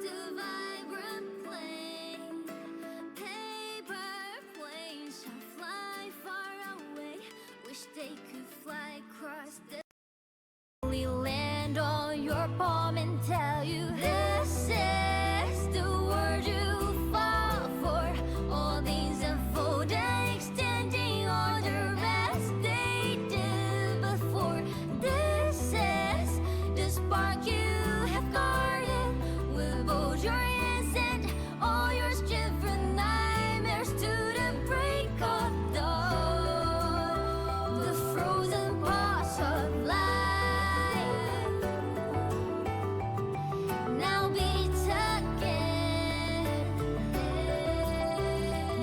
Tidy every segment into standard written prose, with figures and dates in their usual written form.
the vibrant plain, paper planes shall fly far away. Wish they could fly across the we land on your palm and tell you this is the word you fall for. All these unfolding, extending all the rest they did before. This is the spark you have guarded. With both your hands and all your strength for nightmares to the break of dawn. The frozen paws of life now beats again.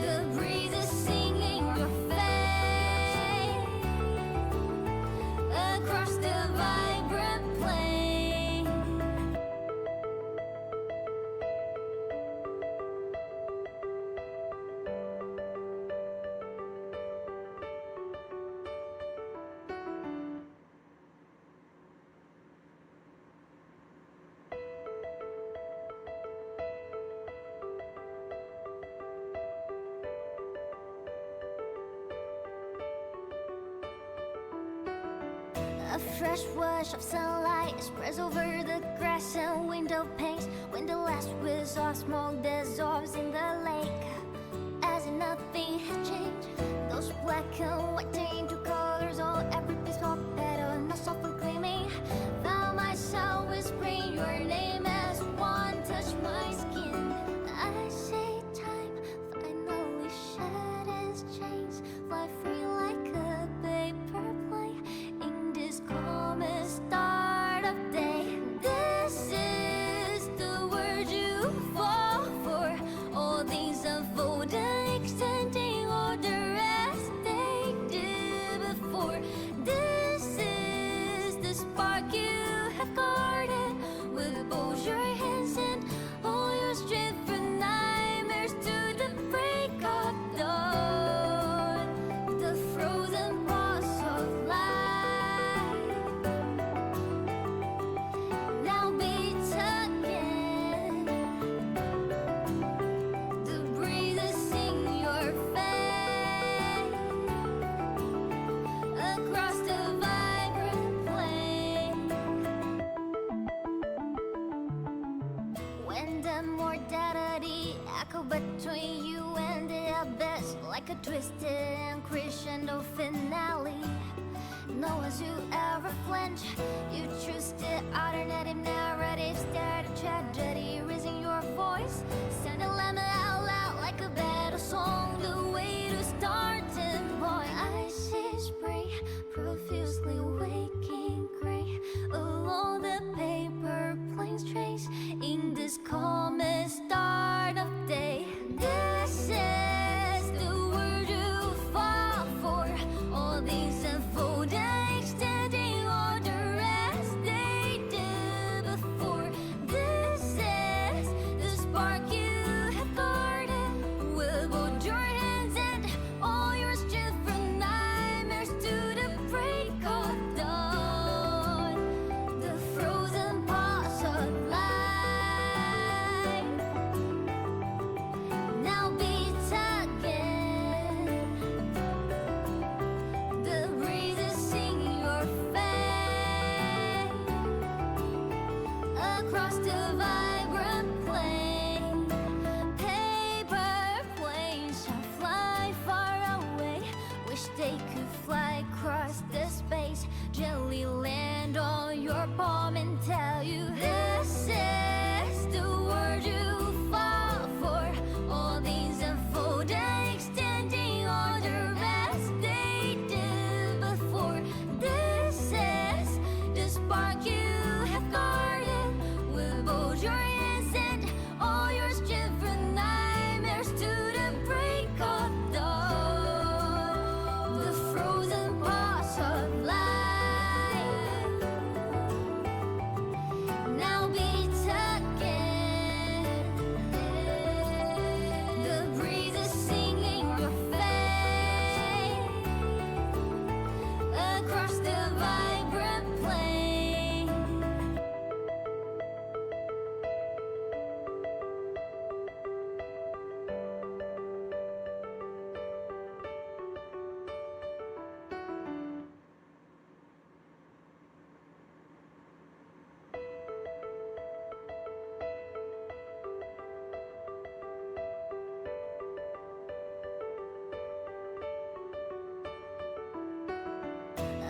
The breeze is singing your fate across the vibrant plain. A fresh wash of sunlight spreads over the grass and window panes. When the last whiz of smoke dissolves in the lake, as if nothing has changed. Those black and white into colors, all every piece of petal, no softly gleaming. Found myself whispering your name as one touched my skin. I say time finally shed its chains, fly free like a paper plane in this calmest start of day. This is the word you fall for. All things unfolding, extending all the rest they did before. This is the spark you have guarded. With both your hands and all your strength for nightmares to the break of dawn. The frozen paws of life now beats again. The breeze is singing your fate across the vibrant plain. When the mortality echo between you and the abyss, like a twisted and crescendo finale. No as you ever flinch, you choose the alternative narrative, stare at tragedy, raising your voice, send a lemon out loud like a battle song. The way to start and boy, I see spray profusely waking gray along the paper planes trace in this calmest start of day. This is the word you fall for. All these unfolding, extending all the rest they did before. This is the spark you have guarded. With both your hands and all your strength for nightmares to the break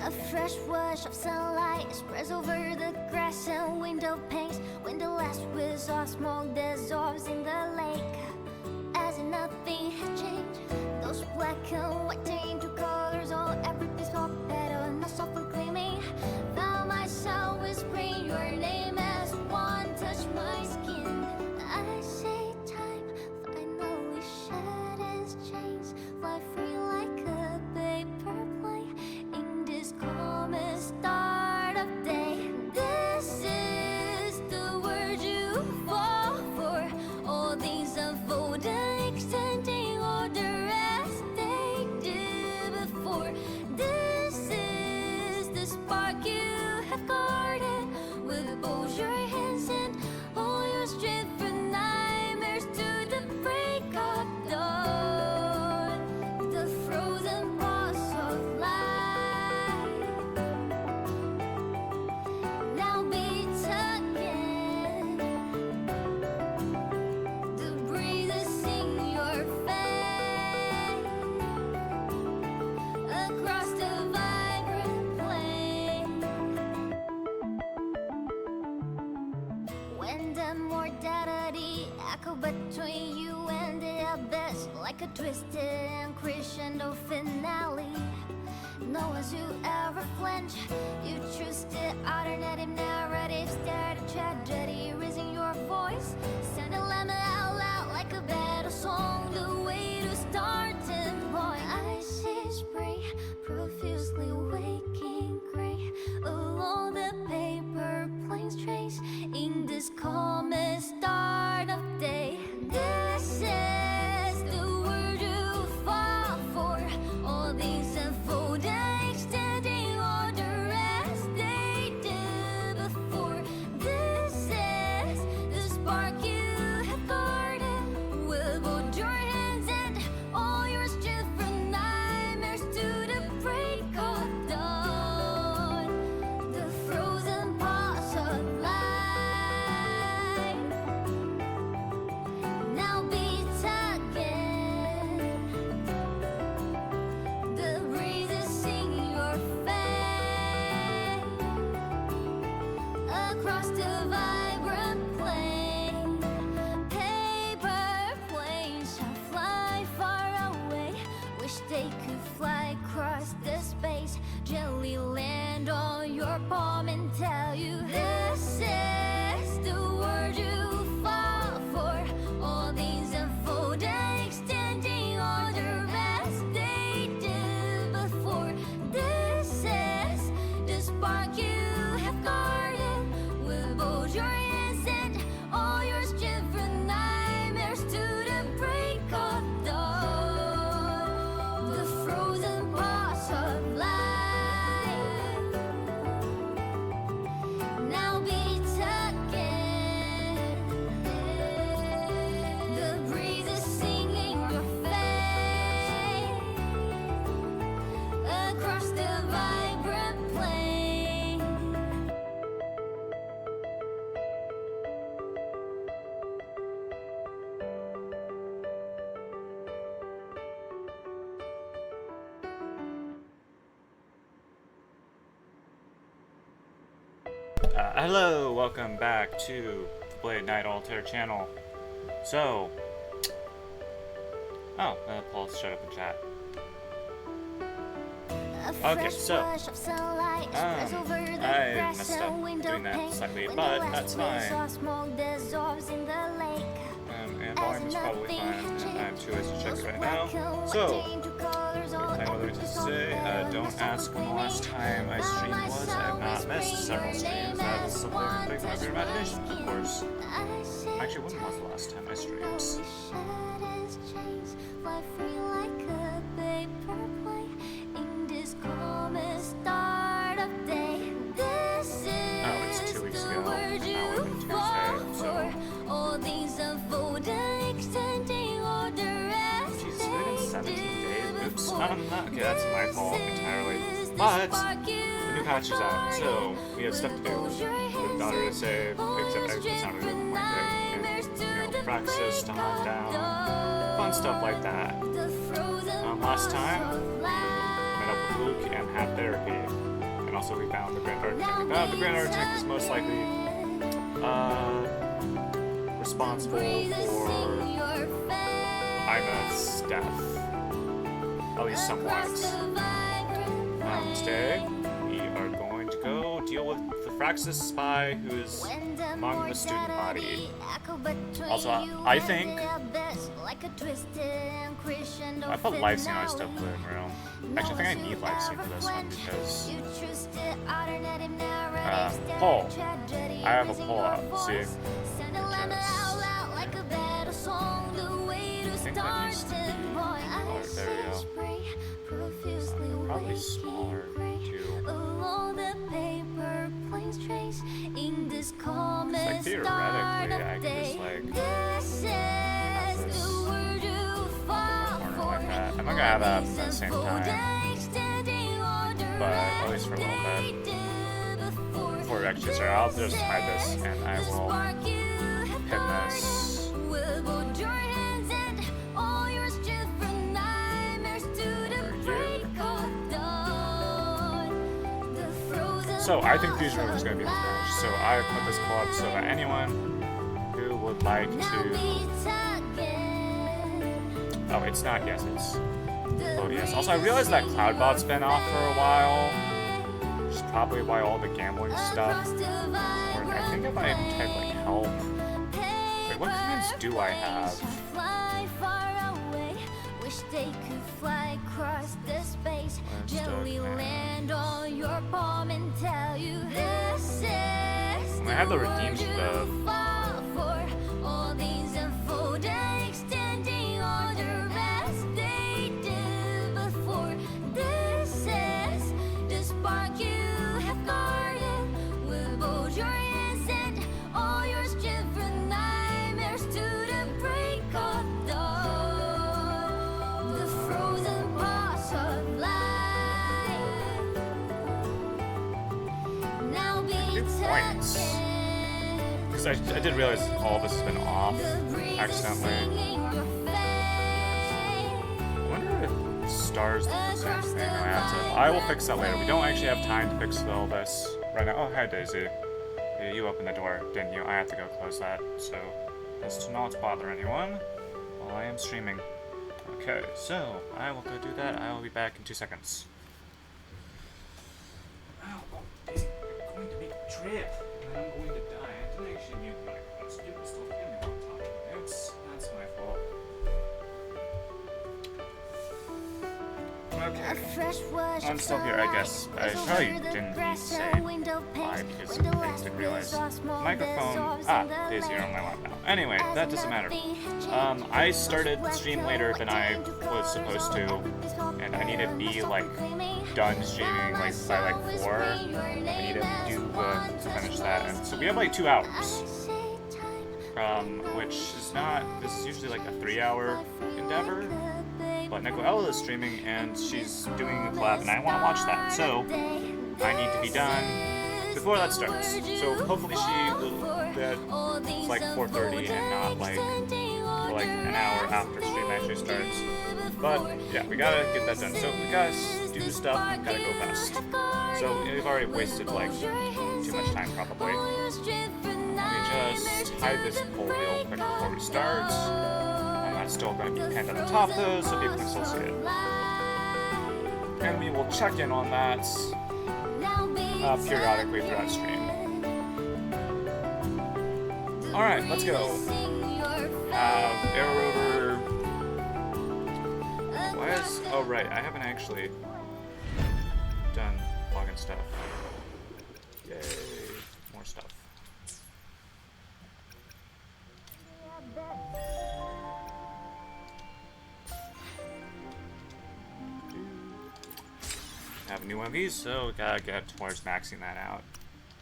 A fresh wash of sunlight spreads over the grass and window panes. When the last whiz of smoke dissolves in the lake, as if nothing had changed. Those black and white into colors, all every piece of better, not softly gleaming. Found myself whispering your name as one touched my skin. I say time finally shed its chains, fly free like a paper plane in this calmest start of day. This is the word you fall for. All things unfolding, extending all the rest they did before. This is the spark you have guarded with both your hands and all your strength for nightmares to the break of dawn. The frozen pulse of life now beats again. The breezes in your face across the vibrant plain. When the mortality echo between you and the abyss, like a twisted and crescendo finale. No one's you ever flinch. You choose the alternative narrative, stare at tragedy, raising your voice, send a lemon out loud like a battle song. The way to starting point. I see spray profusely waking gray along the paper planes trace in this calmest start of day. This is the word you fall for. All these unfolding, extending all the rest they did before. This is the spark you have guarded with both your hands and all your strength for nightmares to the break of dawn. The frozen pulse of life now beats again. The breezes in your face across the vibrant plain. Paper planes shall fly far away. Wish they could fly across the space, gently land on your palm and tell you this is the word you fall for. All these unfolding, extending all the rest they did before. This is the spark you have guarded with both your hands and all your strength for nightmares to the break of dawn. The frozen pulse of life now beats again. The breezes singing your face across the vibrant plain. Hello, welcome back to the Blade Night Altair channel. So, Paul shut up in chat. Okay, so, I messed up doing that slightly, but that's fine. And volume is probably fine, and I have two ways to check it right now. So, what I to say, don't ask when the last time I streamed was. I have not missed several streams. That is something big by your imagination, of course. Actually, when was the last time I streamed? Oh, it's 2 weeks ago. And now we're in Tuesday, so. Jesus, within 17 days? Oops. Okay, that's my fault entirely. But the new patch is out, so we have stuff to do. With daughter to save, except it's not really the point there. Praxis to hunt down, fun stuff like that. Last time, met up with Luke and had therapy. also we found the Grand Architect. We found the Grand Architect is most likely responsible for Ima's death. At least somewhat. Today, we are going to go deal with the Fraxis spy who is among the student body. Also, I think I put live scene on stuff in the room. Actually, I think I need live scene for this one because poll. I have a poll up. See, I think that needs to be smaller. There we go. Probably smaller too. It's like theoretically, I could just like have this corner like that. I'm not gonna have that at the same time, but at least for a little bit. Before we actually start, I'll just hide this and I will pin this. So I think Fusion Room is going to be the finish. So I put this pull up so that anyone who would like to... Oh, it's not. Yes, it's... Oh, yes. Also, I realized that Cloudbot's been off for a while. Which is probably why all the gambling stuff... Or I think if I type, like, help... Wait, what commands do I have? They could fly across the space, gently land on your palm and tell you this is. I have the redeem stuff. For all these unfolding, extending all the rest they did before. This is the spark you have guarded. Will hold your hands and all your strength for nightmares to the break of dawn. Points. Because I did realize all this has been off accidentally. I wonder if stars do the same thing. I will fix that later. We don't actually have time to fix all this right now. Oh, hi Daisy. Yeah, you opened the door, didn't you? I have to go close that, so as to not bother anyone while I am streaming. Okay, so I will go do that. I will be back in 2 seconds. Going to be a trip, and I'm going to die. I didn't actually mute the microphone, so people still hear me while I'm talking. That's my fault. Okay. I'm still here, I guess. I probably didn't need to say why because I didn't realize. Microphone. Daisy, you're on my lap now. Anyway, that doesn't matter. I started the stream later than I was supposed to, and I need to be like done streaming like by like 4. I need to do to finish that, and so we have like 2 hours. Which is not. This is usually like a 3-hour endeavor. But Nicoella is streaming and she's doing a collab, and I want to watch that, so I need to be done before that starts. So hopefully she will get like 4:30 and not like an hour after stream actually starts. But yeah, we gotta get that done. So we gotta do this stuff. We gotta go fast. So we've already wasted like too much time probably. Let me just hide this poll real quick before we start. That's still going to be pinned at the top though, so people can still see it. And we will check in on that periodically throughout stream. Alright, let's go. Arrow Rover. Why is... Oh right, I haven't actually done login stuff. Yay, more stuff. Have a new one of these, so we gotta get towards maxing that out.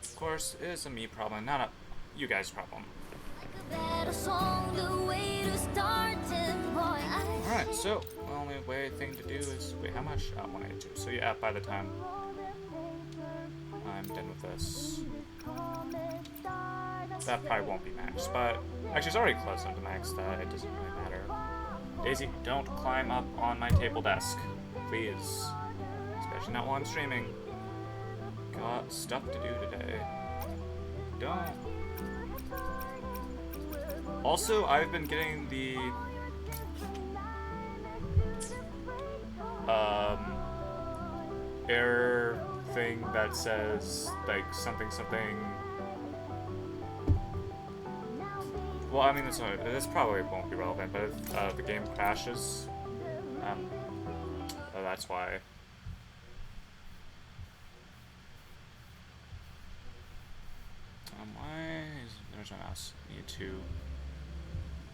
Of course, it is a me problem, not a you guys problem. Alright, so the only thing to do is wait, how much? 182. So yeah, by the time I'm done with this, that probably won't be maxed, but actually it's already close enough to max that it doesn't really matter. Daisy, don't climb up on my table desk, please. Especially not while I'm streaming. got stuff to do today. Don't. Also, I've been getting the error thing that says like something. Well, I mean, this probably won't be relevant, but if the game crashes, that's why. Why is there's no mouse? Need to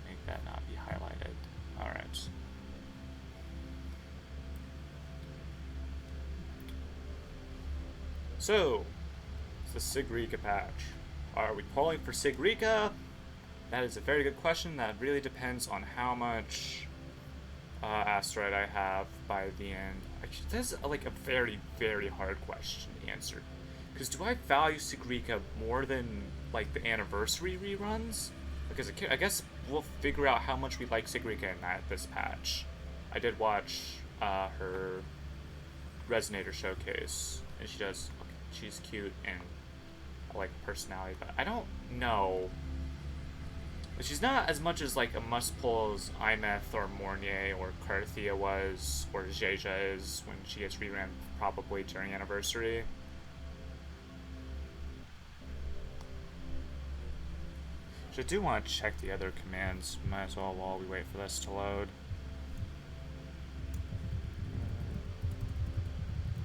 make that not be highlighted. All right. So, it's the Sigrika patch. Are we calling for Sigrika? That is a very good question. That really depends on how much asteroid I have by the end. Actually, this is like a very, very hard question to answer. Because do I value Sigrika more than like the anniversary reruns? Because I guess we'll figure out how much we like Sigrika in this patch. I did watch her Resonator showcase, and she's cute and I like her personality, but I don't know. She's not as much as like a must-pull as Imeth or Mornier or Carthia was, or Jeja is when she gets reran probably during Anniversary. So I do want to check the other commands. Might as well while we wait for this to load.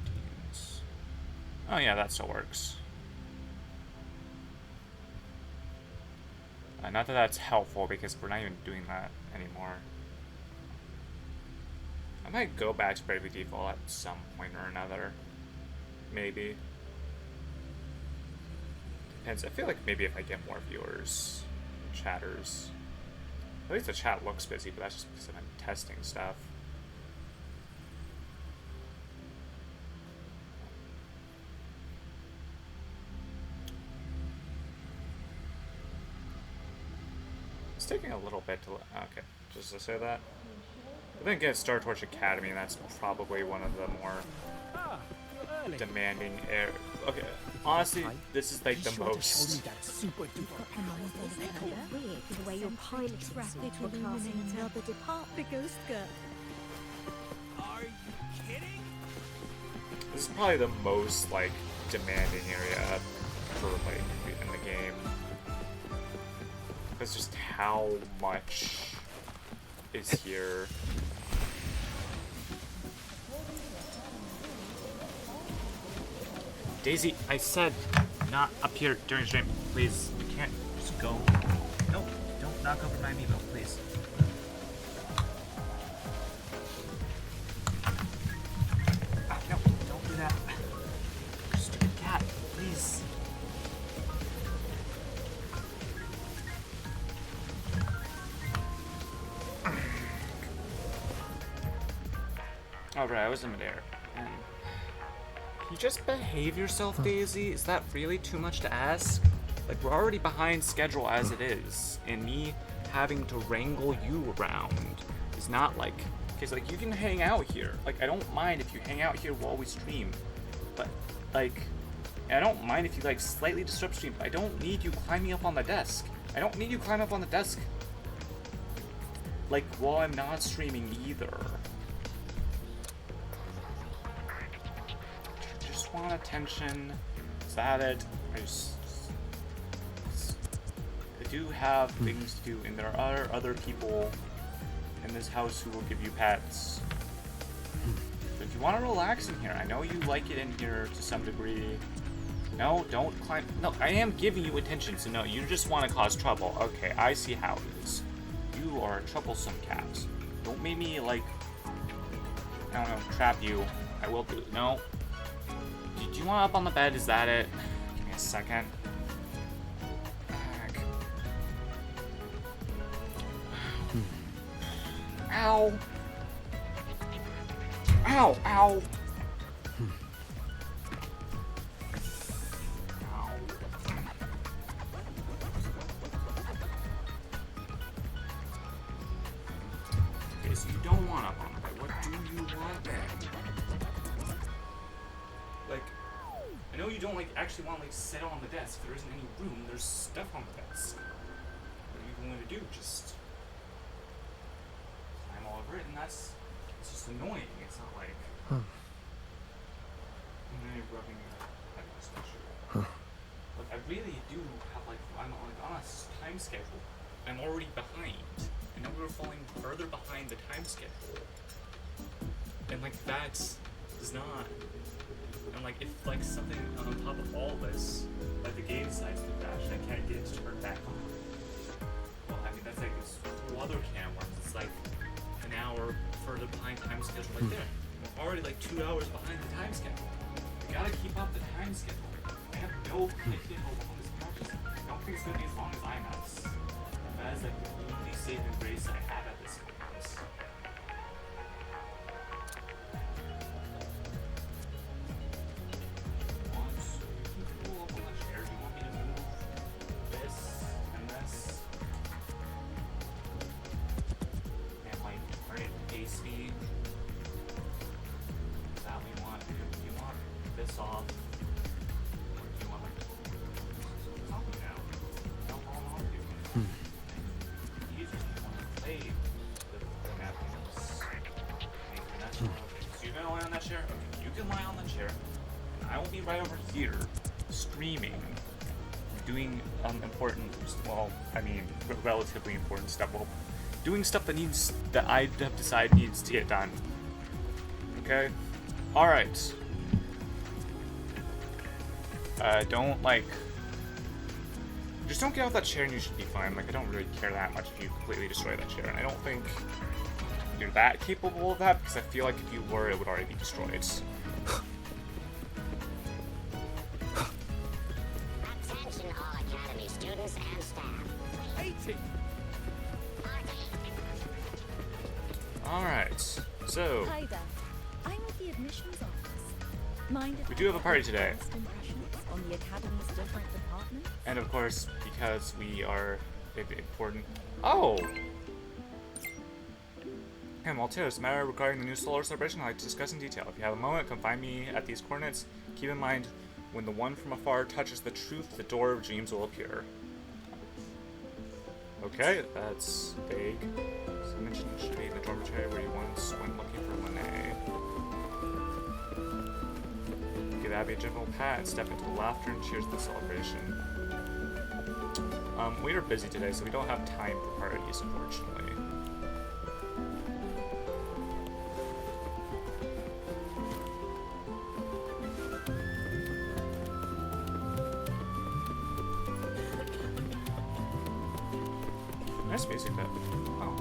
Demons. Oh yeah, that still works. Not that that's helpful, because we're not even doing that anymore. I might go back to Bravely Default at some point or another. Maybe. Depends. I feel like maybe if I get more viewers, chatters. At least the chat looks busy, but that's just because I'm testing stuff. Taking a little bit to okay, just to say that. But then again, Star Torch Academy, that's probably one of the more demanding okay, honestly, this is like the most. This is probably the most like demanding area for like in the game. That's just how much is here. Daisy, I said not up here during stream. Please, you can't just go. No, don't knock over my amiibo, please. No, don't do that. Stupid cat, please. Alright, I was in midair. And you just behave yourself, Daisy? Is that really too much to ask? Like, we're already behind schedule as it is, and me having to wrangle you around is not like... Because, like, you can hang out here. Like, I don't mind if you hang out here while we stream. But, like, I don't mind if you, like, slightly disrupt stream, but I don't need you climbing up on the desk. I don't need you climbing up on the desk, like, while I'm not streaming either. Want attention? Is that it? I do have things to do, and there are other people in this house who will give you pets. So if you want to relax in here, I know you like it in here to some degree. No, don't climb. No, I am giving you attention, so no, you just want to cause trouble. Okay, I see how it is. You are a troublesome cat. Don't make me, like, I don't know, trap you. I will do. No. Do you want up on the bed? Is that it? Give me a second. Ow. Ow, ow. Ow. Okay, so you don't want up on the bed. What do you want then? Like, I know you don't like actually want to like sit on the desk. If there isn't any room, there's stuff on the desk. What are you going to do? Just climb all over it, and it's just annoying. It's not like and then you're rubbing your head on this picture. Look, I really do have like I'm on a time schedule. I'm already behind, and now we're falling further behind the time schedule. And like that is not. And like if like something on top of all this, like the game decides to crash, I can't get it to turn back on. Well, I mean that's like this whole other can of worms. It's like an hour further behind time schedule right there. We're already like 2 hours behind the time schedule. We gotta keep up the time schedule. I have no idea how long this match is. I don't think it's gonna be as long as IMAX. That is like the only saving grace I have at this point. Right over here, streaming, doing important, well, I mean, relatively important stuff. Well, doing stuff that I have decided needs to get done. Okay? Alright. Don't, like, just don't get off that chair and you should be fine. Like, I don't really care that much if you completely destroy that chair. And I don't think you're that capable of that, because I feel like if you were, it would already be destroyed. Alright, so Hi there. I'm with the admissions office. Mind if we do have a party today. first impressions on the academy's different departments? And of course, because we are important. Oh! Hey, Maltese, a matter regarding the new solar celebration I'd like to discuss in detail. If you have a moment, come find me at these coordinates. Keep in mind, when the one from afar touches the truth, the door of dreams will appear. Okay, that's vague. So I mentioned it should be in the dormitory where you once went looking for Monet. Give Abby a gentle pat and step into the laughter and cheers of the celebration. We are busy today, so we don't have time for parties, unfortunately. Nice music, that. Oh.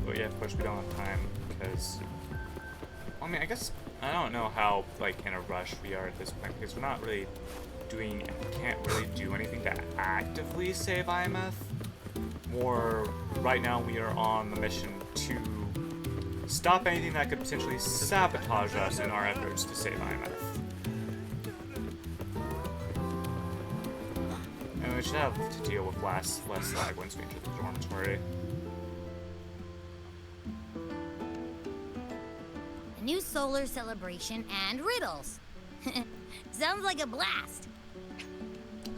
But yeah, of course we don't have time because. I mean, I guess I don't know how like in a rush we are at this point because we're not really doing. Can't really do anything to actively save IMF. More right now, we are on the mission to stop anything that could potentially sabotage us in our efforts to save IMF. And we should have to deal with less lag once we enter the dormitory. A new solar celebration and riddles. Sounds like a blast.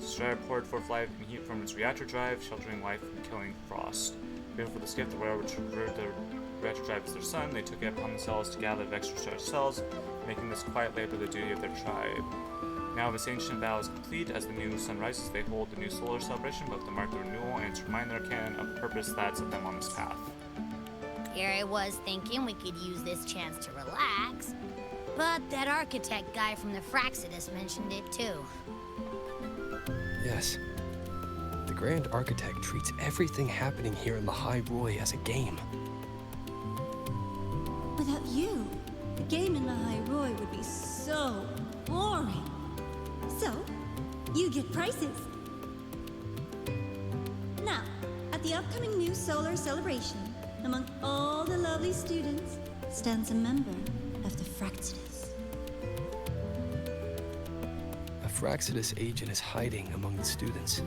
Strider poured forth life and heat from its reactor drive, sheltering life and killing frost. Grateful for the gift, the railroad referred the reactor drive as their son. They took it upon themselves to gather the extra star cells, making this quiet labor the duty of their tribe. Now this ancient vow is complete. As the new sun rises, they hold the new solar celebration, both to mark the renewal and to remind their canon of the purpose that set them on this path. Here I was thinking we could use this chance to relax. But that architect guy from the Fraxidus mentioned it too. Yes. The Grand Architect treats everything happening here in the High Roy as a game. Without you, the game in the High Roy would be so boring. So, you get prizes. Now, at the upcoming new solar celebration, among all the lovely students, stands a member of the Fraxidus. A Fraxidus agent is hiding among the students.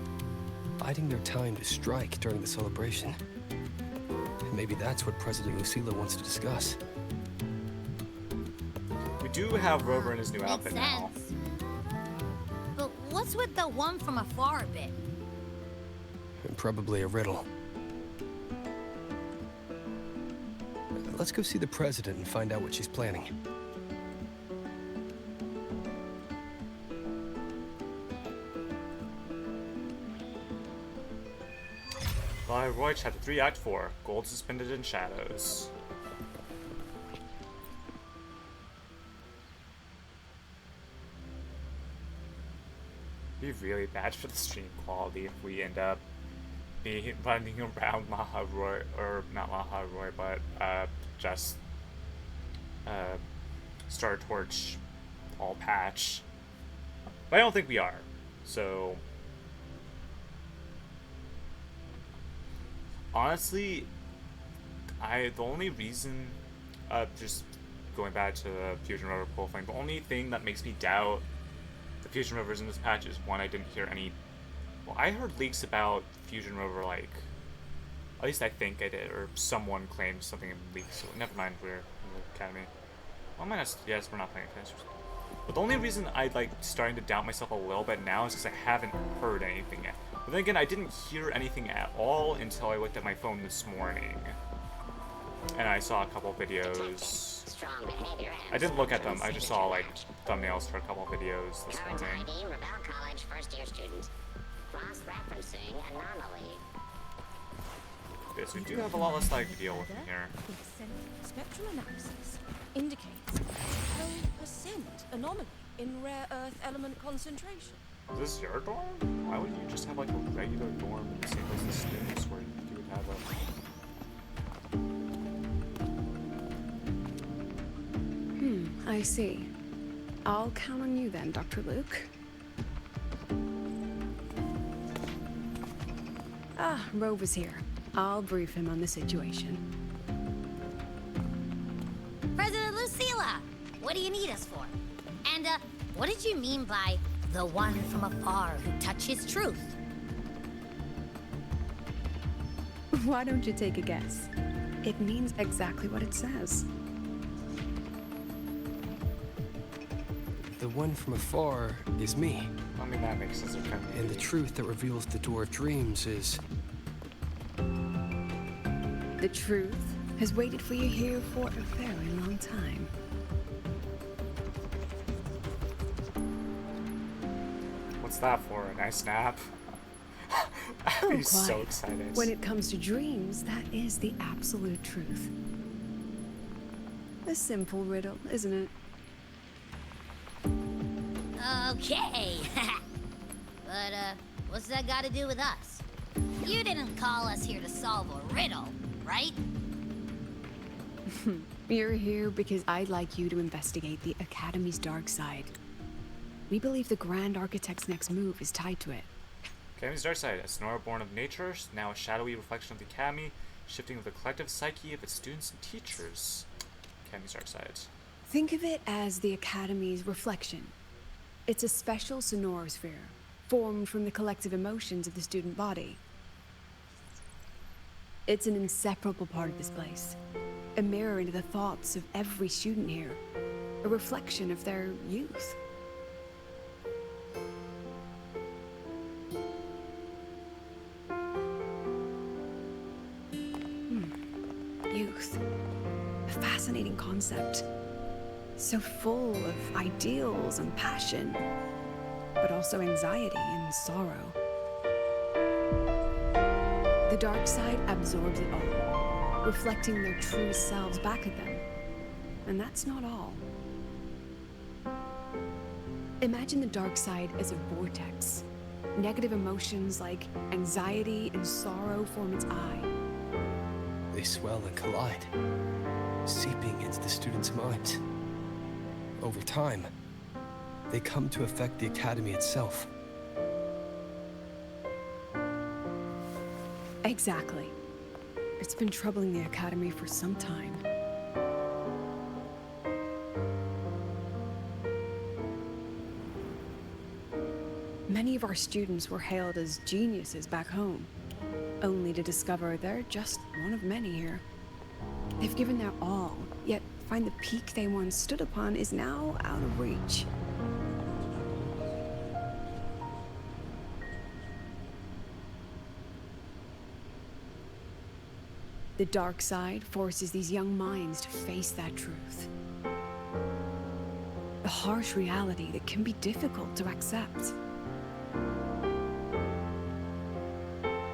biding their time to strike during the celebration. And maybe that's what President Lucilla wants to discuss. We do have Rover in his new Makes outfit now. sense. But what's with the one from afar bit? And probably a riddle. Let's go see the president and find out what she's planning. By Roy, Chapter 3, Act 4. Gold suspended in shadows. It'd be really bad for the stream quality if we end up being running around Maharoy, or not Maharoy, but just Star Torch all patch. But I don't think we are. So honestly, the only reason, just going back to the Fusion Rover profile, the only thing that makes me doubt the Fusion Rovers in this patch is, one, I didn't hear any. Well, I heard leaks about Fusion Rover, like, at least I think I did, or someone claimed something in leaks. So never mind, we're in the academy. Well, yes, we're not playing Academy. But the only reason I like starting to doubt myself a little bit now is because I haven't heard anything yet. But then again, I didn't hear anything at all until I looked at my phone this morning. And I saw a couple videos. I didn't look at them, I just saw like thumbnails for a couple videos this morning. ID, Rebel College first-year student. Cross-referencing anomaly. Okay, so we do have a lot less lag to deal with in here. Spectral analysis indicates 12% anomaly in rare earth element concentration. Is this your dorm? Why would you just have like a regular dorm in the same place as students where you would have a... I see. I'll count on you then, Dr. Luke. Ah, Rover's here. I'll brief him on the situation. President Lucilla, what do you need us for? And, what did you mean by the one from afar who touches truth? Why don't you take a guess? It means exactly what it says. The one from afar is me. I mean, that makes sense. Okay. And the truth that reveals the door of dreams is... The truth has waited for you here for a very long time. What's that for? A nice nap? Oh, He's so quiet. excited. When it comes to dreams, that is the absolute truth. A simple riddle, isn't it? Okay. But, what's that got to do with us? You didn't call us here to solve a riddle, right? You're here because I'd like you to investigate the Academy's dark side. We believe the Grand Architect's next move is tied to it. Academy's Darkside, a Sonora born of nature, now a shadowy reflection of the Academy, shifting with the collective psyche of its students and teachers. Academy's Darkside. Think of it as the Academy's reflection. It's a special sonorosphere, formed from the collective emotions of the student body. It's an inseparable part of this place, a mirror into the thoughts of every student here, a reflection of their youth. Youth. A fascinating concept. So full of ideals and passion, but also anxiety and sorrow. The dark side absorbs it all, reflecting their true selves back at them. And that's not all. Imagine the dark side as a vortex. Negative emotions like anxiety and sorrow form its eye. They swell and collide, seeping into the students' minds. Over time, they come to affect the Academy itself. Exactly. It's been troubling the Academy for some time. Many of our students were hailed as geniuses back home, only to discover they're just one of many here. They've given their all, yet find the peak they once stood upon is now out of reach. The dark side forces these young minds to face that truth. A harsh reality that can be difficult to accept.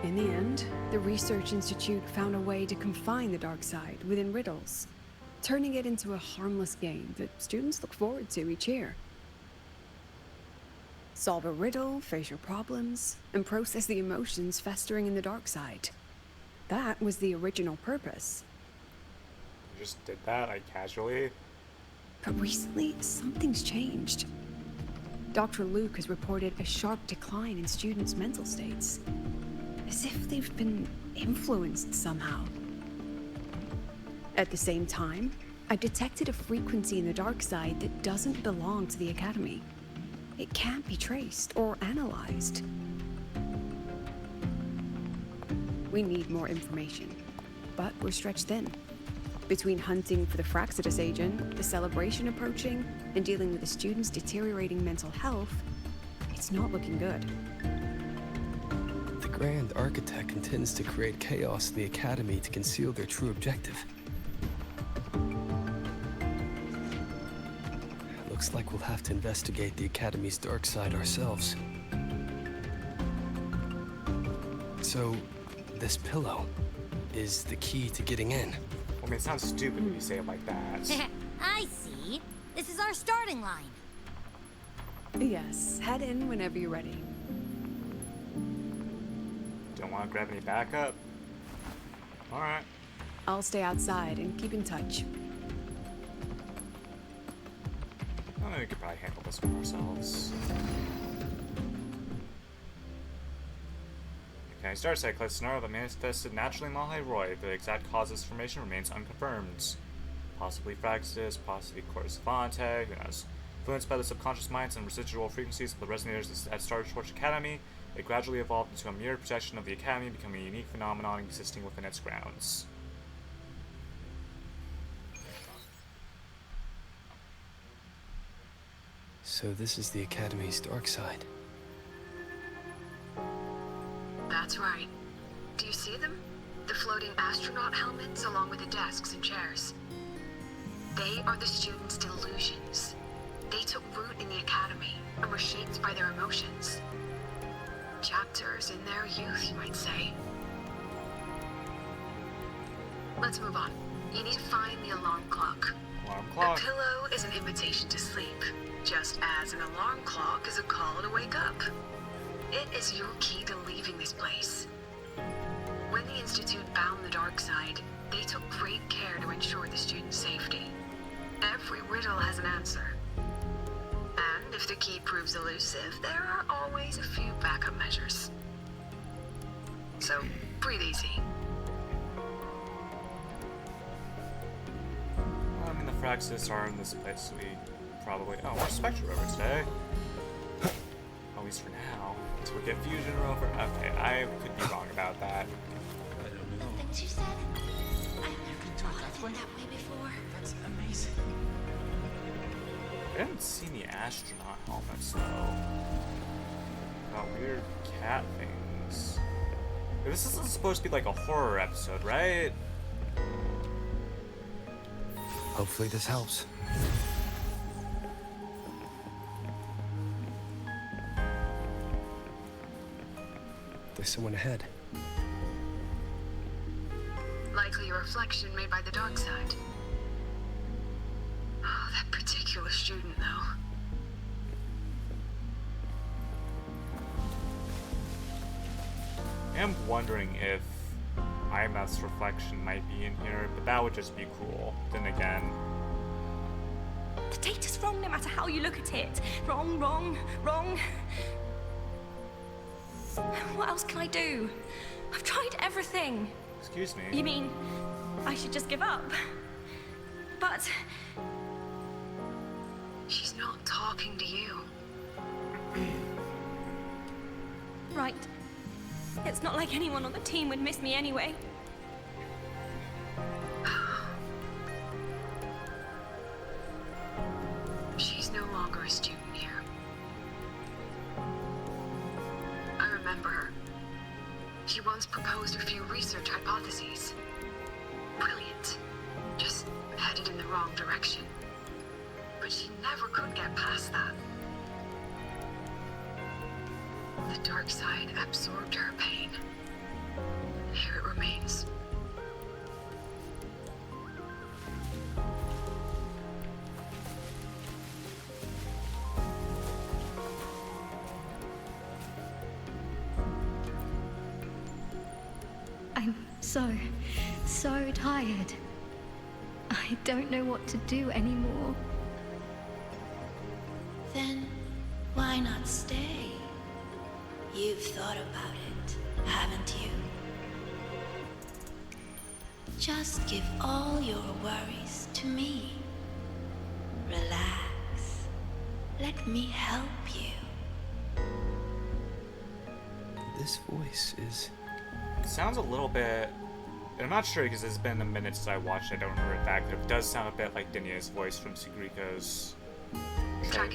In the end, the Research Institute found a way to confine the dark side within riddles, turning it into a harmless game that students look forward to each year. Solve a riddle, face your problems, and process the emotions festering in the dark side. That was the original purpose. You just did that, like, casually? But recently, something's changed. Dr. Luke has reported a sharp decline in students' mental states, as if they've been influenced somehow. At the same time, I detected a frequency in the dark side that doesn't belong to the Academy. It can't be traced or analyzed. We need more information, but we're stretched thin. Between hunting for the Fraxidus agent, the celebration approaching, and dealing with the students' deteriorating mental health, it's not looking good. The Grand Architect intends to create chaos in the Academy to conceal their true objective. Looks like we'll have to investigate the Academy's dark side ourselves. So, this pillow is the key to getting in. I mean, it sounds stupid when you say it like that. I see. This is our starting line. Yes, head in whenever you're ready. Don't want to grab any backup? Alright. I'll stay outside and keep in touch. We could probably handle this one ourselves. Okay, Darkside collects scenario that manifested naturally in Malhae. The exact cause of this formation remains unconfirmed. Possibly Fraxidus, possibly Coruscante, who knows. Influenced by the subconscious minds and residual frequencies of the resonators at Star Torch Academy, it gradually evolved into a mirrored projection of the Academy, becoming a unique phenomenon existing within its grounds. So this is the Academy's dark side. That's right. Do you see them? The floating astronaut helmets along with the desks and chairs. They are the students' delusions. They took root in the Academy and were shaped by their emotions. Chapters in their youth, you might say. Let's move on. You need to find the alarm clock. Alarm clock. A pillow is an invitation to sleep, just as an alarm clock is a call to wake up. It is your key to leaving this place. When the Institute found the dark side, they took great care to ensure the students' safety. Every riddle has an answer. And if the key proves elusive, there are always a few backup measures. So, breathe easy. I mean, the Fraxidus are in this place, we probably... Oh, we're Spectre over today. At least for now. Until we get Fusion over. Okay, I could be wrong about that. The things you said, I've never thought of it that way before. That's amazing. I didn't see any astronaut helmets, though. Got weird cat things. This isn't supposed to be like a horror episode, right? Hopefully this helps. There's someone ahead. Likely a reflection made by the dark side. Oh, that particular student, though. I'm wondering if IMF's reflection might be in here, but that would just be cool. Then again, The data's wrong no matter how you look at it. Wrong, wrong, wrong. What else can I do? I've tried everything. excuse me. You mean I should just give up? But She's not talking to you. right. It's not like anyone on the team would miss me anyway. She's no longer a student here. I remember her. She once proposed a few research hypotheses. Brilliant. Just headed in the wrong direction. But she never could get past that. The dark side absorbed her pain. Here it remains. I'm so tired. I don't know what to do anymore. Then why not stay? You've thought about it, haven't you? Just give all your worries to me. Relax. Let me help you. This voice is... It sounds a little bit... And I'm not sure because it's been a minute since I watched it. I don't remember it back, but it does sound a bit like Dinia's voice from Sigrika's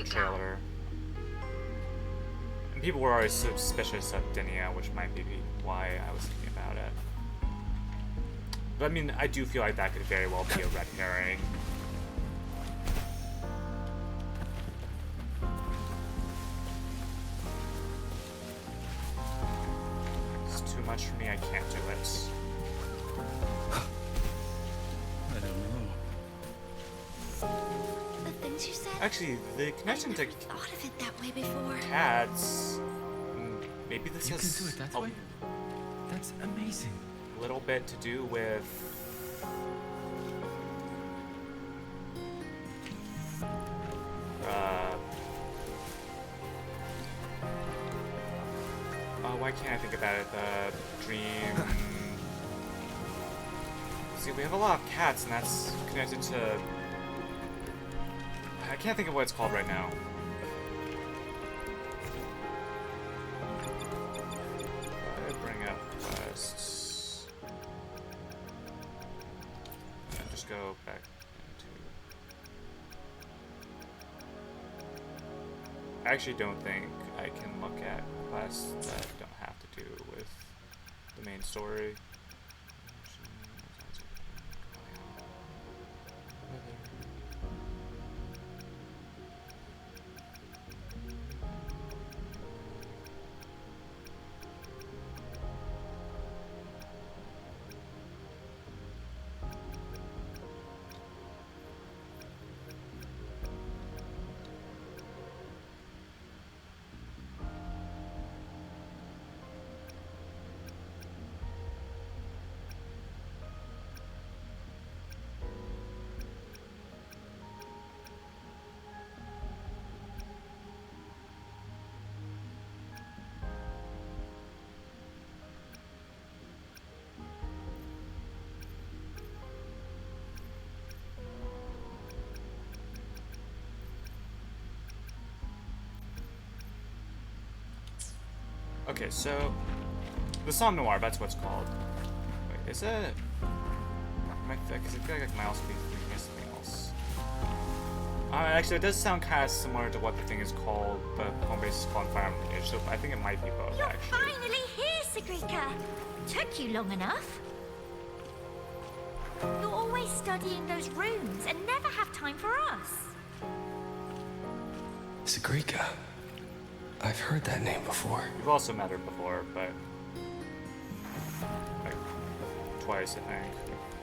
trailer. And people were always suspicious of Dinia, which might be why I was thinking about it. But I mean, I do feel like that could very well be a red herring. It's too much for me, I can't do it. I don't know. The things you said. Actually, the connection to Thought of it that way before. cats. Maybe this You has can do it that way? That's amazing. a little bit to do with why can't I think about it? The dream. See, we have a lot of cats, and that's connected to. I can't think of what it's called right now. I bring up quests. And just go back into. I actually don't think I can look at quests that don't have to do with the main story. Okay, so the Somme Noir, that's what it's called. Wait, is it? Because I feel like I might also be thinking of something else. Actually, it does sound kind of similar to what the thing is called, but home base is called Fire Emblem Age, so I think it might be both, You're actually. finally here, Sigrika! Took you long enough. You're always studying those runes and never have time for us. Sigrika. I've heard that name before. You've also met her before, but like twice, I think.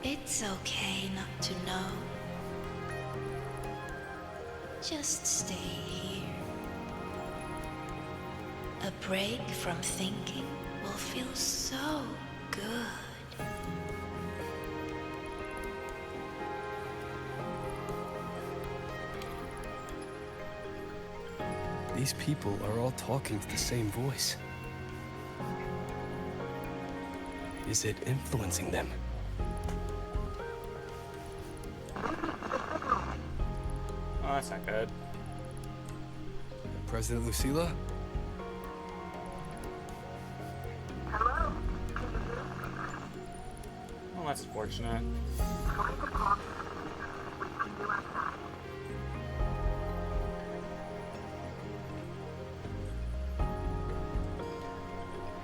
It's okay not to know. Just stay here. A break from thinking will feel so good. These people are all talking to the same voice. Is it influencing them? Oh, that's not good. President Lucilla? that's unfortunate.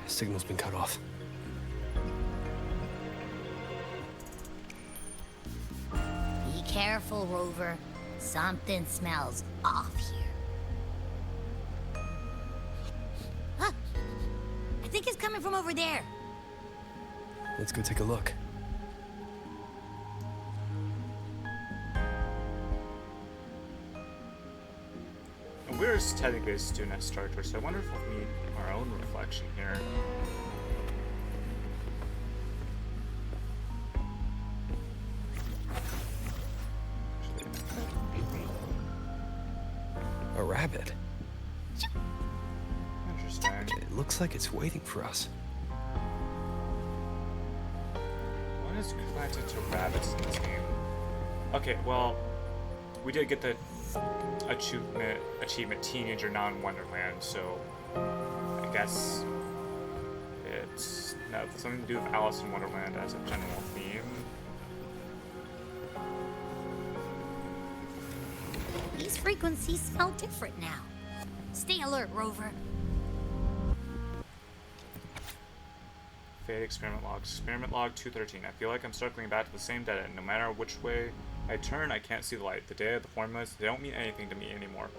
Signal's been cut off. Be careful, Rover. Something smells off here. Huh. I think it's coming from over there. Let's go take a look. And we're technically a student at Starter, so I wonder if we'll need our own reflection here. A rabbit. Interesting. It looks like it's waiting for us. What is connected to rabbits in this game? Okay, well, we did get the achievement Teenager Non-Wonderland, so I guess it's something to do with Alice in Wonderland as a general theme. These frequencies smell different now. Stay alert, Rover. Fate experiment logs. Experiment log 213. I feel like I'm circling back to the same dead end. No matter which way I turn, I can't see the light. The data, the formulas, they don't mean anything to me anymore.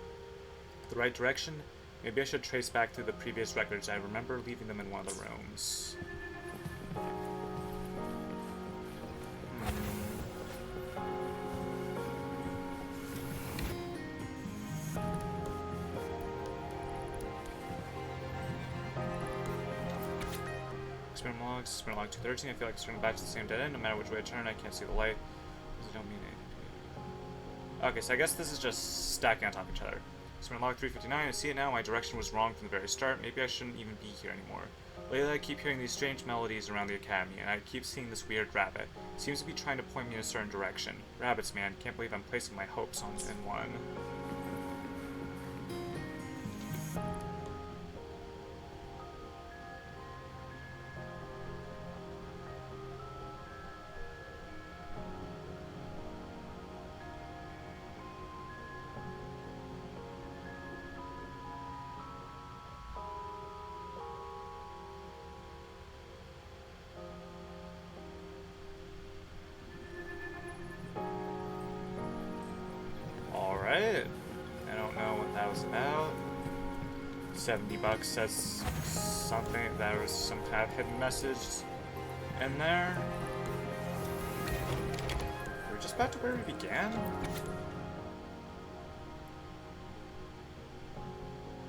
The right direction? Maybe I should trace back through the previous records. I remember leaving them in one of the rooms. Experiment log 213. I feel like I'm turning back to the same dead end. No matter which way I turn, I can't see the light. These don't mean anything. Okay, so I guess this is just stacking on top of each other. Experiment log 359. I see it now. My direction was wrong from the very start. Maybe I shouldn't even be here anymore. Lately, I keep hearing these strange melodies around the academy, and I keep seeing this weird rabbit. It seems to be trying to point me in a certain direction. Rabbits, man. Can't believe I'm placing my hopes in one. Alright, I don't know what that was about. $70 says something, there was some kind of hidden message in there. We're just back to where we began?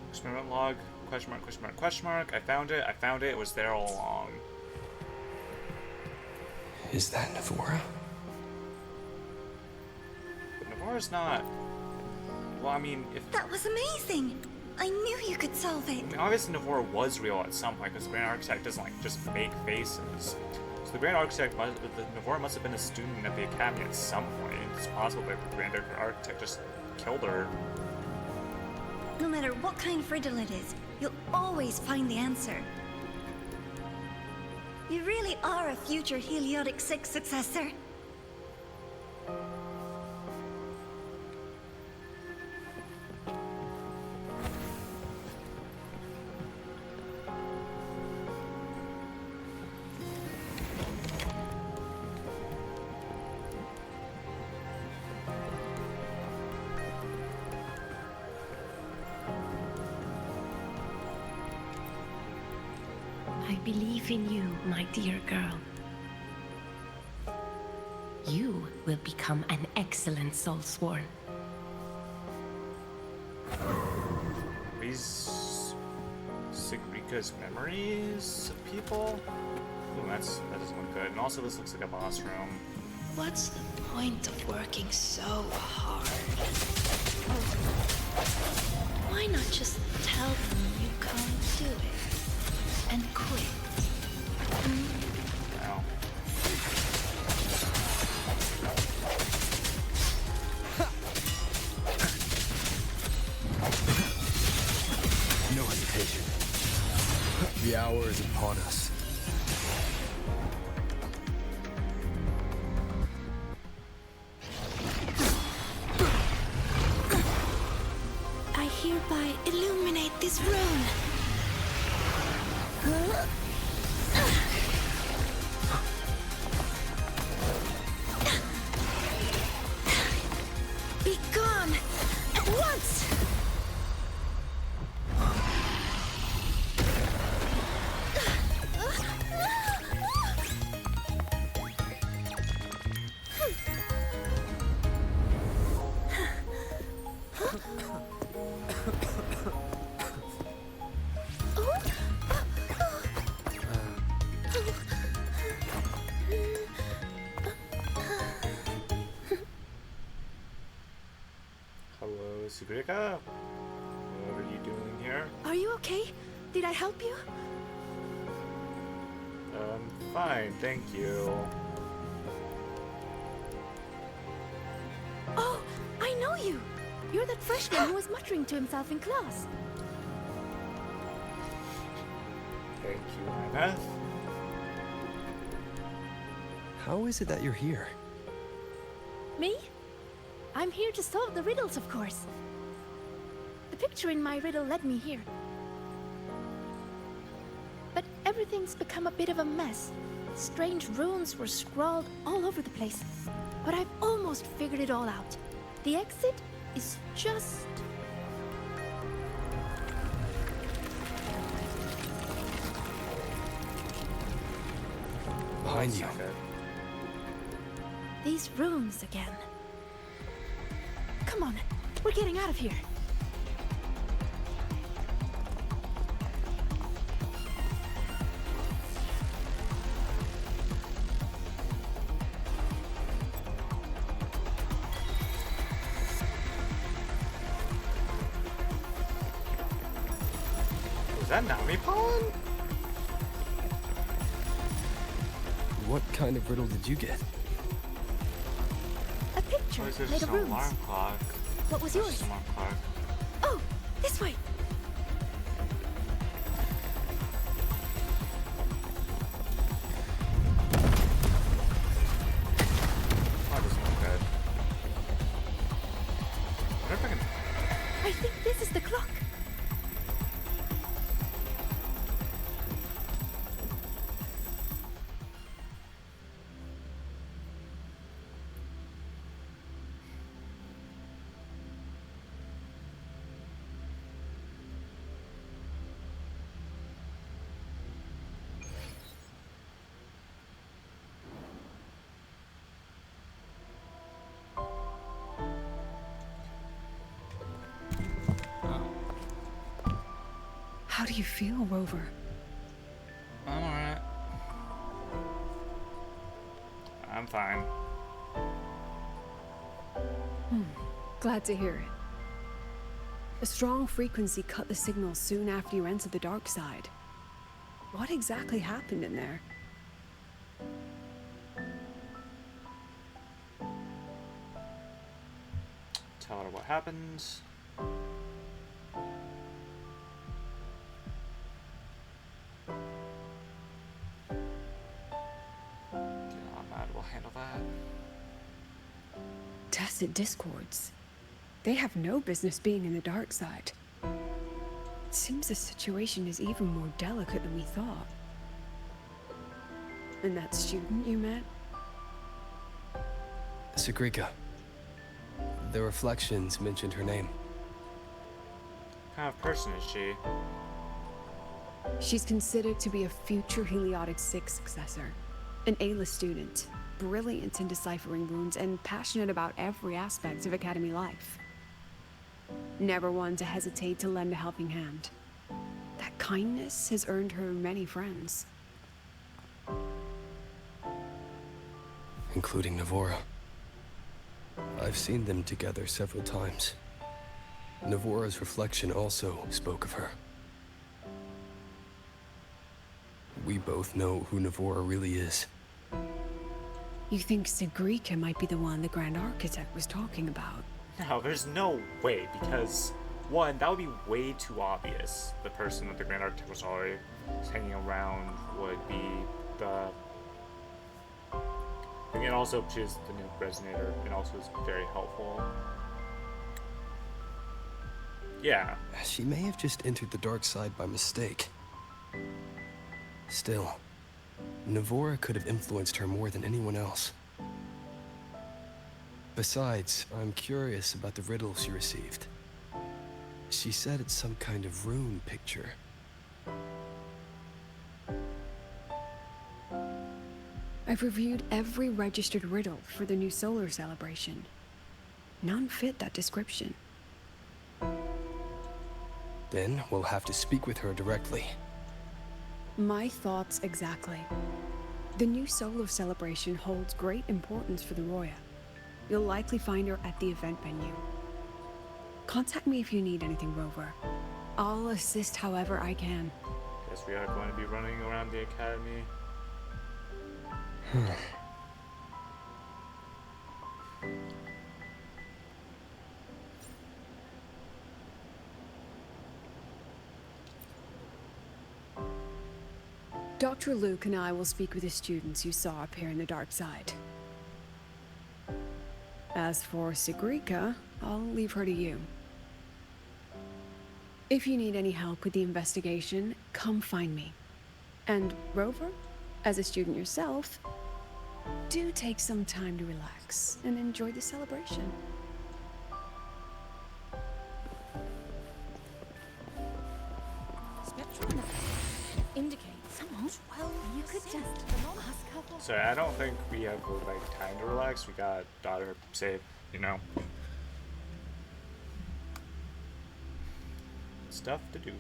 Experiment log, question mark, question mark, question mark. I found it, it was there all along. Is that Navora? Navora's not... Well, I mean, if... That was amazing! I knew you could solve it! I mean, obviously Navora was real at some point, because the Grand Architect doesn't, like, just make faces. So the Grand Architect, Navora must have been a student at the Academy at some point. It's possible that the Grand Architect just killed her. No matter what kind of riddle it is, you'll always find the answer. You really are a future Heliotic 6 successor. I believe in you, my dear girl. You will become an excellent soulsworn. These Sigrika's memories of people? Ooh, that doesn't look good. And also this looks like a boss room. What's the point of working so hard? Why not just tell them you can't do it? And quit. Wow. No hesitation. The hour is upon us. I illuminate this rune? Be gone at once! Hello, Sugrika. What are you doing here? Are you okay? Did I help you? Fine, thank you. Oh, I know you! You're that freshman who was muttering to himself in class. Thank you, Annette. How is it that you're here? Me? I'm here to solve the riddles, of course. The picture in my riddle led me here. But everything's become a bit of a mess. Strange runes were scrawled all over the place. But I've almost figured it all out. The exit is just... Behind you. these runes again. Come on, we're getting out of here. Was that Nami pollen? What kind of riddle did you get? A picture There's made of an runes. alarm clock. What was There's yours? an alarm clock. Oh, this way. Oh, this one's good. I wonder if I can... I think this is the clock. How do you feel, Rover? I'm alright. I'm fine. Glad to hear it. A strong frequency cut the signal soon after you entered the dark side. What exactly happened in there? Tell her what happens. We'll handle that. Tacit discords. They have no business being in the dark side. It seems the situation is even more delicate than we thought. And that student you met? Sagrika. The reflections mentioned her name. What kind of person is she? She's considered to be a future Heliotic 6 successor. An A-list student, brilliant in deciphering runes and passionate about every aspect of Academy life. Never one to hesitate to lend a helping hand. That kindness has earned her many friends. Including Navora. I've seen them together several times. Navora's reflection also spoke of her. We both know who Navora really is. You think Sagrika might be the one the Grand Architect was talking about? No, there's no way, because, one, that would be way too obvious. The person that the Grand Architect was already hanging around would be the... And also, she's the new resonator, and also is very helpful. Yeah. She may have just entered the dark side by mistake. Still, Navora could have influenced her more than anyone else. Besides, I'm curious about the riddle she received. She said it's some kind of rune picture. I've reviewed every registered riddle for the new solar celebration. None fit that description. Then we'll have to speak with her directly. My thoughts exactly. The new solar celebration holds great importance for the Roya. You'll likely find her at the event venue. Contact me if you need anything, Rover. I'll assist however I can. Guess we are going to be running around the academy. Dr. Luke and I will speak with the students you saw up here in the dark side. As for Sigrika, I'll leave her to you. If you need any help with the investigation, come find me. And Rover, as a student yourself, do take some time to relax and enjoy the celebration. Spectrum indicates someone. Well, you could just ask her. So I don't think we have like time to relax. We got daughter save, you know. Stuff to do.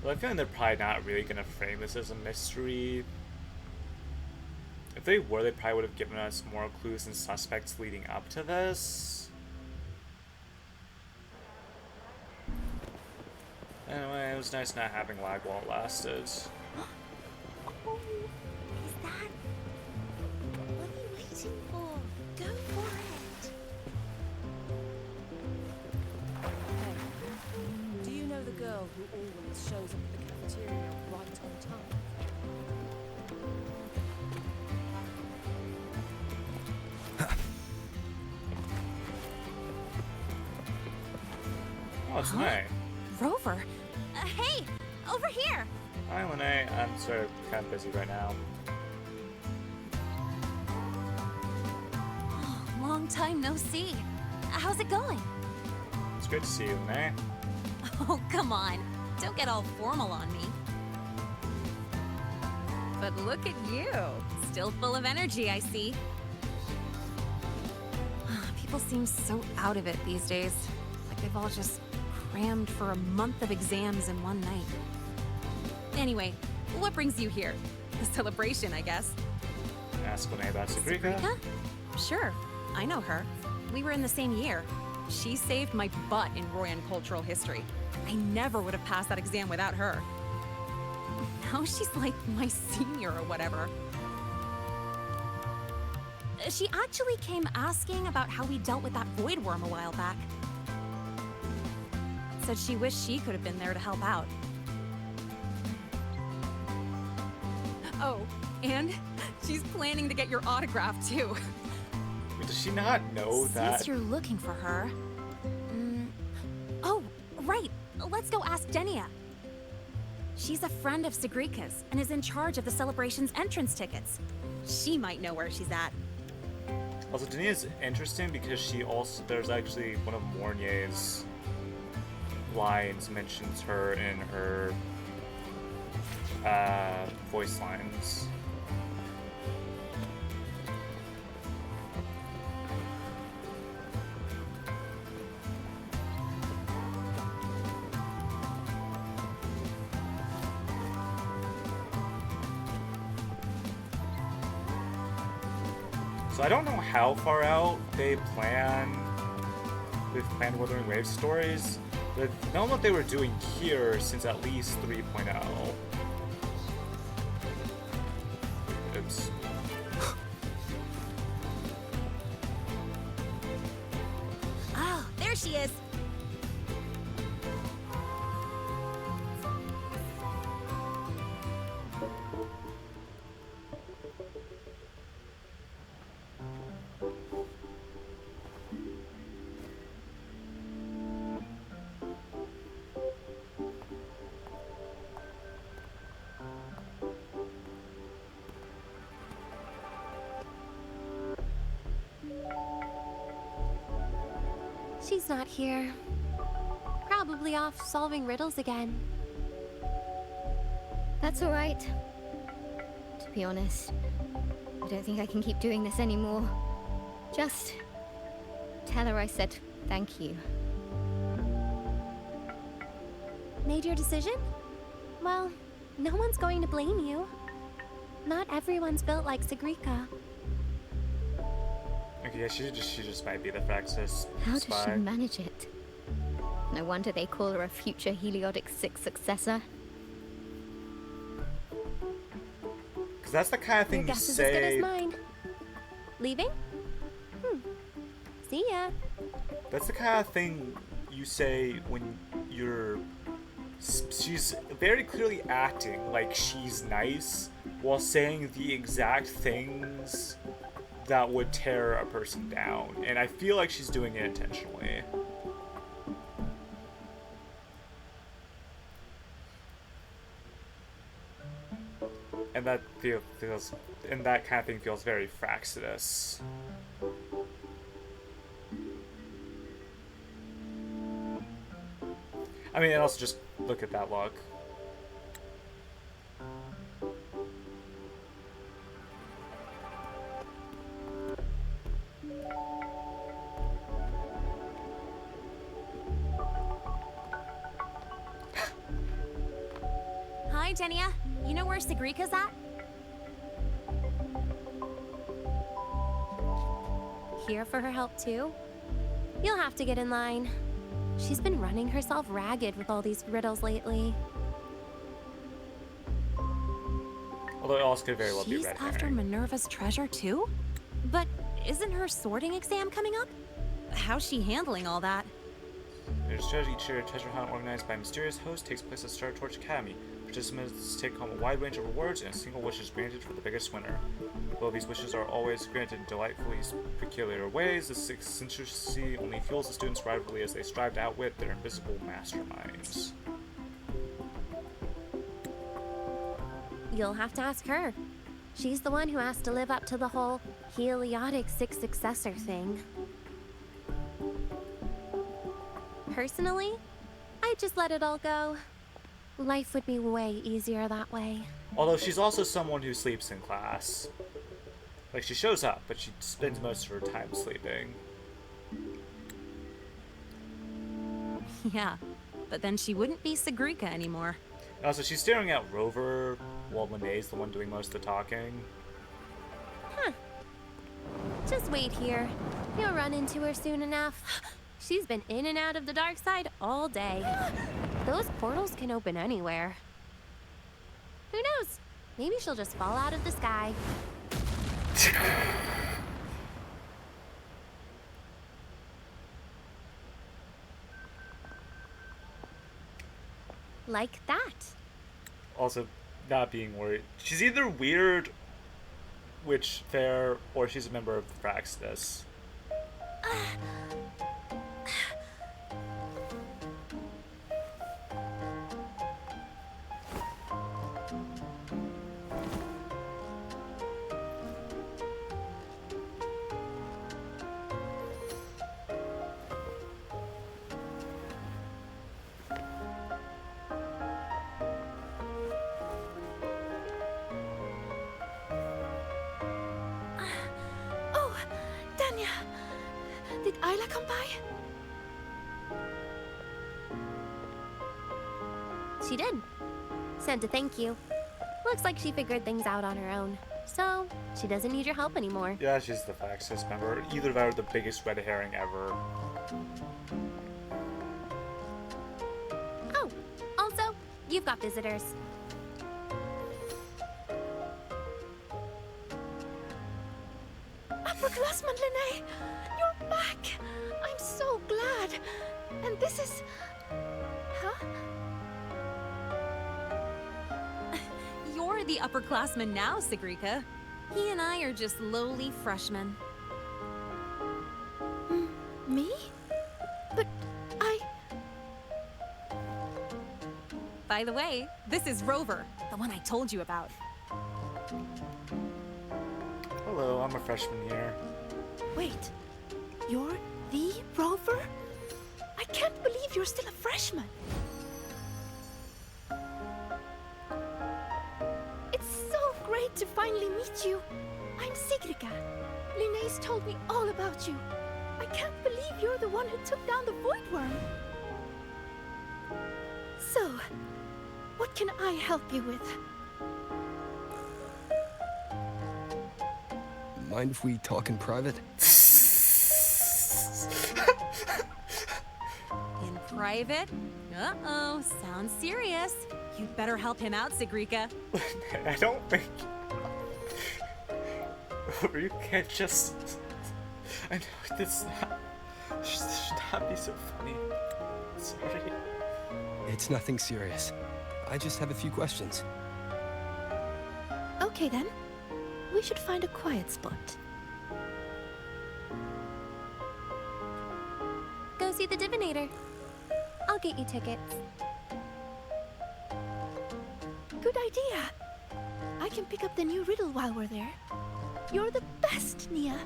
Well, I feel like they're probably not really going to frame this as a mystery. If they were, they probably would have given us more clues and suspects leading up to this. Anyway, it was nice not having lag while it lasted. Oh, is that? What are you waiting for? Go for it. Hey, do you know the girl who always shows up at the cafeteria right on time? Oh, it's Lene. Rover? Hey, over here! Hi, Lene. I'm sort of kind of busy right now. Oh, long time no see. How's it going? It's great to see you, Lene. Oh, come on. Don't get all formal on me. But look at you. Still full of energy, I see. People seem so out of it these days. Like they've all just crammed for a month of exams in one night. Anyway, what brings you here? The celebration, I guess. Ask Lene about Sigrika. Sure, I know her. We were in the same year. She saved my butt in Royan cultural history. I never would have passed that exam without her. Now she's like my senior or whatever. She actually came asking about how we dealt with that void worm a while back. Said she wished she could have been there to help out. Oh, and she's planning to get your autograph too. Wait, does she not know that? Since you're looking for her... Oh, right. Let's go ask Denia. She's a friend of Sigrika's and is in charge of the celebration's entrance tickets. She might know where she's at. Also, Denia is interesting because she also, there's actually one of Mornier's lines mentions her in her voice lines. So I don't know how far out they've planned Wuthering Waves stories, but know what they were doing here since at least 3.0. Oops. Oh, there she is. She's not here. Probably off solving riddles again. That's all right. To be honest, I don't think I can keep doing this anymore. Just tell her I said thank you. Made your decision? Well, no one's going to blame you. Not everyone's built like Sigrika. Okay, yeah, she just might be the Fraxis How does spy. she manage it? No wonder they call her a future Heliotic 6 successor. Because that's the kind of thing Your you guess is as good say. as mine. Leaving? See ya. That's the kind of thing you say when you're. She's very clearly acting like she's nice while saying the exact things that would tear a person down. And I feel like she's doing it intentionally. And that feels, and that kind of thing feels very Fraxidus. I mean, and also just look at that look. Hi, Tenia. You know where Sigrika's at? Here for her help too? You'll have to get in line. She's been running herself ragged with all these riddles lately. Although it also could very well be She's red after herring. Minerva's treasure too? But isn't her sorting exam coming up? How's she handling all that? There's treasure each year. A treasure hunt organized by a mysterious host takes place at Star Torch Academy. Participants take home a wide range of rewards, and a single wish is granted for the biggest winner. Though these wishes are always granted in delightfully peculiar ways, this eccentricity only fuels the students' rivalry as they strive to outwit their invisible masterminds. You'll have to ask her. She's the one who has to live up to the whole Heliotic 6 successor thing. Personally, I'd just let it all go. Life would be way easier that way. Although she's also someone who sleeps in class. Like, she shows up, but she spends most of her time sleeping. Yeah, but then she wouldn't be Sigrika anymore. And also, she's staring at Rover while Moné's the one doing most of the talking. Huh. Just wait here. You'll run into her soon enough. She's been in and out of the dark side all day. Those portals can open anywhere. Who knows? Maybe she'll just fall out of the sky. Like that. Also, not being worried. She's either weird, which fair, or she's a member of the Fraxidus. Oh, Tanya! Did Isla come by? She did. Sent a thank you. Looks like she figured things out on her own. So, she doesn't need your help anymore. Yeah, she's the Fraxis member. Either of them are the biggest red herring ever. Oh, also, you've got visitors. Upperclassman Lene, you're back. I'm so glad. And this is... Huh? You're the upperclassman now, Sigrika. He and I are just lowly freshmen. Me? But I... By the way, this is Rover, the one I told you about. Hello, I'm a freshman here. Wait, you're the Rover? I can't believe you're still a freshman. It's so great to finally meet you. I'm Sigrika. Linnaeus told me all about you. I can't believe you're the one who took down the Void Worm. So, what can I help you with? Mind if we talk in private? In private? Uh-oh, sounds serious. You'd better help him out, Sigrika. I don't think... You can't just... I know this should not be so funny. Sorry. It's nothing serious. I just have a few questions. Okay then. We should find a quiet spot. Go see the Divinator. I'll get you tickets. Good idea. I can pick up the new riddle while we're there. You're the best, Nia.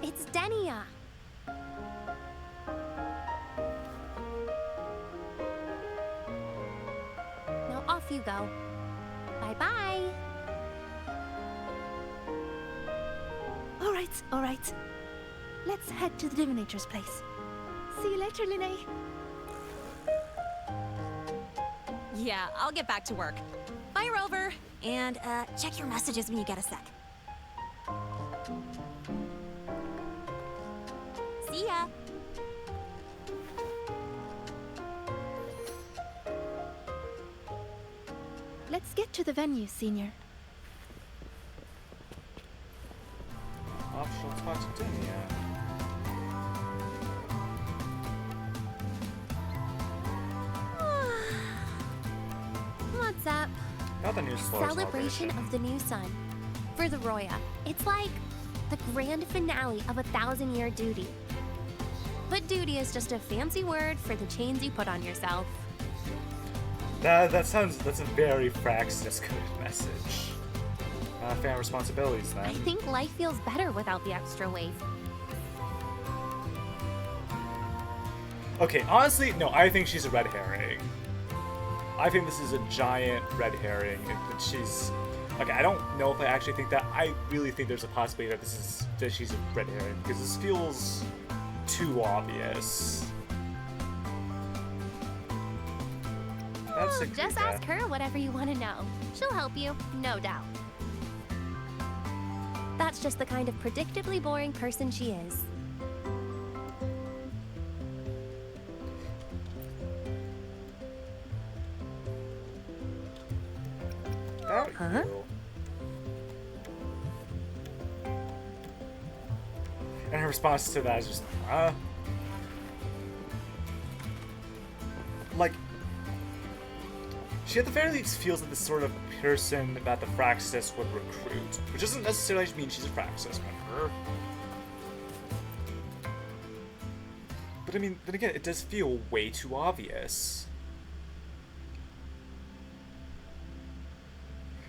It's Denia. Now off you go. Bye-bye. All right. Let's head to the Divinator's place. See you later, Linnae. Yeah, I'll get back to work. Bye, Rover. And, check your messages when you get a sec. See ya. Let's get to the venue, Senior. Optional talk to Denia. What's up? Got the new floor Celebration of the new sun. For the Roya. It's like the grand finale of 1,000-year duty. But duty is just a fancy word for the chains you put on yourself. That's a very Fraxis coded message. Fan responsibilities then. I think life feels better without the extra weight. Okay, honestly, no, I think she's a red herring. I think this is a giant red herring, and she's... Okay, I don't know if I actually think that. I really think there's a possibility that she's a red herring, because this feels too obvious. That's a Just ask her whatever you want to know. She'll help you, no doubt. That's just the kind of predictably boring person she is. Huh? And her response to that is just, like, she at the very least feels like the sort of person that the Fraxis would recruit, which doesn't necessarily mean she's a Fraxis member. But I mean, then again, it does feel way too obvious.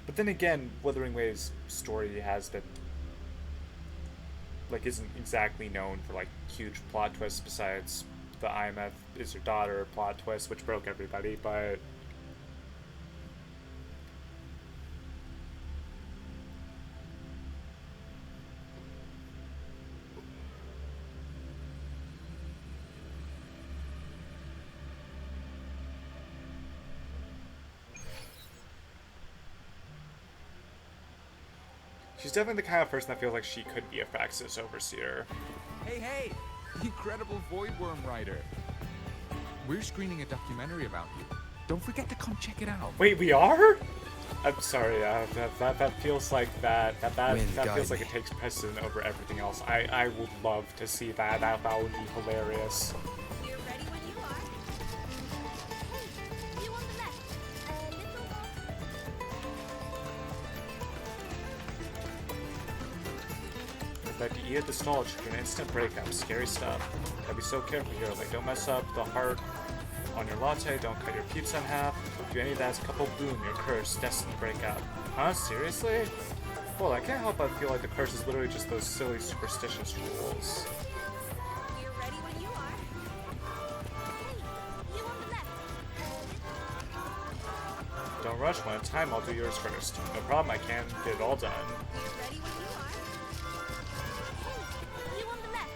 But then again, Wuthering Wave's story has been, like, isn't exactly known for, like, huge plot twists besides the IMF is your daughter plot twist, which broke everybody, but... She's definitely the kind of person that feels like she could be a Fraxis overseer. Hey! Incredible Voidworm writer. We're screening a documentary about you. Don't forget to come check it out. Wait, we are? I'm sorry, that feels like that feels like it takes precedent over everything else. I would love to see that. That would be hilarious. You're ready when you are. Hey, you on the left. A little more. If I could eat at the stall, it should an instant breakout. Scary stuff. Gotta be so careful here. Like, don't mess up the heart on your latte, don't cut your pizza in half. If you do any of that, it's a couple boom, you're cursed, destined to break out. Huh? Seriously? Well, I can't help but feel like the curse is literally just those silly superstitious rules. You're ready when you are. Hey, you on the left. Don't rush, one at a time, I'll do yours first. No problem, I can get it all done. You're ready when you are. Hey, you on the left.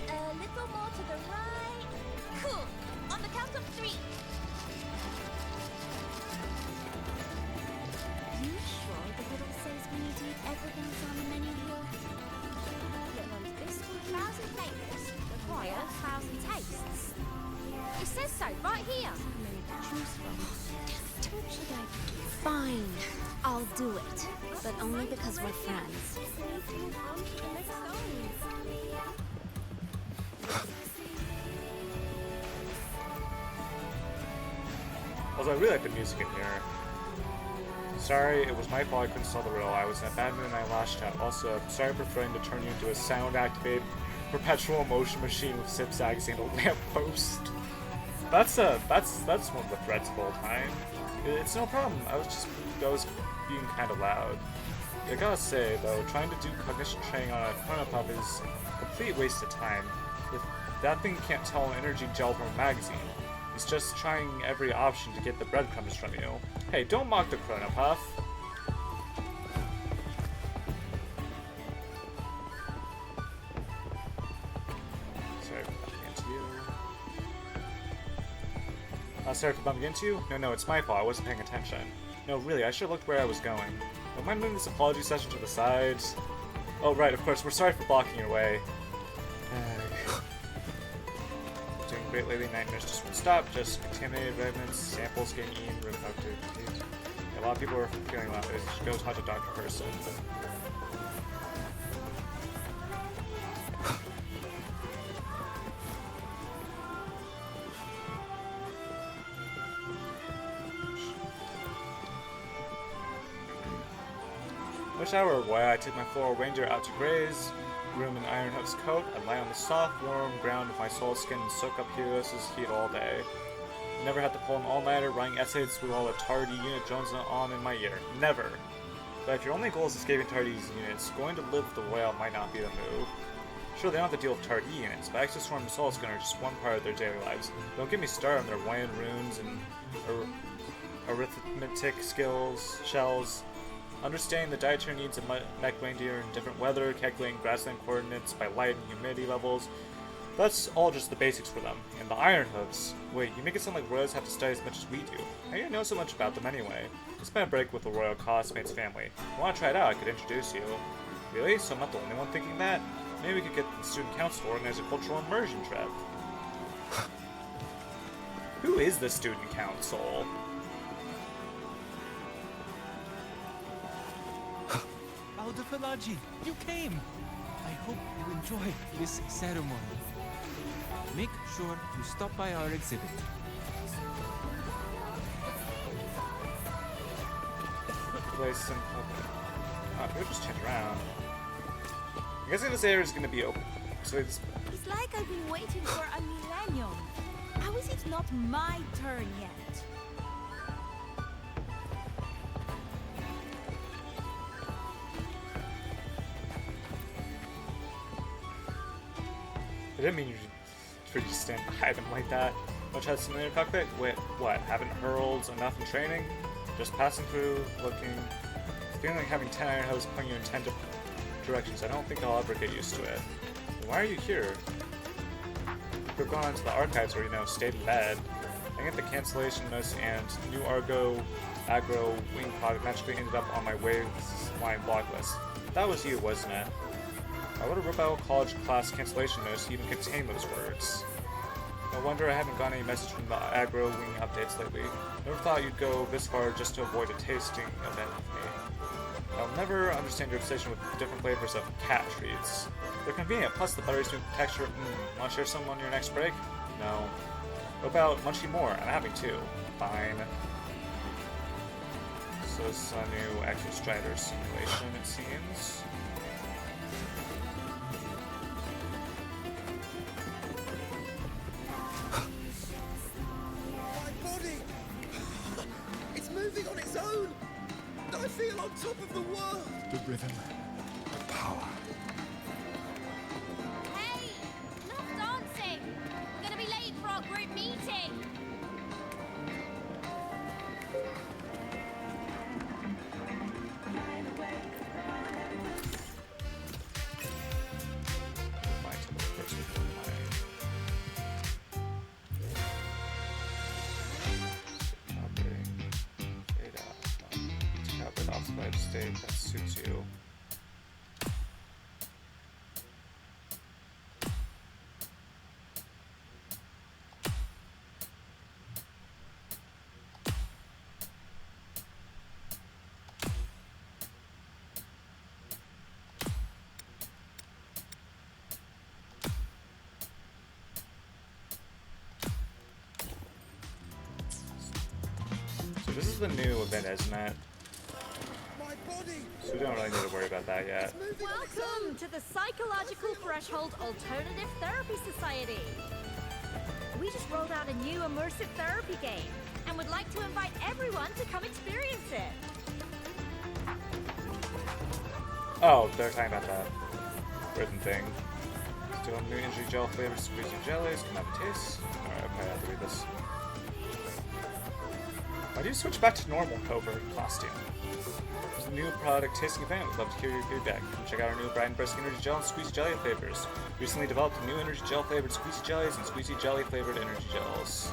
A little more to the right. Cool. On the count of 3. You sure the riddle says we need to eat everything that's on the menu here? It runs this 1,000 flavors, require 1,000 tastes. It says so right here. Many to choose from. Should I? Fine, I'll do it, but only because we're friends. Also, I really like the music in here. Sorry, it was my fault I couldn't solve the riddle. I was in a bad mood and I lashed out. Also, sorry for threatening to turn you into a sound-activated perpetual motion machine with zigzags and a lamppost. That's one of the threats of all time. It's no problem. I was being kind of loud. I gotta say though, trying to do cognition training on a chronopuff is a complete waste of time. That thing can't tell an energy gel from a magazine. It's just trying every option to get the breadcrumbs from you. Hey, don't mock the chronopuff. Sorry for bumping into you. Sorry for bumping into you? No, it's my fault. I wasn't paying attention. No, really, I should have looked where I was going. Don't mind moving this apology session to the sides. Oh, right, of course, we're sorry for blocking your way. Doing great lately, nightmares just won't stop. Just contaminated remnants, samples getting eaten, room doctor. A lot of people are feeling that. They should go talk to Dr. Person. Wish I were away. I take my floral reindeer out to graze, room in Ironhoof's coat. I lie on the soft, warm ground of my soul skin and soak up Helios's heat all day. Never had to pull an all-nighter, writing essays with all the tardy unit drones on in my ear. Never. But if your only goal is escaping tardy's units, going to live with the whale might not be the move. Sure, they don't have to deal with tardy units, but Exoswarm and Soul Skin are just one part of their daily lives. Don't get me started on their Hawaiian runes and arithmetic skills, shells. Understanding the dietary needs of mech reindeer in different weather, calculating grassland coordinates by light and humidity levels. That's all just the basics for them. And the Ironhoofs, wait, you make it sound like royals have to study as much as we do. How do you know so much about them anyway? I spent a break with the royal classmates family. If you want to try it out, I could introduce you. Really? So I'm not the only one thinking that? Maybe we could get the student council to organize a cultural immersion trip. Who is the student council? Aldefalaji, you came! I hope you enjoy this ceremony. Make sure you stop by our exhibit. Place in public. Oh, we'll just change around. I'm guessing this area is going to be open. So it's like I've been waiting for a millennium. How is it not my turn yet? I didn't mean for you to stand behind him like that. Much has some in your cockpit? Wait, what? Haven't hurled enough in training? Just passing through, looking. Feeling like having 10 iron hose pulling you in 10 different directions. I don't think I'll ever get used to it. Why are you here? We've gone into the archives where, stayed in bed. I get the cancellation notice and new Argo Agro Wing product magically ended up on my Waves line block list. That was you, wasn't it? Why would a Rebel College class cancellation notice even contain those words? No wonder I haven't gotten any message from the aggro wing updates lately. Never thought you'd go this far just to avoid a tasting event with me. I'll never understand your obsession with different flavors of cat treats. They're convenient, plus the buttery smooth texture. Want to share some on your next break? No. What about munching more? I'm having two. Fine. So this is a new Extra Strider simulation, it seems. My body! It's moving on its own! I feel on top of the world! The rhythm, the power. Hey! Enough dancing! We're gonna be late for our group meeting! State that suits you. So this is the new event, isn't it? So we don't really need to worry about that yet. Welcome to the Psychological Threshold Alternative Therapy Society. We just rolled out a new immersive therapy game and would like to invite everyone to come experience it. Oh, they're talking about that rhythm thing. Still new energy gel flavored squeezy jellies. Can have a taste? Alright, okay, I have to read this. Why do you switch back to normal covert costume? There's a new product tasting event. We'd love to hear your feedback. Check out our new Bright and Brisk energy gel and squeezy jelly flavors. Recently developed new energy gel flavored squeezy jellies and squeezy jelly flavored energy gels.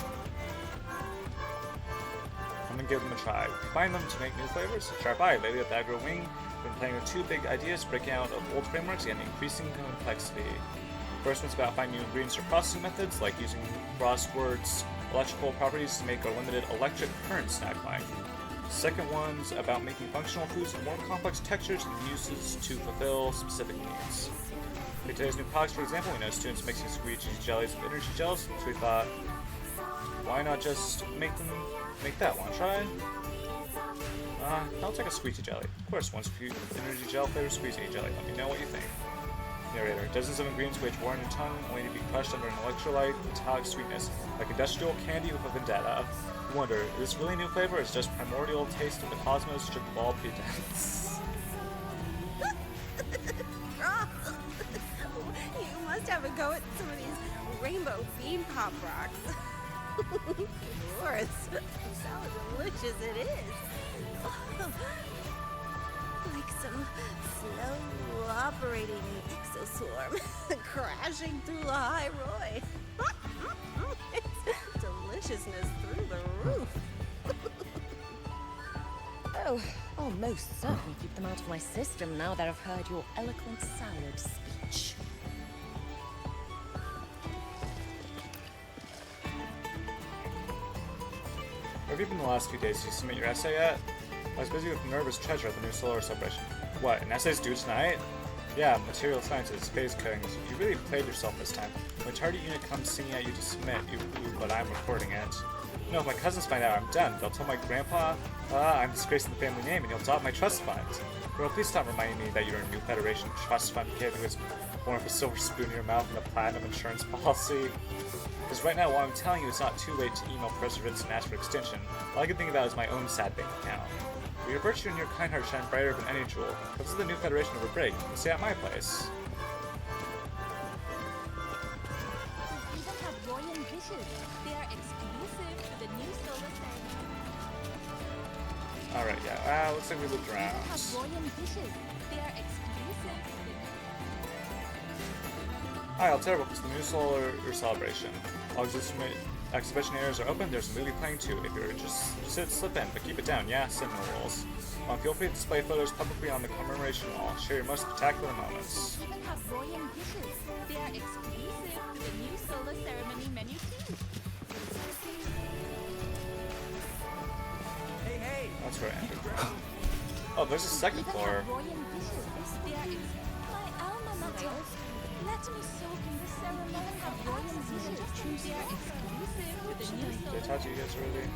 Come and give them a try. Combine them to make new flavors. Sharp Eye, lately at the Aggro Wing, we've been playing with two big ideas, breaking out of old frameworks and increasing complexity. First one's about finding new ingredients or processing methods, like using Frostwords electrical properties to make a limited electric current snack line. Second one's about making functional foods with more complex textures and uses to fulfill specific needs. In today's new products, for example, we know students mixing squeezy jellies with energy gels, so we thought, why not just make that one? Try? I'll take a squeezy jelly. Of course, one energy gel flavored squeezy jelly. Let me know what you think. Narrator. Dozens of ingredients which warn your tongue only to be crushed under an electrolyte metallic sweetness, like industrial candy with a vendetta. You wonder, is this really new flavor or is it just primordial taste of the cosmos stripped of all pretense? You must have a go at some of these rainbow bean pop rocks. Sure, it's so delicious it is. Like some slow operating exoswarm crashing through a high roid. It's deliciousness through the roof. Oh, I'll most certainly keep them out of my system now that I've heard your eloquent salad speech. Where have you been the last few days? Did you submit your essay yet? I was busy with Nervous Treasure at the new solar celebration. What, an essay's due tonight? Yeah, material sciences, phase coding. You really played yourself this time. When a target unit comes singing at you to submit, but I'm recording it. No, if my cousins find out, I'm done. They'll tell my grandpa, I'm disgracing the family name, and he'll drop my trust fund. Girl, please stop reminding me that you're a new Federation trust fund kid who is born with a silver spoon in your mouth and a platinum insurance policy. Because right now, while I'm telling you it's not too late to email Professor Vince and ask for extension, all I can think about is my own sad bank account. But your virtue and your kind heart shine brighter than any jewel. This is the new Federation over break. You can stay at my place. We even have Royal dishes. They are exclusive to the new solar set. Alright, yeah. Looks like we looked around. We have Royal dishes. They are exclusive to the Hi, I'll tell you what's the new solar celebration. All exhibition areas are open. There's a movie playing too. If you're interested, slip in, but keep it down. Yeah, Sentinel rules. Feel free to display photos publicly on the commemoration wall. Share your most spectacular moments. We even have Royan dishes. They are exclusive to the new solar ceremony menu too. Hey! That's where I entered. Oh, there's a second floor. Royan dishes. They are my alma mater. Let me soak in the ceremony. Have Royan dishes. They are exclusive to the new solar. Did I talk to you guys already?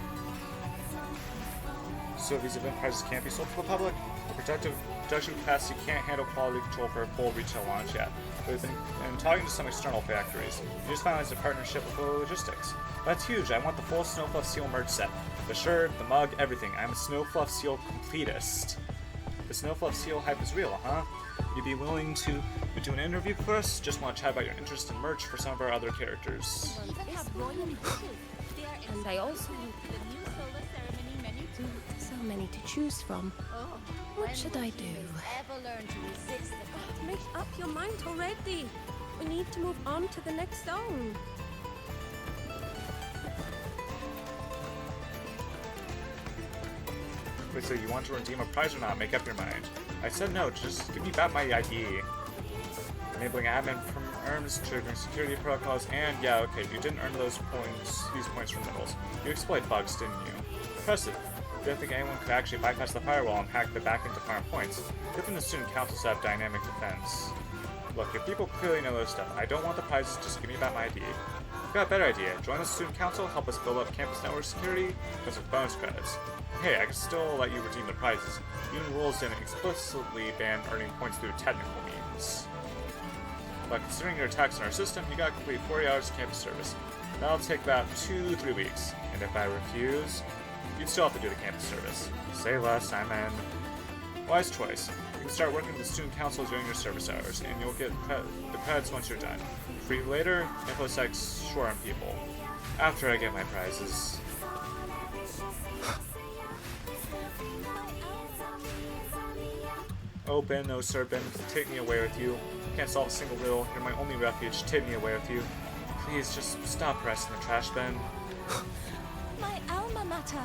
So these event prizes can't be sold to the public. The production capacity can't handle quality control for a full retail launch yet. We've been talking to some external factories. We just finalized a partnership with Full Logistics. That's huge. I want the full Snowfluff Seal merch set. The shirt, the mug, everything. I'm a Snowfluff Seal completist. The Snowfluff Seal hype is real, huh? Would you be willing to do an interview for us? Just want to chat about your interest in merch for some of our other characters. And I also so many to choose from. What should I do? Make up your mind already. We need to move on to the next zone. Wait, so you want to redeem a prize or not? Make up your mind. I said no, just give me back my ID. Enabling admin from ERMs, triggering security protocols, and yeah, okay, you didn't earn these points from medals. You exploit bugs, didn't you? Impressive. You don't think anyone could actually bypass the firewall and hack the back into farm points? Good thing the student councils have dynamic defense. Look, if people clearly know this stuff, I don't want the prizes, just give me back my ID. I've got a better idea. Join the student council, help us build up campus network security, because of bonus credits. Hey, I can still let you redeem the prizes. Even rules didn't explicitly ban earning points through technical means. But considering your attacks on our system, you gotta complete 40 hours of campus service. That'll take about 2-3 weeks. And if I refuse, you'd still have to do the campus service. Say less, I'm in. Wise choice. You can start working with the student council during your service hours, and you'll get the credits once you're done. Free later, InfoSec's short on people. After I get my prizes. Oh, Ben, oh, Sir Ben, take me away with you. Can't solve a single riddle. You're my only refuge. Take me away with you. Please, just stop pressing the trash, Ben. My alma mater.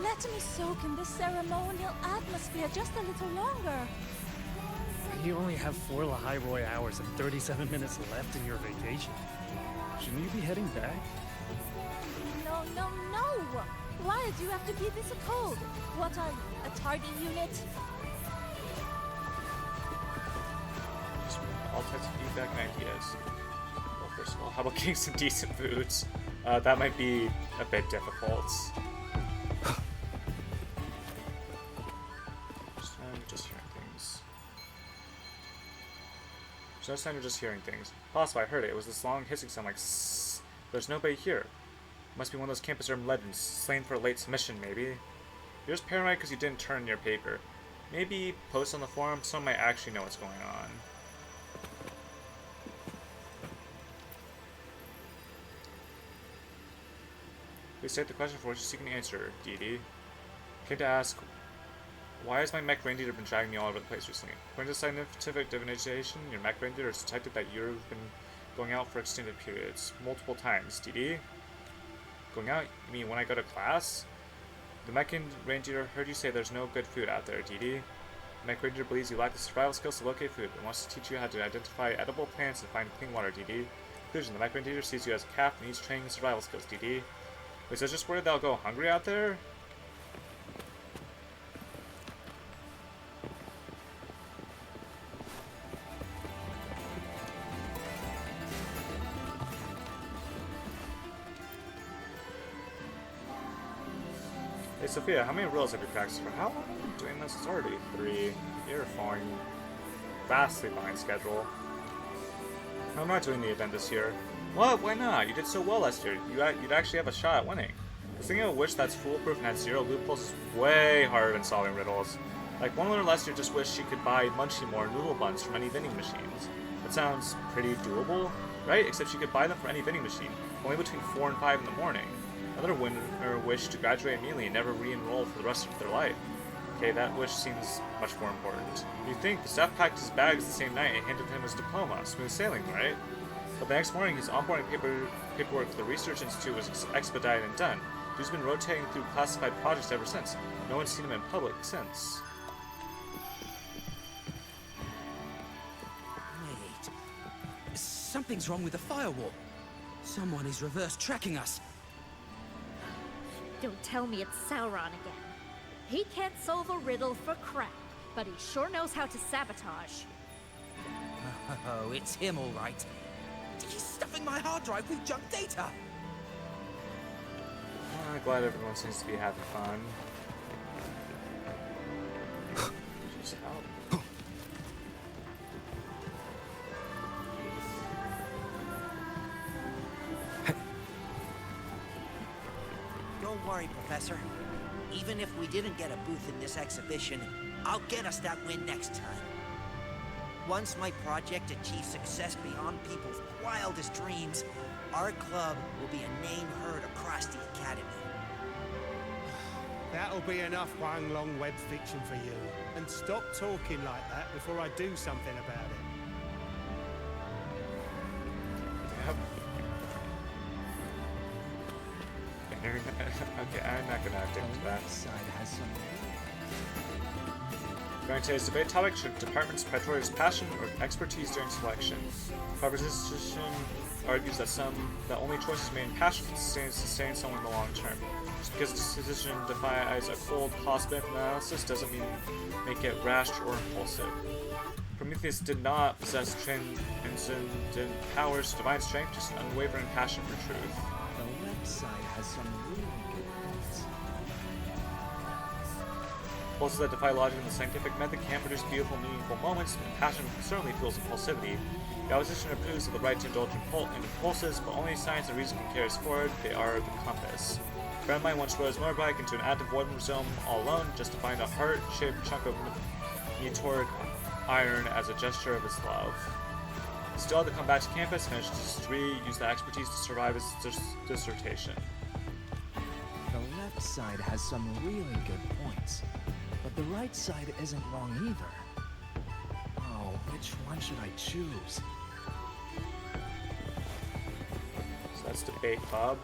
Let me soak in the ceremonial atmosphere just a little longer. You only have 4 Lahairoi hours and 37 minutes left in your vacation. Shouldn't you be heading back? No, no, no! Why do you have to be this cold? What are you, a tardy unit? All types of feedback and ideas. Well, first of all, how about getting some decent foods? That might be a bit difficult. Just hearing things. So next time you're just hearing things. Possible, I heard it. It was this long hissing sound like sss. There's nobody here. Must be one of those campus urban legends, slain for a late submission, maybe. You're just paranoid because you didn't turn in your paper. Maybe post on the forum, someone might actually know what's going on. Please state the question for which you're seeking an answer, Dee. Came to ask, why has my mech reindeer been dragging me all over the place recently? According to scientific divination, your mech reindeer has detected that you've been going out for extended periods, multiple times, Dee. Going out? You mean when I go to class? The mech reindeer heard you say there's no good food out there, Dee. The mech reindeer believes you lack the survival skills to locate food and wants to teach you how to identify edible plants and find clean water, Dee. Conclusion, the mech reindeer sees you as a calf and needs training in survival skills, Dee. Wait, so it's just worried they'll go hungry out there? Hey Sophia, how many rules have you practiced for? How long have you been doing this? It's already 3. You're falling vastly behind schedule. I'm not doing the event this year. What? Why not? You did so well last year. You'd actually have a shot at winning. Thinking of a wish that's foolproof and has 0 loopholes is way harder than solving riddles. Like, one winner last year just wished she could buy Munchie more noodle buns from any vending machines. That sounds pretty doable, right? Except she could buy them from any vending machine, only between 4 and 5 in the morning. Another winner wished to graduate immediately and never re-enroll for the rest of their life. Okay, that wish seems much more important. You'd think the staff packed his bags the same night and handed him his diploma. Smooth sailing, right? But the next morning, his onboarding paperwork for the research institute was expedited and done. He's been rotating through classified projects ever since. No one's seen him in public since. Something's wrong with the firewall. Someone is reverse tracking us. Don't tell me it's Sauron again. He can't solve a riddle for crap, but he sure knows how to sabotage. Oh, it's him, all right. He's stuffing my hard drive with junk data. I'm glad everyone seems to be having fun. Just help. Don't worry, Professor. Even if we didn't get a booth in this exhibition, I'll get us that win next time. Once my project achieves success beyond people's wildest dreams, our club will be a name heard across the academy. That'll be enough Huang Long web fiction for you. And stop talking like that before I do something about it. Okay, I'm not gonna dig into that. Going to today's debate topic: should departments prioritize passion or expertise during selection? Proposition argues that only choices made in passion can sustain someone in the long term. Just because a decision defies a cold, cost-benefit analysis doesn't make it rash or impulsive. Prometheus did not possess transcendent powers, divine strength, just an unwavering passion for truth. The website has some really good points. Impulses that defy logic and the scientific method can produce beautiful, meaningful moments, and passion certainly fuels impulsivity. The opposition approves of the right to indulge in impulses, but only science and reason can carry us forward. They are the compass. A friend of mine once rode his motorbike into an active weapon zone all alone, just to find a heart-shaped chunk of meteoric iron as a gesture of his love. He still had to come back to campus, finish his degree, use that expertise to survive his dissertation. The left side has some really good points, but the right side isn't wrong either. Oh, which one should I choose? So that's debate, Bob.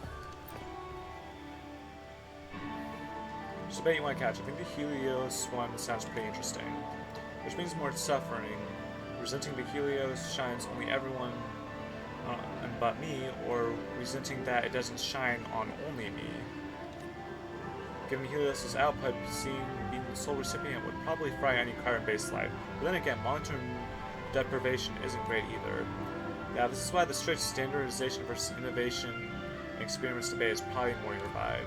Which debate you want to catch? I think the Helios one sounds pretty interesting. Which means more suffering. Resenting the Helios shines only everyone but me, or resenting that it doesn't shine on only me. Given Helios' output, being the sole recipient would probably fry any carbon-based life. But then again, long-term deprivation isn't great either. Yeah, this is why the strict standardization versus innovation and experiments debate is probably more your vibe.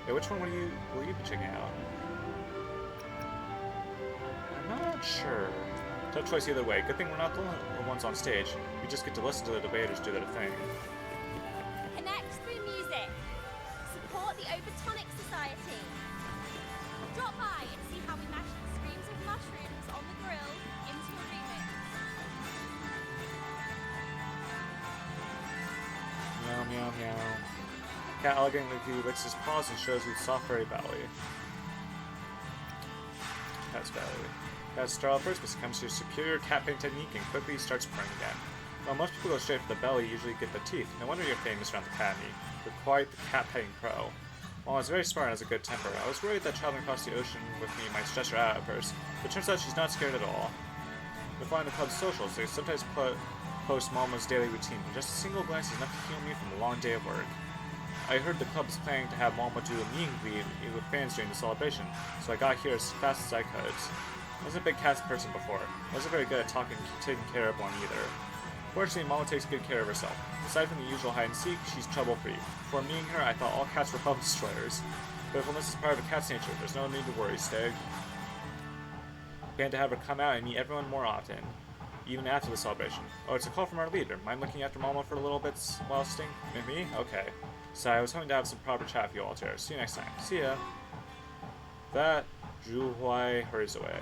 Yeah, which one will you be checking out? I'm not sure. Tough choice either way. Good thing we're not the ones on stage. We just get to listen to the debaters do their thing. Connect through music. Support the Overtonic Society. Drop by and see how we mash the screams of mushrooms on the grill into a remix. Meow, meow, meow. Cat elegantly licks his paws and shows with soft furry belly. Cat's belly. Cat's start off first, but succumbs to your superior cat painting technique and quickly starts purring again. While most people go straight for the belly, usually get the teeth. No wonder you're famous around the academy. You're quite the cat-petting pro. While I was very smart and has a good temper, I was worried that traveling across the ocean with me might stress her out at first, but it turns out she's not scared at all. You'll find the club's socials. They sometimes post Mama's daily routine. Just a single glance is enough to heal me from a long day of work. I heard the club is planning to have Mama do a meet and greet with fans during the celebration, so I got here as fast as I could. I wasn't a big cats person before. I wasn't very good at taking care of one either. Fortunately, Mama takes good care of herself. Aside from the usual hide and seek, she's trouble-free. Before meeting her, I thought all cats were bum destroyers. Pitifulness is part of a cat's nature. There's no need to worry, Stig. I plan to have her come out and meet everyone more often, even after the celebration. Oh, it's a call from our leader. Mind looking after Mama for a little bit while Sting? Me? Okay. So I was hoping to have some proper chat for you all here. See you next time. See ya. That Zhu Huai hurries away.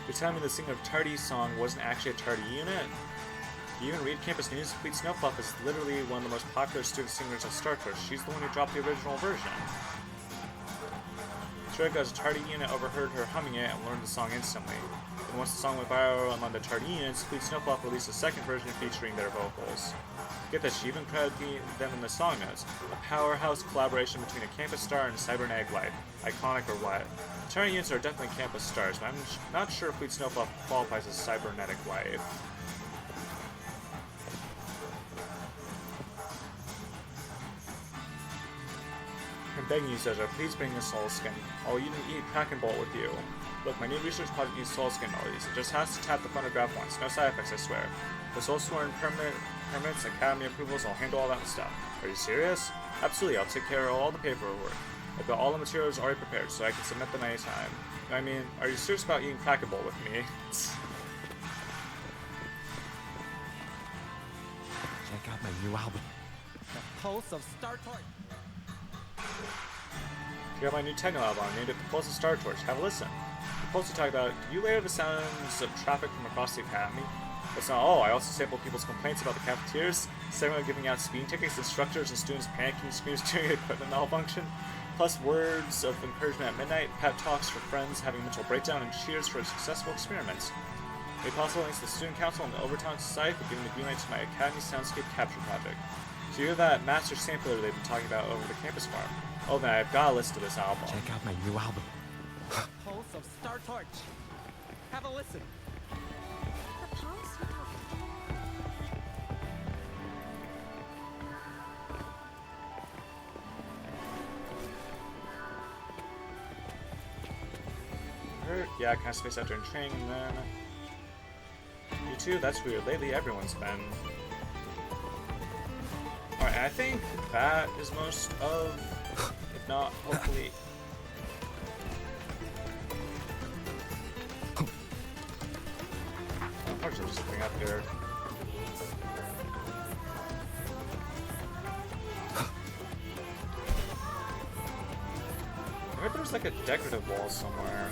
You're telling me the singer of Tardy's song wasn't actually a Tardy unit? You even read Campus News? Fleet Snowfluff is literally one of the most popular student singers of Star Tours. She's the one who dropped the original version. Trick, as a Tardy unit, overheard her humming it and learned the song instantly. And once the song went viral among the chart units, Fleet Snowplow released a second version featuring their vocals. Get this, she even credited them in the song notes. A powerhouse collaboration between a campus star and a cybernetic wife. Iconic or what? Chart units are definitely campus stars, but I'm not sure Fleet Snowplow qualifies as cybernetic wife. I'm begging you, Cesar, please bring the soul skin. I'll even eat Kraken Bolt with you. Look, my new research project needs soul skin always. It just has to tap the phonograph once. No side effects, I swear. The soul sworn permits, academy approvals, I'll handle all that stuff. Are you serious? Absolutely, I'll take care of all the paperwork. I've got all the materials already prepared, so I can submit them anytime. I mean, are you serious about eating Kraken Bolt with me? Check out my new album. The Pulse of Star Torch. Check out my new techno album. I named it The Pulse of Star Torch. Have a listen. The Pulse will talk about, do you layer the sounds of traffic from across the academy? That's not all. I also sample people's complaints about the cafeterias, segment of giving out speeding tickets, instructors and students panicking screams during equipment malfunction, plus words of encouragement at midnight, pep talks for friends having a mental breakdown, and cheers for successful experiments. Made possible thanks to the Student Council and the Overton Society for giving the green light to my Academy Soundscape Capture project. So you hear that master sampler they've been talking about over the campus farm? Oh, then I've got a list of this album. Check out my new album. Pulse of Star Torch. Have a listen. The pulse? Yeah, kind of spaced out during training, and then... You too? That's weird. Lately, everyone's been... Alright, I think that is most of... If not, hopefully... There's something up here. Maybe there's like a decorative wall somewhere.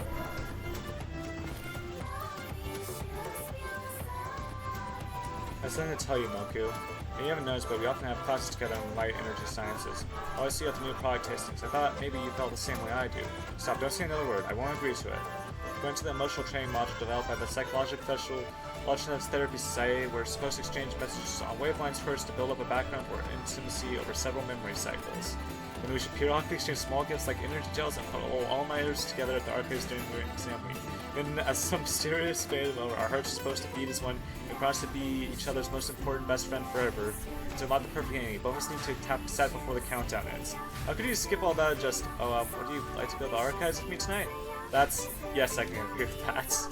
I was going to tell you, Moku. You haven't noticed, but we often have classes together in light energy sciences. I always see you at the new product tastings. I thought maybe you felt the same way I do. Stop, don't say another word. I won't agree to it. Going to the emotional training module developed by the Psychological Therapy Society, we're supposed to exchange messages on wavelengths first to build up a background for intimacy over several memory cycles. Then we should periodically exchange small gifts like energy gels and put all-nighters together at the archives during the exam week. Then, as some mysterious fate our hearts are supposed to beat as one, and promise to be each other's most important best friend forever. To unlock the perfect ending, bonus need to tap set before the countdown ends. How could you skip all that and just, would you like to go to the archives with me tonight? That's, yes, I can agree with that.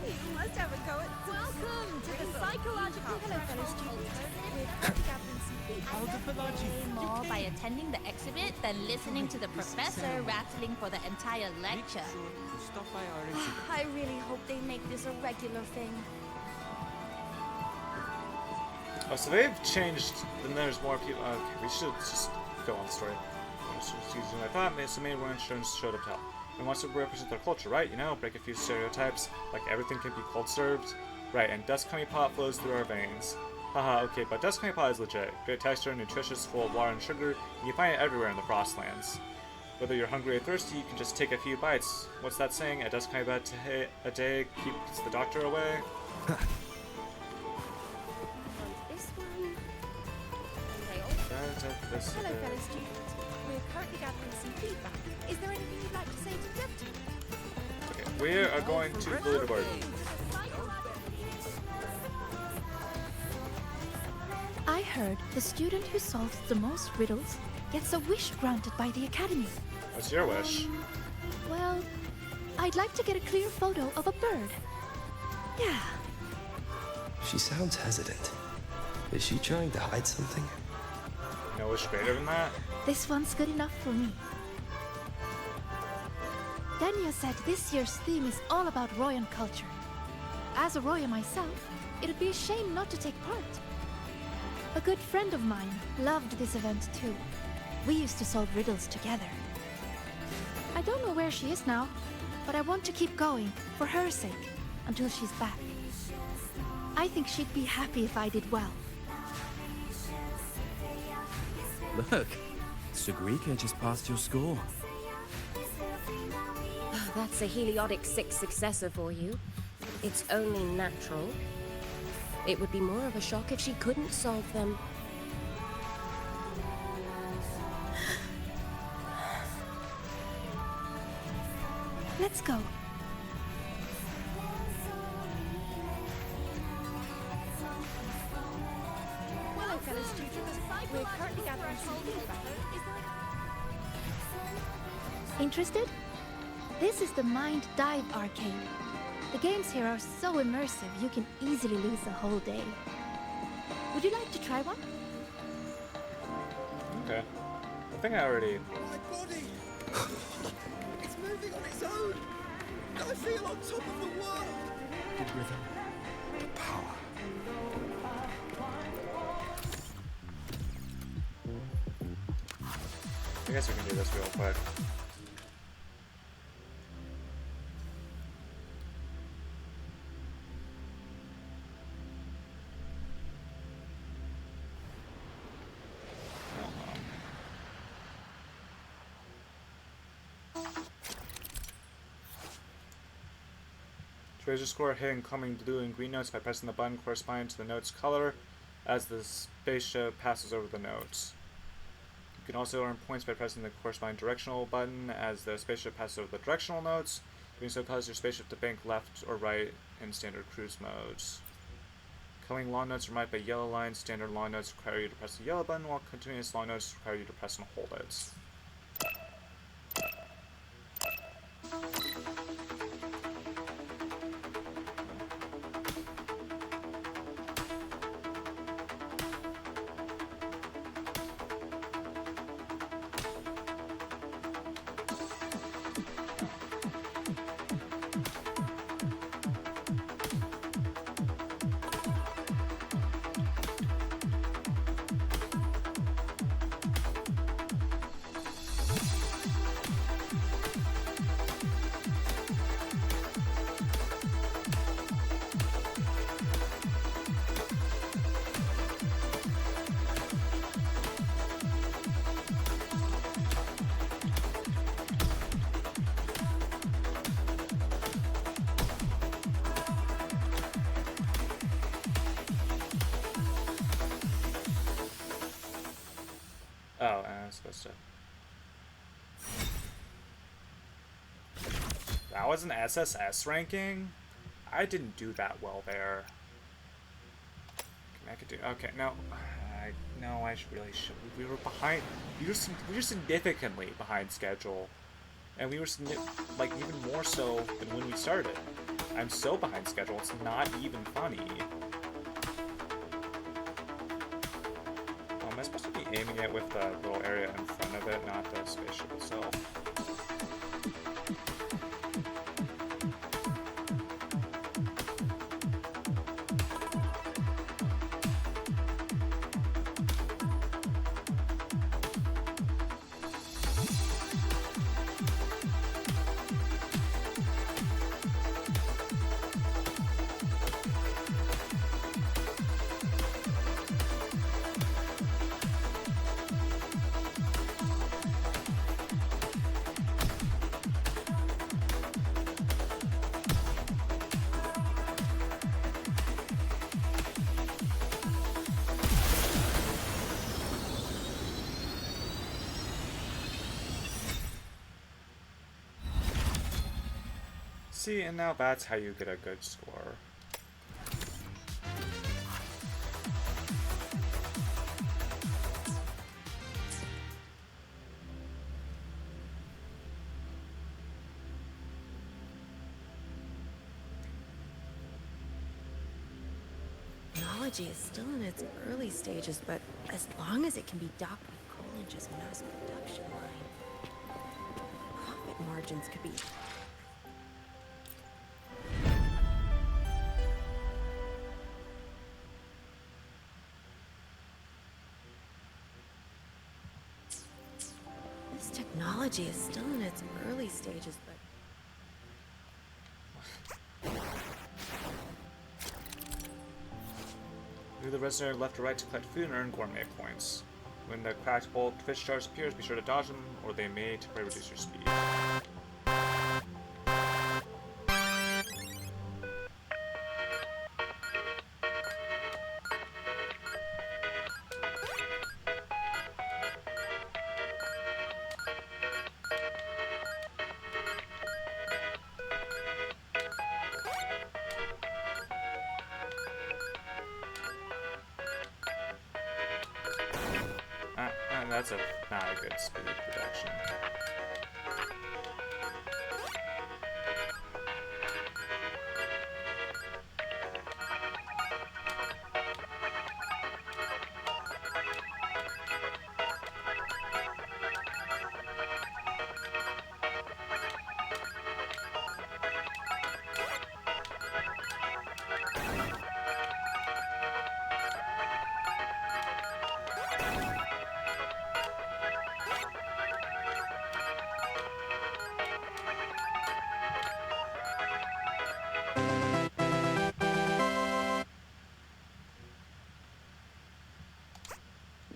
You must have a go at welcome to the psychological more by attending the exhibit than listening to the professor rattling for the entire lecture. I really hope they make this a regular thing. Oh, so they've changed, then there's more people. Okay, we should just go on the story. I thought so many more insurance showed up to help. And wants to represent their culture, right? You know, break a few stereotypes, like everything can be cold served. Right, and dust honey pot flows through our veins. Haha, okay, but dust honey pot is legit. Great texture, nutritious, full of water and sugar, and you find it everywhere in the Frostlands. Whether you're hungry or thirsty, you can just take a few bites. What's that saying? A dust honey pot a day keeps the doctor away? Hello, fellow students. We're currently gathering some feedback. Is there anything you'd like to say to Deputy? Okay, we are going to the leaderboard. I heard the student who solves the most riddles gets a wish granted by the Academy. What's your wish? Well, I'd like to get a clear photo of a bird. Yeah. She sounds hesitant. Is she trying to hide something? No wish greater than that? This one's good enough for me. Dania said this year's theme is all about Royan culture. As a Roya myself, it'd be a shame not to take part. A good friend of mine loved this event too. We used to solve riddles together. I don't know where she is now, but I want to keep going, for her sake, until she's back. I think she'd be happy if I did well. Look, Sagrika just passed your score. That's a heliotic 6 successor for you. It's only natural. It would be more of a shock if she couldn't solve them. Let's go. Hello, fellow students. We're currently gathering some feedback. Interested? This is the Mind Dive Arcade. The games here are so immersive, you can easily lose a whole day. Would you like to try one? Okay. I think I already... My body! It's moving on its own! I feel on top of the world! The rhythm, the power. I guess we can do this real quick. To raise your score, hit incoming blue and green notes by pressing the button corresponding to the note's color as the spaceship passes over the notes. You can also earn points by pressing the corresponding directional button as the spaceship passes over the directional notes. Doing so causes your spaceship to bank left or right in standard cruise modes. Coming long notes are marked by yellow lines. Standard long notes require you to press the yellow button, while continuous long notes require you to press and hold it. Oh, and I'm supposed to... That was an SSS ranking? I didn't do that well there. I could do... Okay, no. No, I really should. We were behind... We were significantly behind schedule. And we were, like, even more so than when we started. I'm so behind schedule, it's not even funny. Am I supposed to be aiming it with the little area in front of it, not the spaceship itself? See, and now that's how you get a good score. Technology is still in its early stages, but as long as it can be docked with Coolidge's mass production line, profit margins could be... This technology is still in its early stages, but... Move the resonator left or right to collect food and earn gourmet points. When the cracked bolt fish jars appears, be sure to dodge them, or they may temporarily reduce your speed. That's not a good speed reduction.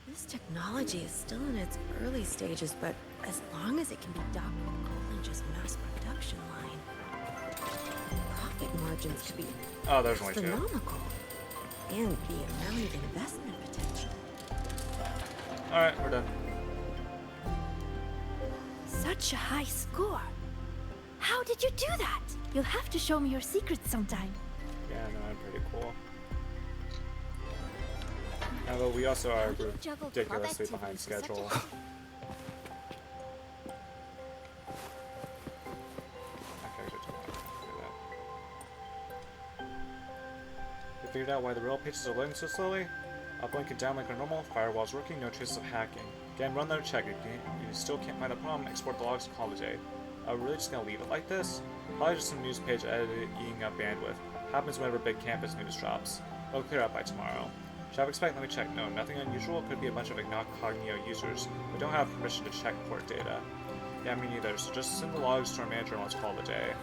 This technology is still in its early stages, but as long as it can be docked with Coolidge's mass production line, profit margins could be there's only two. astronomical. And the amount of investment potential. Alright, we're done. Such a high score. How did you do that? You'll have to show me your secrets sometime. Yeah, no, I'm pretty cool. Although we also are ridiculously behind schedule. We figured out why the rail pages are loading so slowly. I'll blink it down like our normal. Firewall's working, no traces of hacking. Again, run there, check it. You still can't find the problem, export the logs, call it a day. Are we really just gonna leave it like this? Probably just some news page editing, eating up bandwidth. Happens whenever big campus news drops. It'll clear up by tomorrow. Traffic spike, let me check. No, nothing unusual. Could be a bunch of incognito users. We don't have permission to check port data. Yeah, me neither, so just send the logs to our manager and let's call it a day.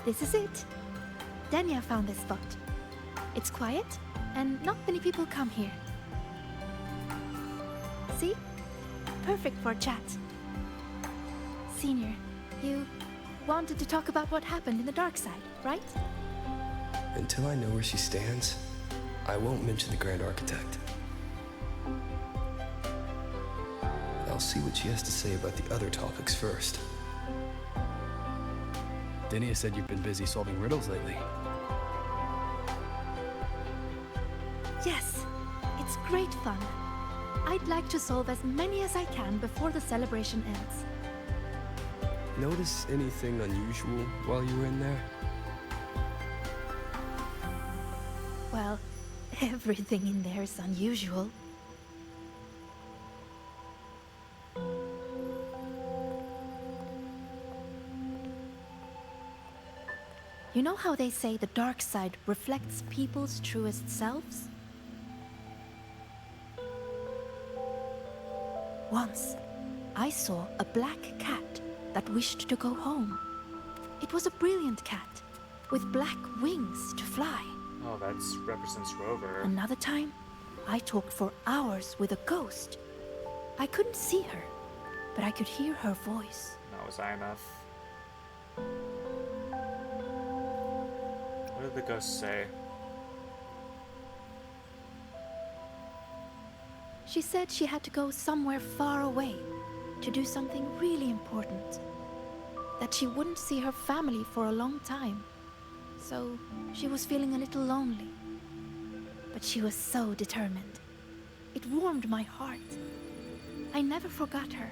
This is it. Dania found this spot. It's quiet, and not many people come here. See? Perfect for a chat. Senior, you wanted to talk about what happened in the Darkside, right? Until I know where she stands, I won't mention the Grand Architect. I'll see what she has to say about the other topics first. Denia said you've been busy solving riddles lately. Yes, it's great fun. I'd like to solve as many as I can before the celebration ends. Notice anything unusual while you were in there? Well, everything in there is unusual. You know how they say the dark side reflects people's truest selves? Once, I saw a black cat that wished to go home. It was a brilliant cat, with black wings to fly. Oh, that represents Rover. Another time, I talked for hours with a ghost. I couldn't see her, but I could hear her voice. That was IMF. What did the ghost say? She said she had to go somewhere far away to do something really important. That she wouldn't see her family for a long time. So she was feeling a little lonely. But she was so determined. It warmed my heart. I never forgot her.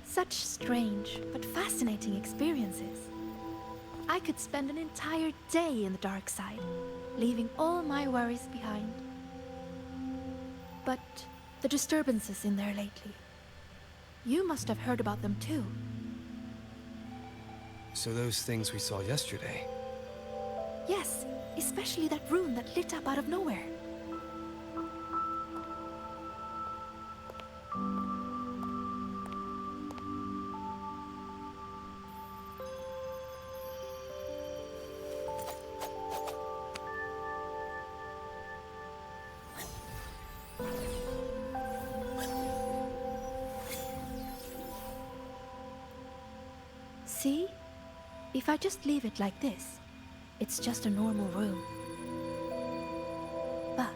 Such strange but fascinating experiences. I could spend an entire day in the dark side, leaving all my worries behind. But the disturbances in there lately. You must have heard about them too. So those things we saw yesterday, Yes, especially that rune that lit up out of nowhere. See? If I just leave it like this, it's just a normal room. But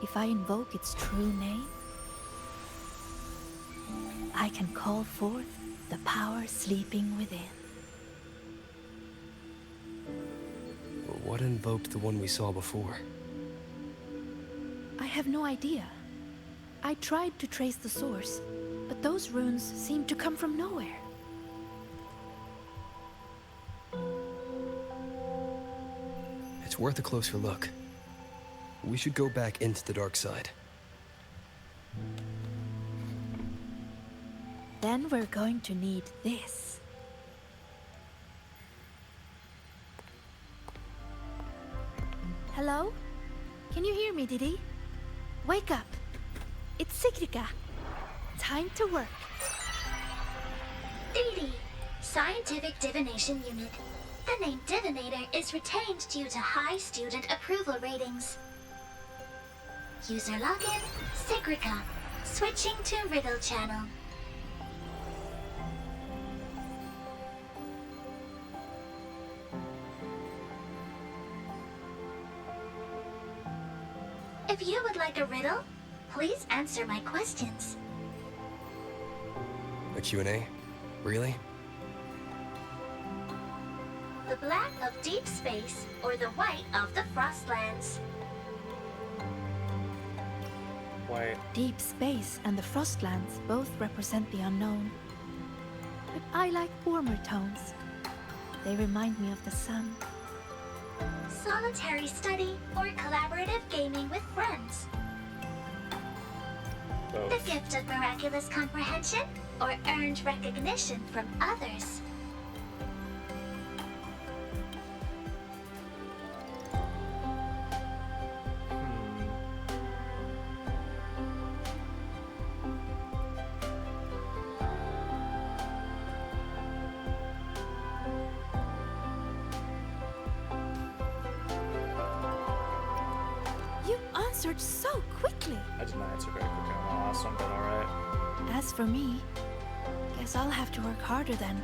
if I invoke its true name, I can call forth the power sleeping within. What invoked the one we saw before? I have no idea. I tried to trace the source, but those runes seem to come from nowhere. It's worth a closer look. We should go back into the dark side. Then we're going to need this. Hello? Can you hear me, Didi? Wake up! It's Sigrika. Time to work. Didi, Scientific Divination Unit. The name Divinator is retained due to high student approval ratings. User login, Sigrika. Switching to Riddle Channel. If you would like a riddle, please answer my questions. A Q&A? Really? The black of deep space or the white of the Frostlands? White. Deep space and the Frostlands both represent the unknown. But I like warmer tones. They remind me of the sun. Solitary study or collaborative gaming with friends? Both. The gift of miraculous comprehension or earned recognition from others? You answered so quickly. I did not answer very quickly on the last one, but alright. As for me, guess I'll have to work harder then.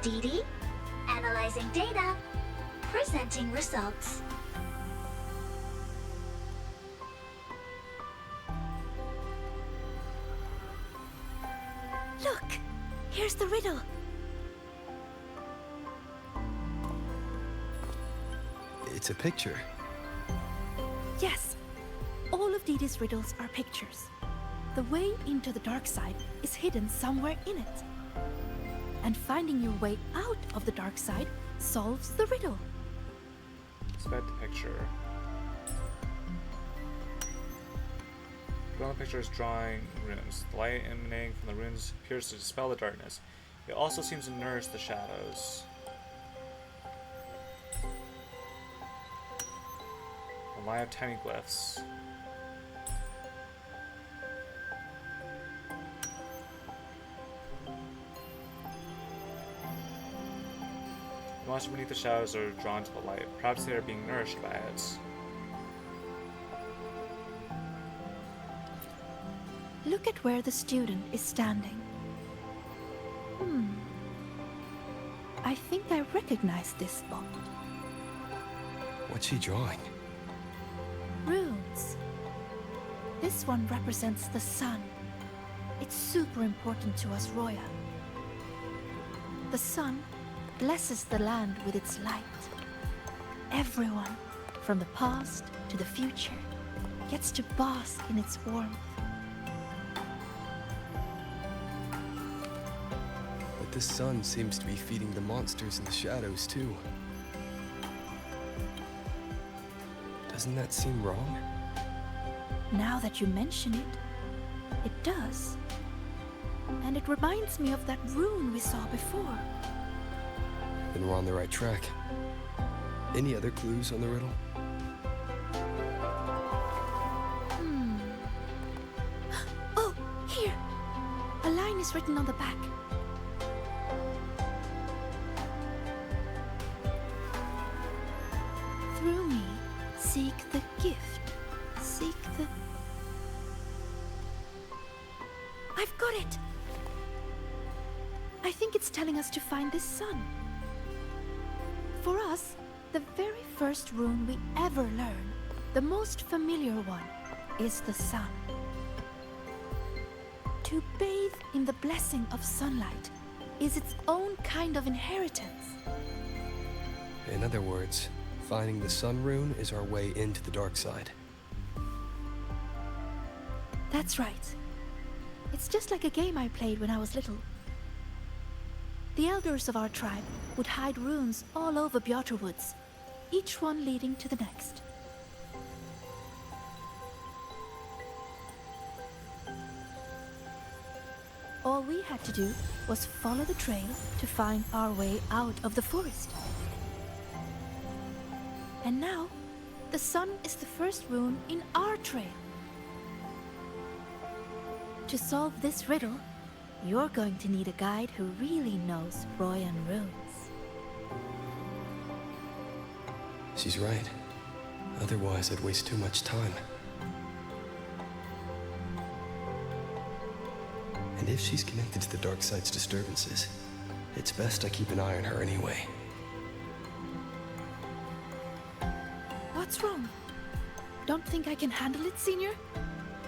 Didi, analyzing data, presenting results. Look! Here's the riddle. It's a picture. Yes. All of Didi's riddles are pictures. The way into the dark side is hidden somewhere in it. And finding your way out of the dark side solves the riddle. Inspect the picture. On the picture is drawing runes. The light emanating from the runes appears to dispel the darkness. It also seems to nourish the shadows. A line of tiny glyphs. The monster beneath the shadows are drawn to the light. Perhaps they are being nourished by it. Look at where the student is standing. I think I recognize this spot. What's she drawing? Runes. This one represents the sun. It's super important to us, Roya. The sun blesses the land with its light. Everyone, from the past to the future, gets to bask in its warmth. But the sun seems to be feeding the monsters in the shadows, too. Doesn't that seem wrong? Now that you mention it, it does. And it reminds me of that rune we saw before. Then we're on the right track. Any other clues on the riddle? Oh, here! A line is written on the back. Through me, seek the gift. Seek the... I've got it! I think it's telling us to find this sun. For us, the very first rune we ever learn, the most familiar one, is the sun. To bathe in the blessing of sunlight is its own kind of inheritance. In other words, finding the sun rune is our way into the dark side. That's right. It's just like a game I played when I was little. The elders of our tribe would hide runes all over Bjotr Woods, each one leading to the next. All we had to do was follow the trail to find our way out of the forest. And now, the sun is the first rune in our trail. To solve this riddle, you're going to need a guide who really knows Royan runes. She's right. Otherwise, I'd waste too much time. And if she's connected to the dark side's disturbances, it's best I keep an eye on her anyway. What's wrong? Don't think I can handle it, Senior?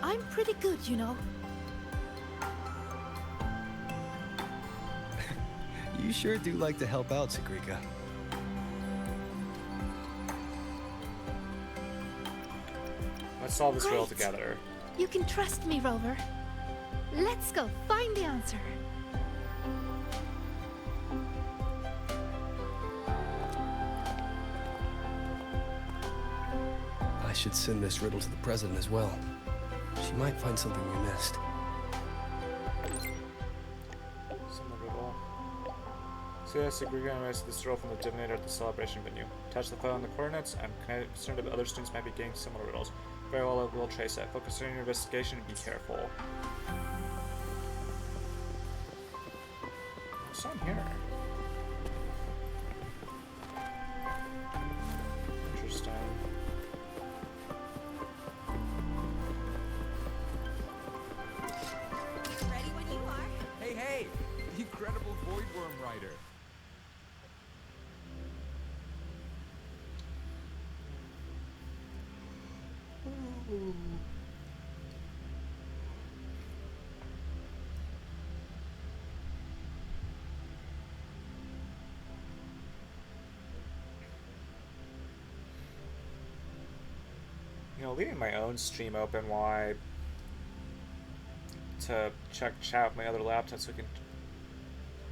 I'm pretty good, you know. You sure do like to help out, Sagrika. Let's solve this riddle Great. together. You can trust me, Rover. Let's go find the answer. I should send this riddle to the president as well. She might find something we missed. So yes, Sagrika erased this riddle from the divinator at the celebration venue. Touch the file on the coordinates. I'm concerned that other students might be getting similar riddles. Very well, we'll trace it. Focus on your investigation and be careful. What's on here? Interesting. Ready when you are. Hey, hey! The incredible Voidworm Rider. You know, leaving my own stream open while I to check chat with my other laptop so we can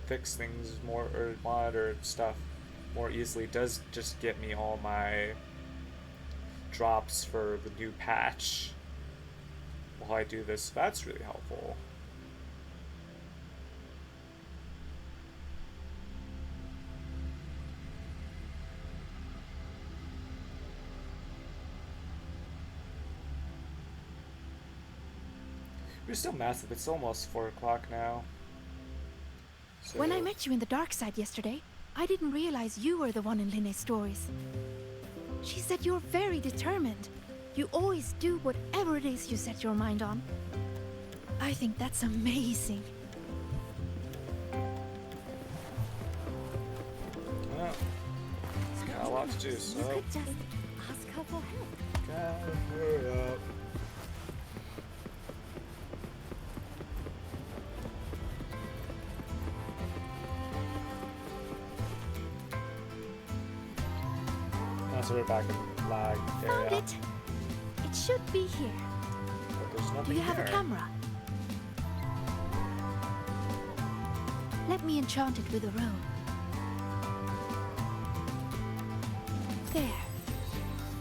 fix things more or monitor stuff more easily does just get me all my drops for the new patch while I do this. That's really helpful. We're still massive. It's almost 4 o'clock now. So When I met you in the dark side yesterday, I didn't realize you were the one in Linne's stories. She said you're very determined. You always do whatever it is you set your mind on. I think that's amazing. well, got a lot to do, so You could just ask her for help. gotta hurry up. So we're back in the lag area. Found it. It should be here. But there's nothing Do you have here. a camera? Let me enchant it with a rune. There.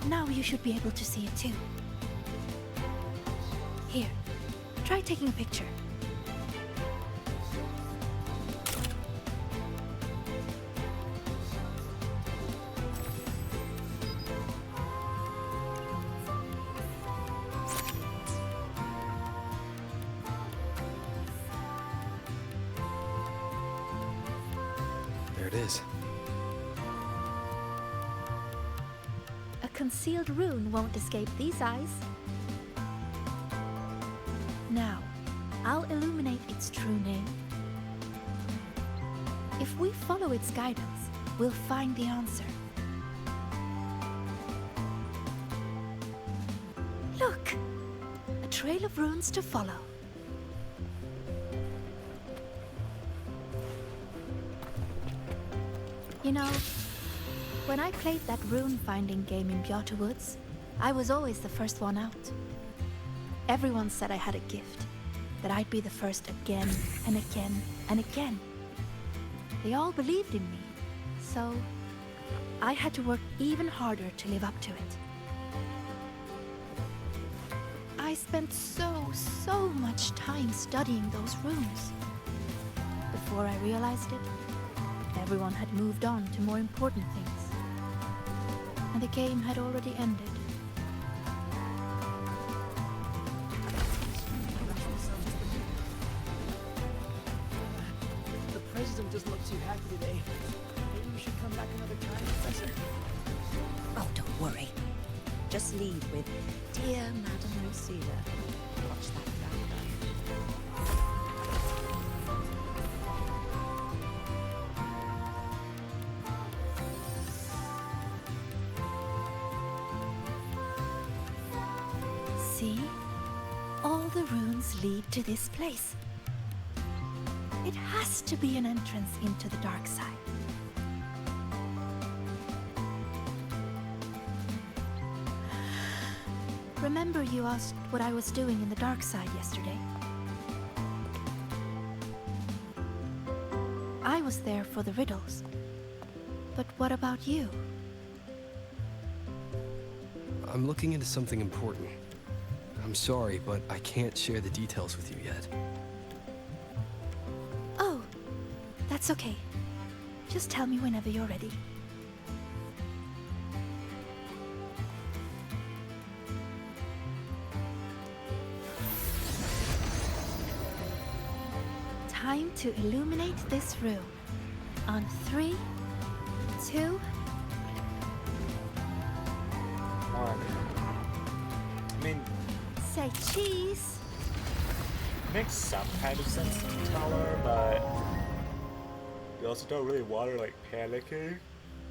Now you should be able to see it too. Here. Try taking a picture. it is. A concealed rune won't escape these eyes. Now, I'll illuminate its true name. If we follow its guidance, we'll find the answer. Look! A trail of runes to follow. You know, when I played that rune-finding game in Bjorta Woods, I was always the first one out. Everyone said I had a gift, that I'd be the first again and again and again. They all believed in me, so I had to work even harder to live up to it. I spent so much time studying those runes. Before I realized it, everyone had moved on to more important things. And the game had already ended. The president doesn't look too happy today. Maybe we should come back another time, Professor. Oh, don't worry. Just lead with, "Dear Madame Lucilla." Watch that rounder. See? All the runes lead to this place. It has to be an entrance into the dark side. Remember you asked what I was doing in the dark side yesterday? I was there for the riddles. But what about you? I'm looking into something important. I'm sorry, but I can't share the details with you yet. Oh, that's okay. Just tell me whenever you're ready. Time to illuminate this room. On 3, 2, 1. I mean, say cheese. makes some kind of sense to tell her, but you also don't really want her like panicking,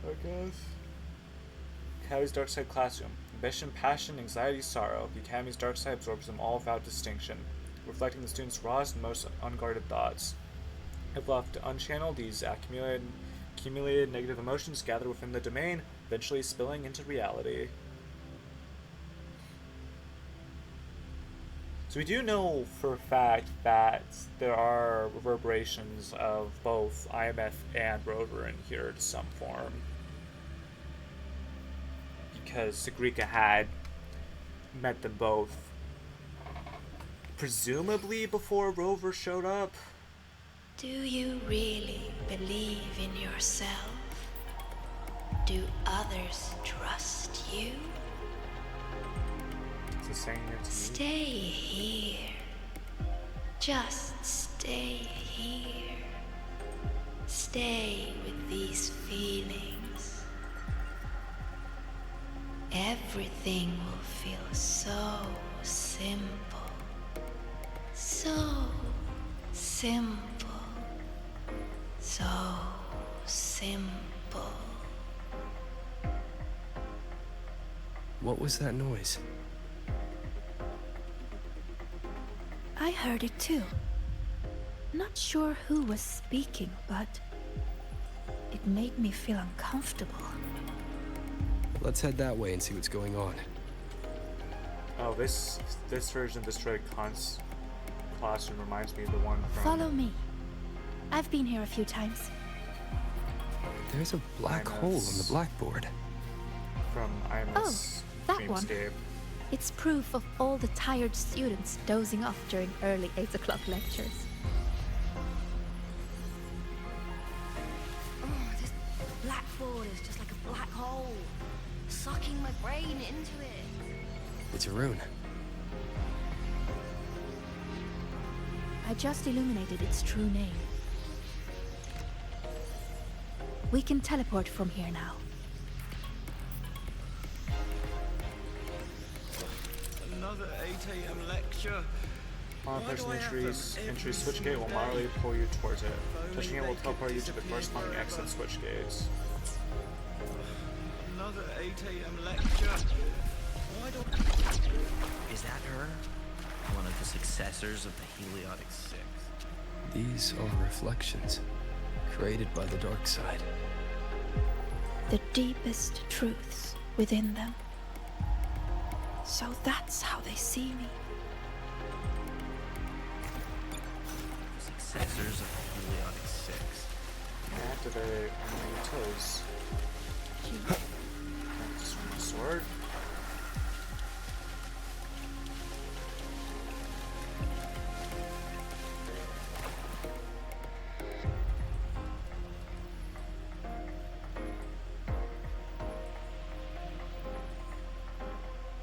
I guess. Academy's Darkside classroom. Ambition, passion, anxiety, sorrow. The Academy's Darkside absorbs them all without distinction, reflecting the students' rawest and most unguarded thoughts. If left unchanneled, these accumulated negative emotions gather within the domain, eventually spilling into reality. So we do know for a fact that there are reverberations of both IMF and Rover in here to some form. Because Sagrika had met them both, presumably before Rover showed up. Do you really believe in yourself? Do others trust you? It's saying it to me. Stay here. Just stay here. Stay with these feelings. Everything will feel so simple. So simple. So simple. What was that noise? I heard it too. Not sure who was speaking, but it made me feel uncomfortable. Let's head that way and see what's going on. Oh, this version of Destroyed Classroom reminds me of the one from... Follow me. I've been here a few times. There's a black hole on the blackboard. From IMS that one. Dreamscape. It's proof of all the tired students dozing off during early 8 o'clock lectures. Oh, this blackboard is just like a black hole, sucking my brain into it. It's a rune. I just illuminated its true name. We can teleport from here now. Another 8 a.m. lecture. On person entry switch gate will moderately pull you towards it. Touching it will teleport you to the corresponding exit switch gates. Another 8 a.m. lecture. Why don't... Is that her? One of the successors of the Heliotic Six? These are reflections created by the Darkside. The deepest truths within them. So that's how they see me. Successors of the Heliotic Six. Activate on your toes. Swing the sword.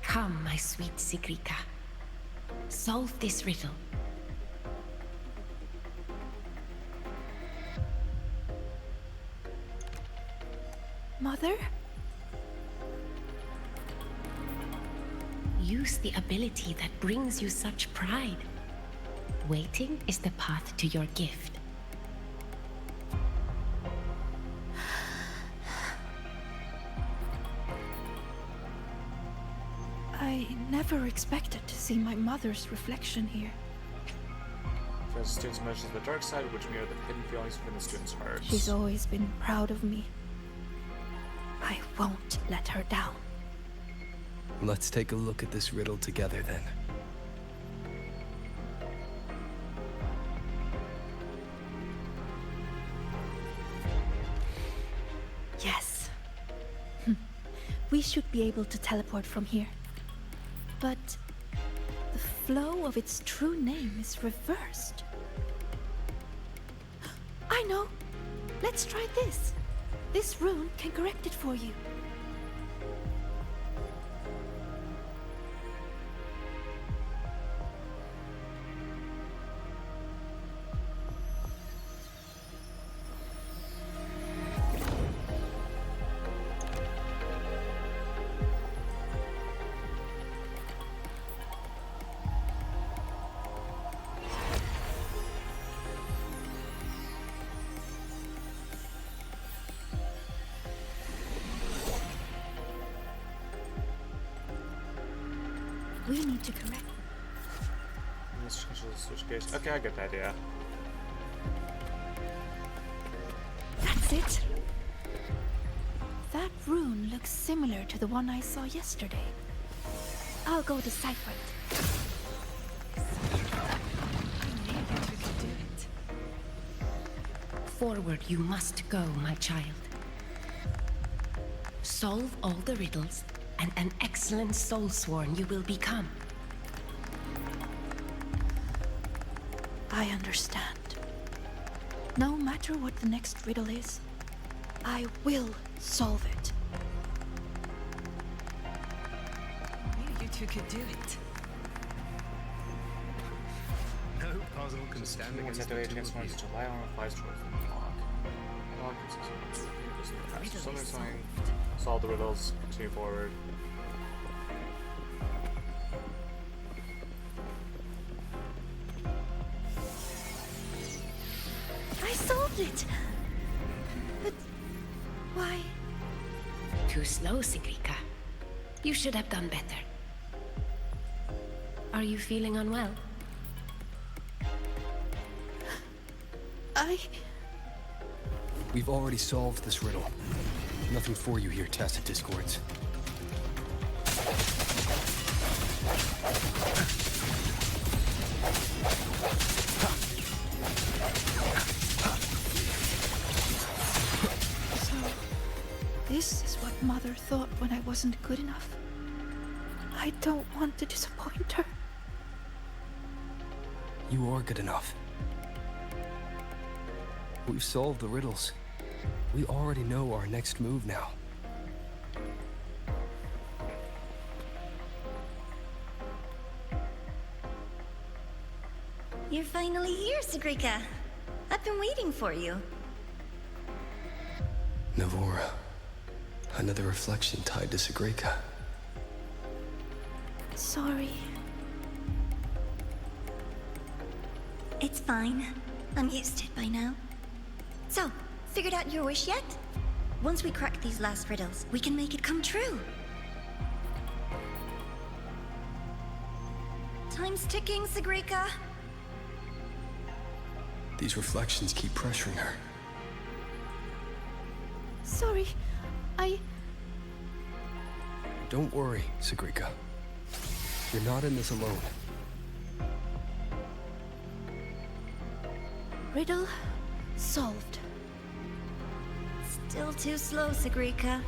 Come, my sweet Sigrika. Solve this riddle. Mother? Use the ability that brings you such pride. Waiting is the path to your gift. I never expected to see my mother's reflection here. As students mention the dark side, which mirror the hidden feelings within the students' hearts. She's always been proud of me. I won't let her down. Let's take a look at this riddle together then. Yes. We should be able to teleport from here. But the flow of its true name is reversed. I know! Let's try this. This rune can correct it for you. We need to correct. Let's change the switch gates. Okay, I get the idea. That's it. That rune looks similar to the one I saw yesterday. I'll go decipher it. Forward you must go, my child. Solve all the riddles, and an excellent soulsworn you will become. I understand. No matter what the next riddle is, I will solve it. You two could do it. No puzzle can stand against the two of you. To lie on and flies towards the clock. Clock is something. Solve the riddles. Continue forward. I solved it! But why? Too slow, Sigrika. You should have done better. Are you feeling unwell? We've already solved this riddle. Nothing for you here, Tacit Discords. So, this is what Mother thought when I wasn't good enough. I don't want to disappoint her. You are good enough. We've solved the riddles. We already know our next move now. You're finally here, Sigrika. I've been waiting for you. Navora. Another reflection tied to Sigrika. Sorry. It's fine. I'm used to it by now. So, figured out your wish yet? Once we crack these last riddles, we can make it come true. Time's ticking, Sigrika. These reflections keep pressuring her. Sorry, Don't worry, Sigrika. You're not in this alone. Riddle solved. Still too slow, Sigrika.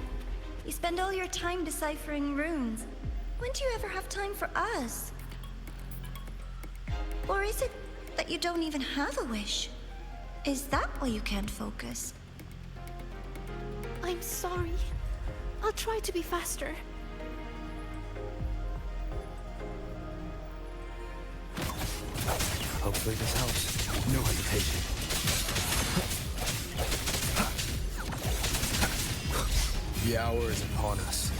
You spend all your time deciphering runes. When do you ever have time for us? Or is it that you don't even have a wish? Is that why you can't focus? I'm sorry. I'll try to be faster. Hopefully this helps. No hesitation. The hour is upon us.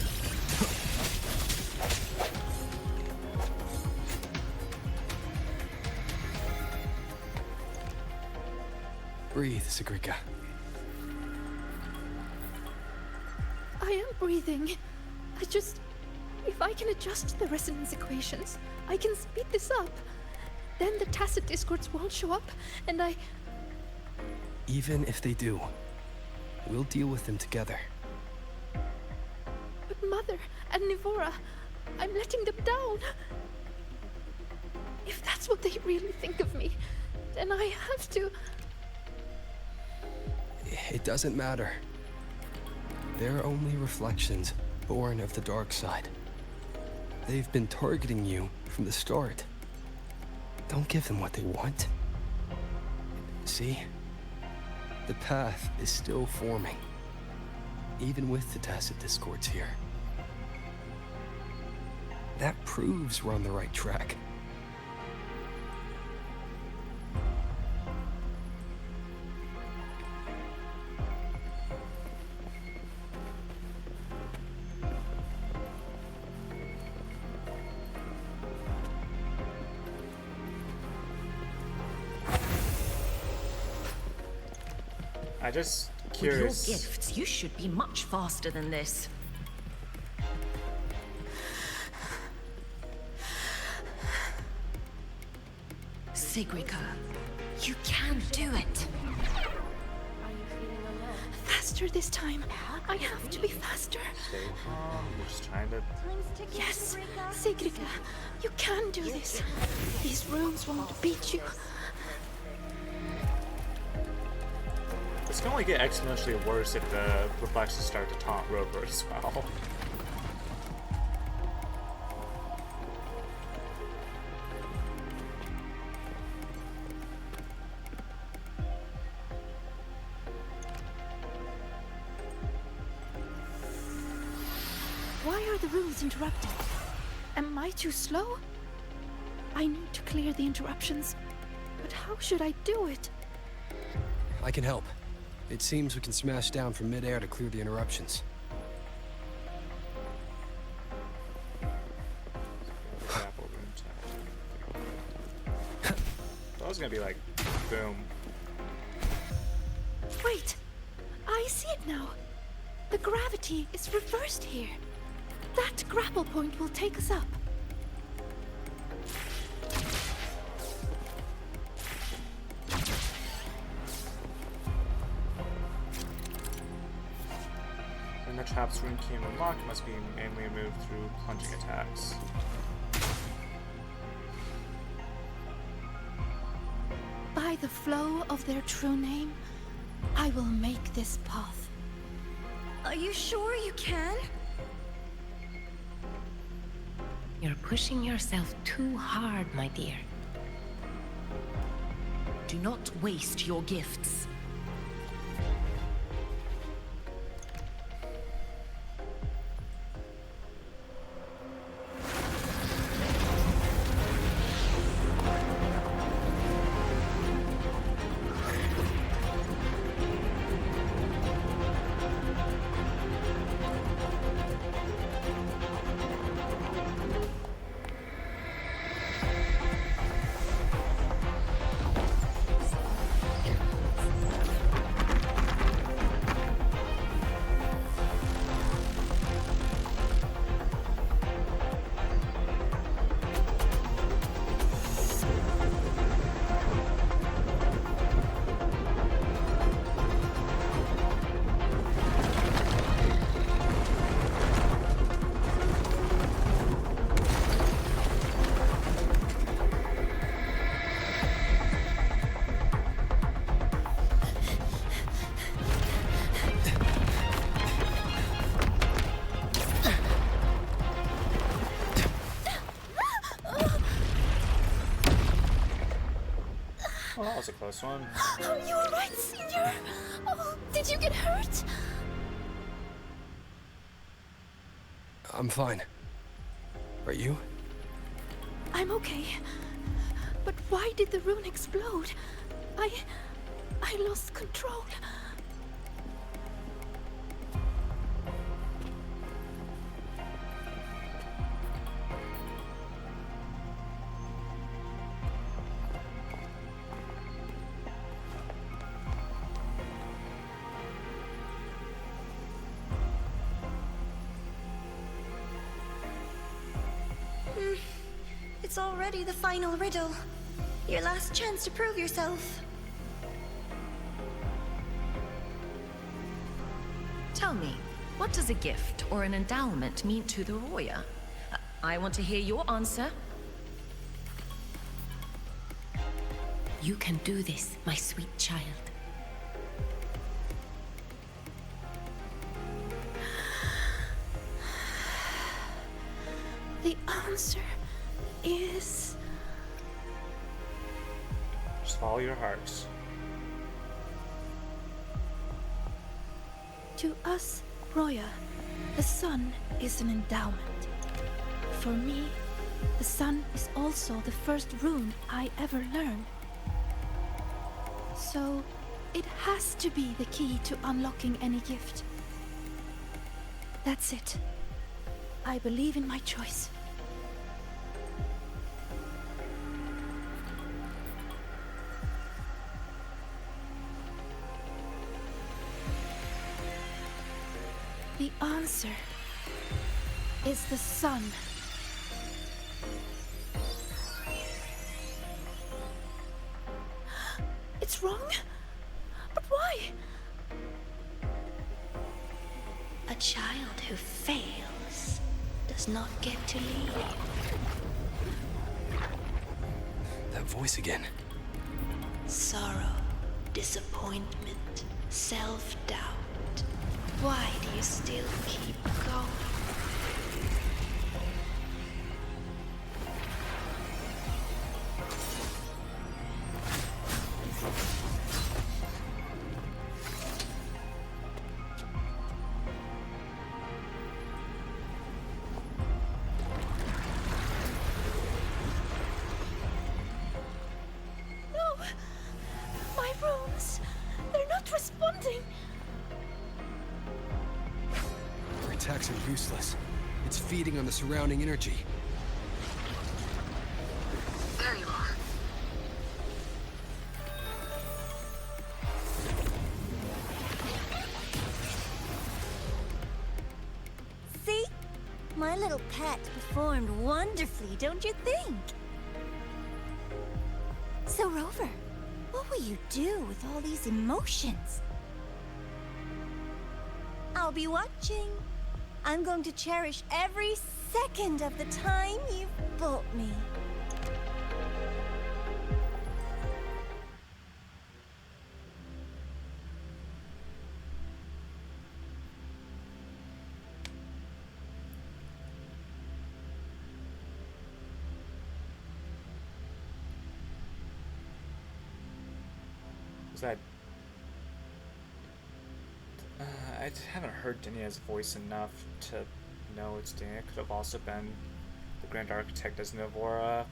Breathe, Sigrika. I am breathing. If I can adjust the resonance equations, I can speed this up. Then the tacit discords won't show up, and Even if they do, we'll deal with them together. But Mother and Navora, I'm letting them down. If that's what they really think of me, then I have to... It doesn't matter. They're only reflections born of the Darkside. They've been targeting you from the start. Don't give them what they want. See? The path is still forming, even with the tacit discords here. That proves we're on the right track. I just With curious. your gifts, you should be much faster than this. Sigrika, you can do it. Faster this time. I have to be faster. Stay calm. You're just trying to. Yes, Sigrika, you can do this. These runes won't beat you. It's gonna only get exponentially worse if the reflections start to taunt Rover as well. Why are the runes interrupted? Am I too slow? I need to clear the interruptions. But how should I do it? I can help. It seems we can smash down from mid-air to clear the interruptions. I was gonna be like, boom. Wait! I see it now. The gravity is reversed here. That grapple point will take us up. When the trap's rune key unlocked, must be mainly moved through plunging attacks. By the flow of their true name, I will make this path. Are you sure you can? You're pushing yourself too hard, my dear. Do not waste your gifts. close one. Are you alright, Senior? Oh, did you get hurt? I'm fine. Are you? I'm okay. But why did the rune explode? I lost control. It's already the final riddle. Your last chance to prove yourself. Tell me, what does a gift or an endowment mean to the Roya? I want to hear your answer. You can do this, my sweet child. The answer is... Just follow your hearts. To us, Roya, the sun is an endowment. For me, the sun is also the first rune I ever learned. So, it has to be the key to unlocking any gift. That's it. I believe in my choice. The answer is the sun. It's wrong? But why? A child who fails does not get to lead. That voice again. Sorrow, disappointment, self-doubt. Why do you still keep going? No! My runes! They're not responding! Your attacks are useless. It's feeding on the surrounding energy. There you are. See? My little pet performed wonderfully, don't you think? So, Rover, what will you do with all these emotions? I'll be watching. I'm going to cherish every second of the time you've bought me. Was that... I haven't heard Dinia's voice enough to know it's Dinia. It could have also been the Grand Architect as Navora.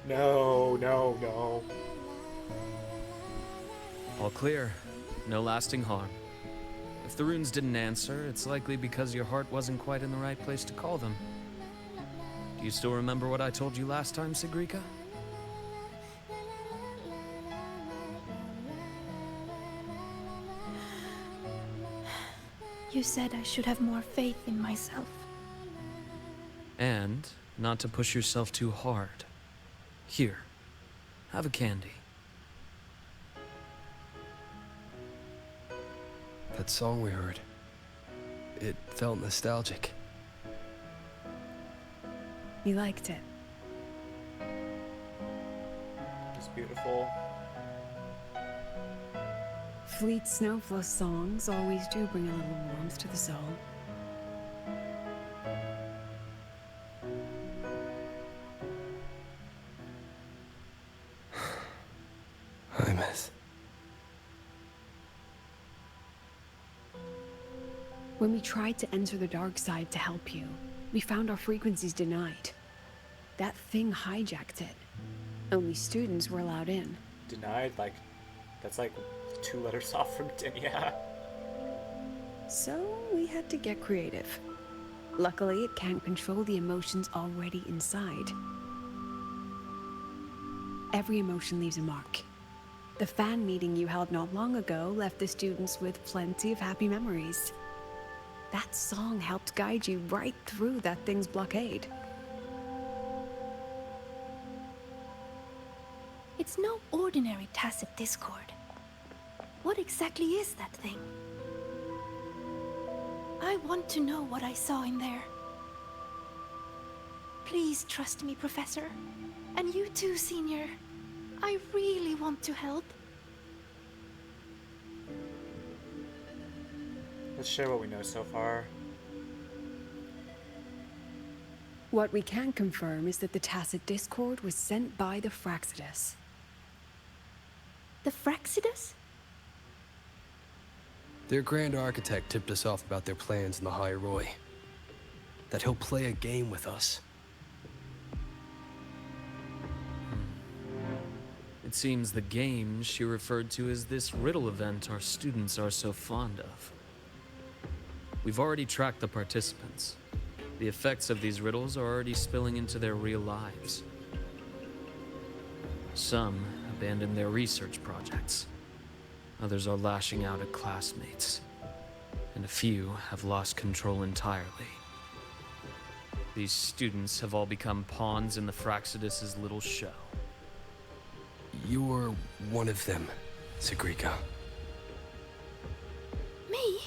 No, no, no. All clear. No lasting harm. If the runes didn't answer, it's likely because your heart wasn't quite in the right place to call them. Do you still remember what I told you last time, Sigrika? You said I should have more faith in myself. And not to push yourself too hard. Here, have a candy. That song we heard, it felt nostalgic. You liked it? It's beautiful. Fleet Snowflow songs always do bring a little warmth to the soul. I miss. When we tried to enter the dark side to help you, we found our frequencies denied. That thing hijacked it. Only students were allowed in. Denied? Like, that's like 2 letters off from Dinya. So we had to get creative. Luckily, it can't control the emotions already inside. Every emotion leaves a mark. The fan meeting you held not long ago left the students with plenty of happy memories. That song helped guide you right through that thing's blockade. It's no ordinary tacit discord. What exactly is that thing? I want to know what I saw in there. Please trust me, Professor. And you too, Senior. I really want to help. Let's share what we know so far. What we can confirm is that the tacit discord was sent by the Fraxidus. The Fraxidus? Their Grand Architect tipped us off about their plans in the High Roy. That he'll play a game with us. It seems the game she referred to as this riddle event our students are so fond of. We've already tracked the participants. The effects of these riddles are already spilling into their real lives. Some abandoned their research projects. Others are lashing out at classmates. And a few have lost control entirely. These students have all become pawns in the Fraxidus' little show. You're one of them, Sigrika. Me?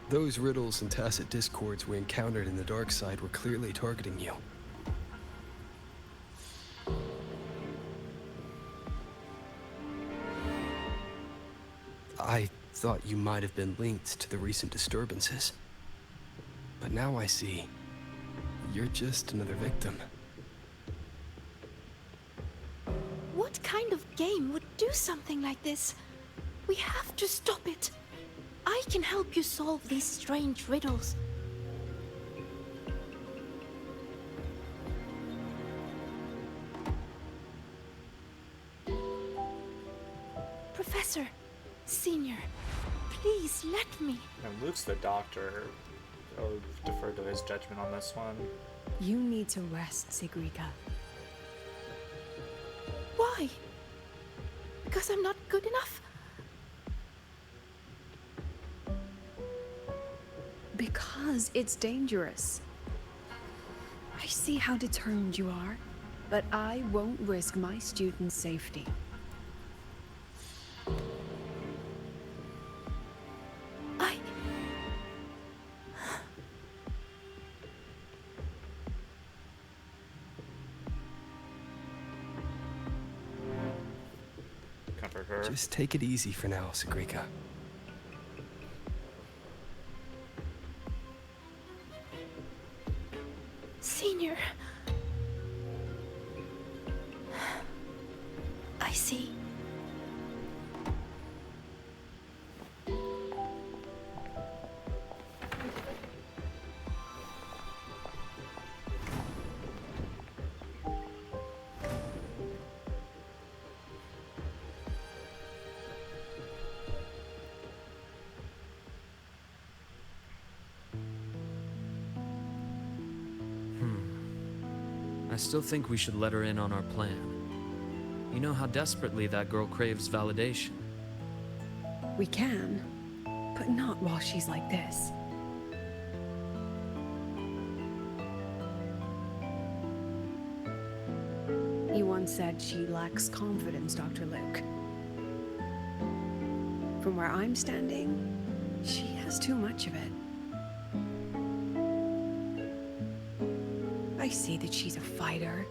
Those riddles and tacit discords we encountered in the dark side were clearly targeting you. I thought you might have been linked to the recent disturbances. But now I see, you're just another victim. What kind of game would do something like this? We have to stop it. I can help you solve these strange riddles. Professor, Senior, please let me. And Luke's the doctor. I'll defer to his judgment on this one. You need to rest, Sigrika. Why? Because I'm not good enough? Because it's dangerous. I see how determined you are, but I won't risk my students' safety. Comfort her. Just take it easy for now, Sigrika. Senior. I see. I still think we should let her in on our plan. You know how desperately that girl craves validation. We can, but not while she's like this. You once said she lacks confidence, Dr. Luke. From where I'm standing, she has too much of it. I see that she's a fighter.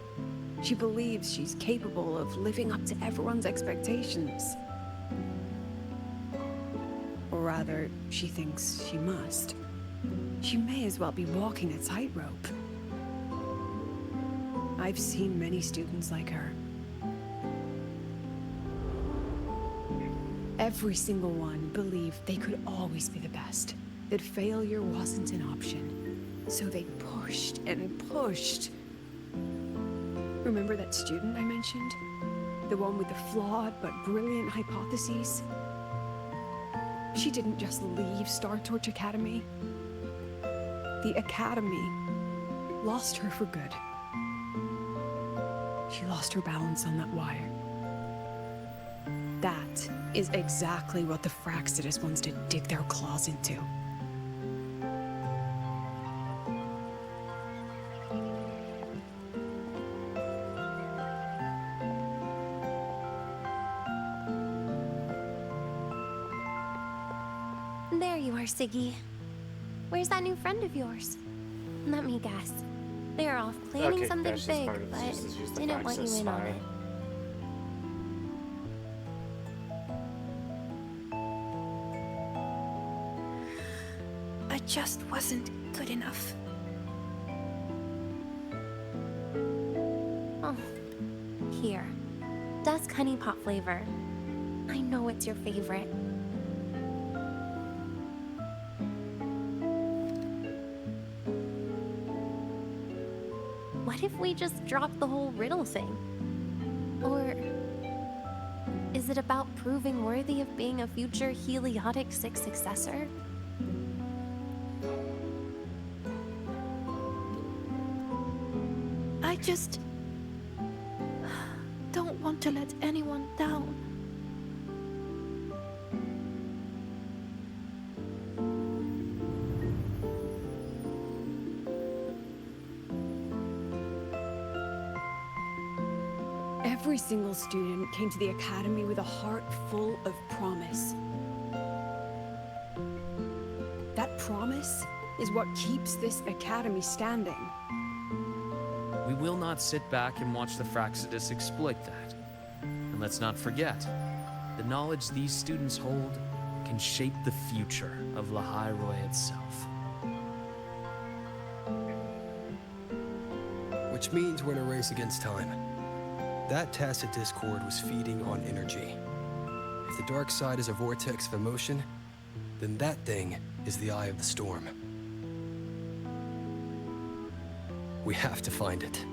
She believes she's capable of living up to everyone's expectations. Or rather, she thinks she must. She may as well be walking a tightrope. I've seen many students like her. Every single one believed they could always be the best, that failure wasn't an option. So they pushed and pushed. Remember that student I mentioned? The one with the flawed but brilliant hypotheses? She didn't just leave Star Torch Academy. The Academy lost her for good. She lost her balance on that wire. That is exactly what the Fractsidus wants to dig their claws into. There you are, Siggy. Where's that new friend of yours? Let me guess. They're off planning Okay, something that's just big, part of but this. Just use the didn't want you access in on file. it. I just wasn't good enough. Oh, here. Dusk honey pot flavor. I know it's your favorite. What if we just drop the whole riddle thing? Or is it about proving worthy of being a future Heliotic 6 successor? I just don't want to let anyone down. Every single student came to the Academy with a heart full of promise. That promise is what keeps this Academy standing. We will not sit back and watch the Fractsidus exploit that. And let's not forget, the knowledge these students hold can shape the future of Lahairoi itself. Which means we're in a race against time. That tacit discord was feeding on energy. If the dark side is a vortex of emotion, then that thing is the eye of the storm. We have to find it.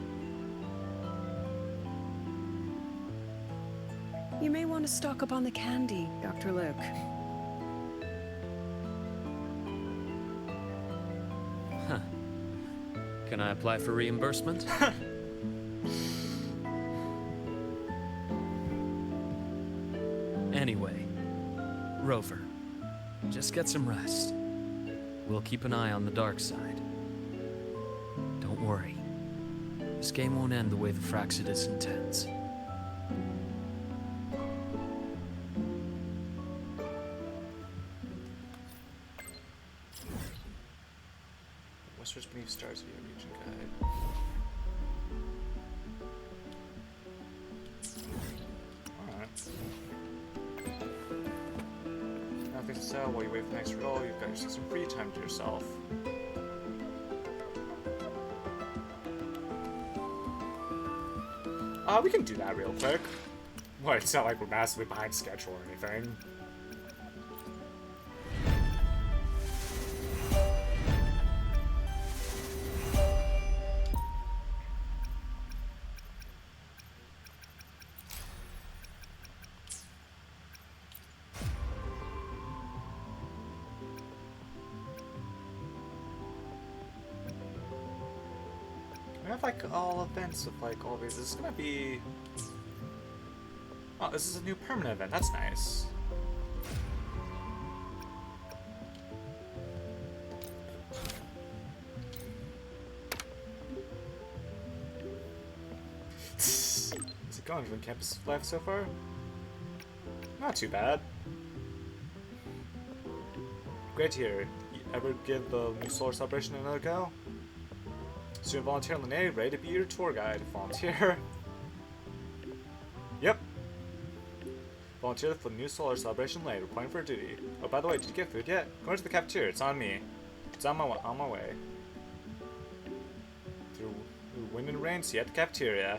You may want to stock up on the candy, Dr. Luke. Huh. Can I apply for reimbursement? Anyway, Rover, just get some rest. We'll keep an eye on the dark side. Don't worry. This game won't end the way the Fractsidus intends. Westeros beneath stars via region guide. Alright. Nothing to sell while you wait for the next roll. You've got yourself some free time to yourself. We can do that real quick. What, it's not like we're massively behind schedule or anything. I have like all events of like all these. This is gonna be Oh, this is a new permanent event. That's nice. How's it going for campus life so far? Not too bad. Great to hear. You ever give the new solar celebration another go? Student volunteer Lene, ready to be your tour guide. Volunteer. Yep. Volunteer for the new solar celebration Lane, reporting for duty. Oh, by the way, did you get food yet? Going to the cafeteria. It's on me. It's on my way. Through wind and rain, see you at the cafeteria.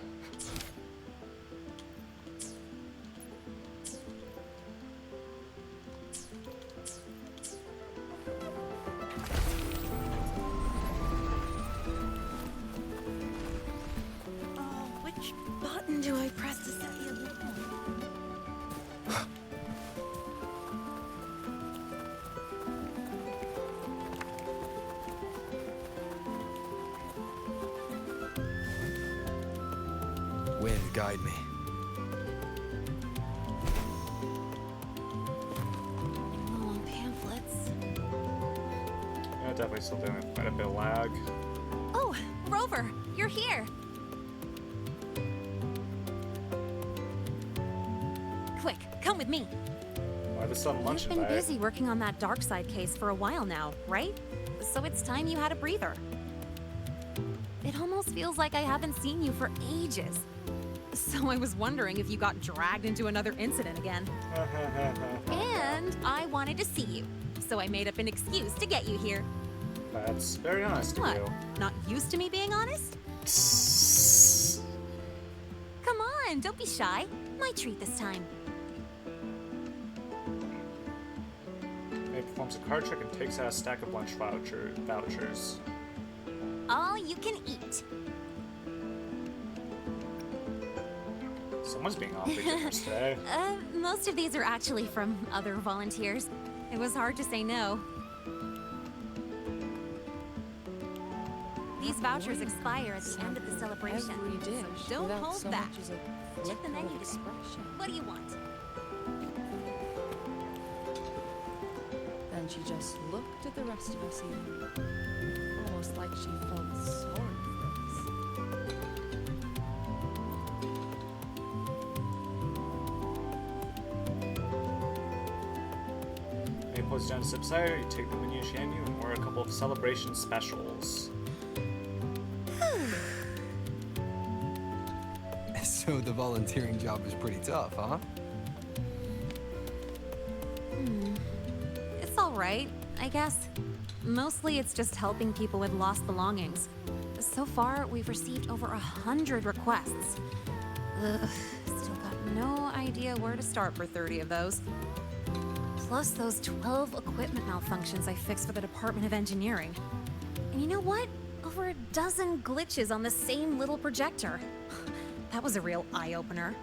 Which button do I press to set the alarm? Wind, guide me. Low on pamphlets. Yeah, definitely still doing quite a bit of lag. Oh, Rover, you're here. Quick, come with me. Why the sun lunch You've been busy working on that Darkside case for a while now, right? So it's time you had a breather. It almost feels like I haven't seen you for ages. So I was wondering if you got dragged into another incident again. And I wanted to see you, so I made up an excuse to get you here. That's very honest of What? you. Not used to me being honest? Come on, don't be shy. My treat this time. He performs a card trick and takes out a stack of lunch vouchers. All you can eat. Someone's being awfully generous today. Most of these are actually from other volunteers. It was hard to say no. These vouchers expire at the end of the celebration, so don't hold back. Check the menu today. What do you want? Then she just looked at the rest of us even. Almost like she felt sorry for us. When you pose down to sip cider, you take the menu she handed you and order a couple of celebration specials. So the volunteering job is pretty tough, huh? It's all right, I guess. Mostly it's just helping people with lost belongings. So far, we've received over 100 requests. Ugh, still got no idea where to start for 30 of those. Plus those 12 equipment malfunctions I fixed for the Department of Engineering. And you know what? Over a dozen glitches on the same little projector. That was a real eye-opener.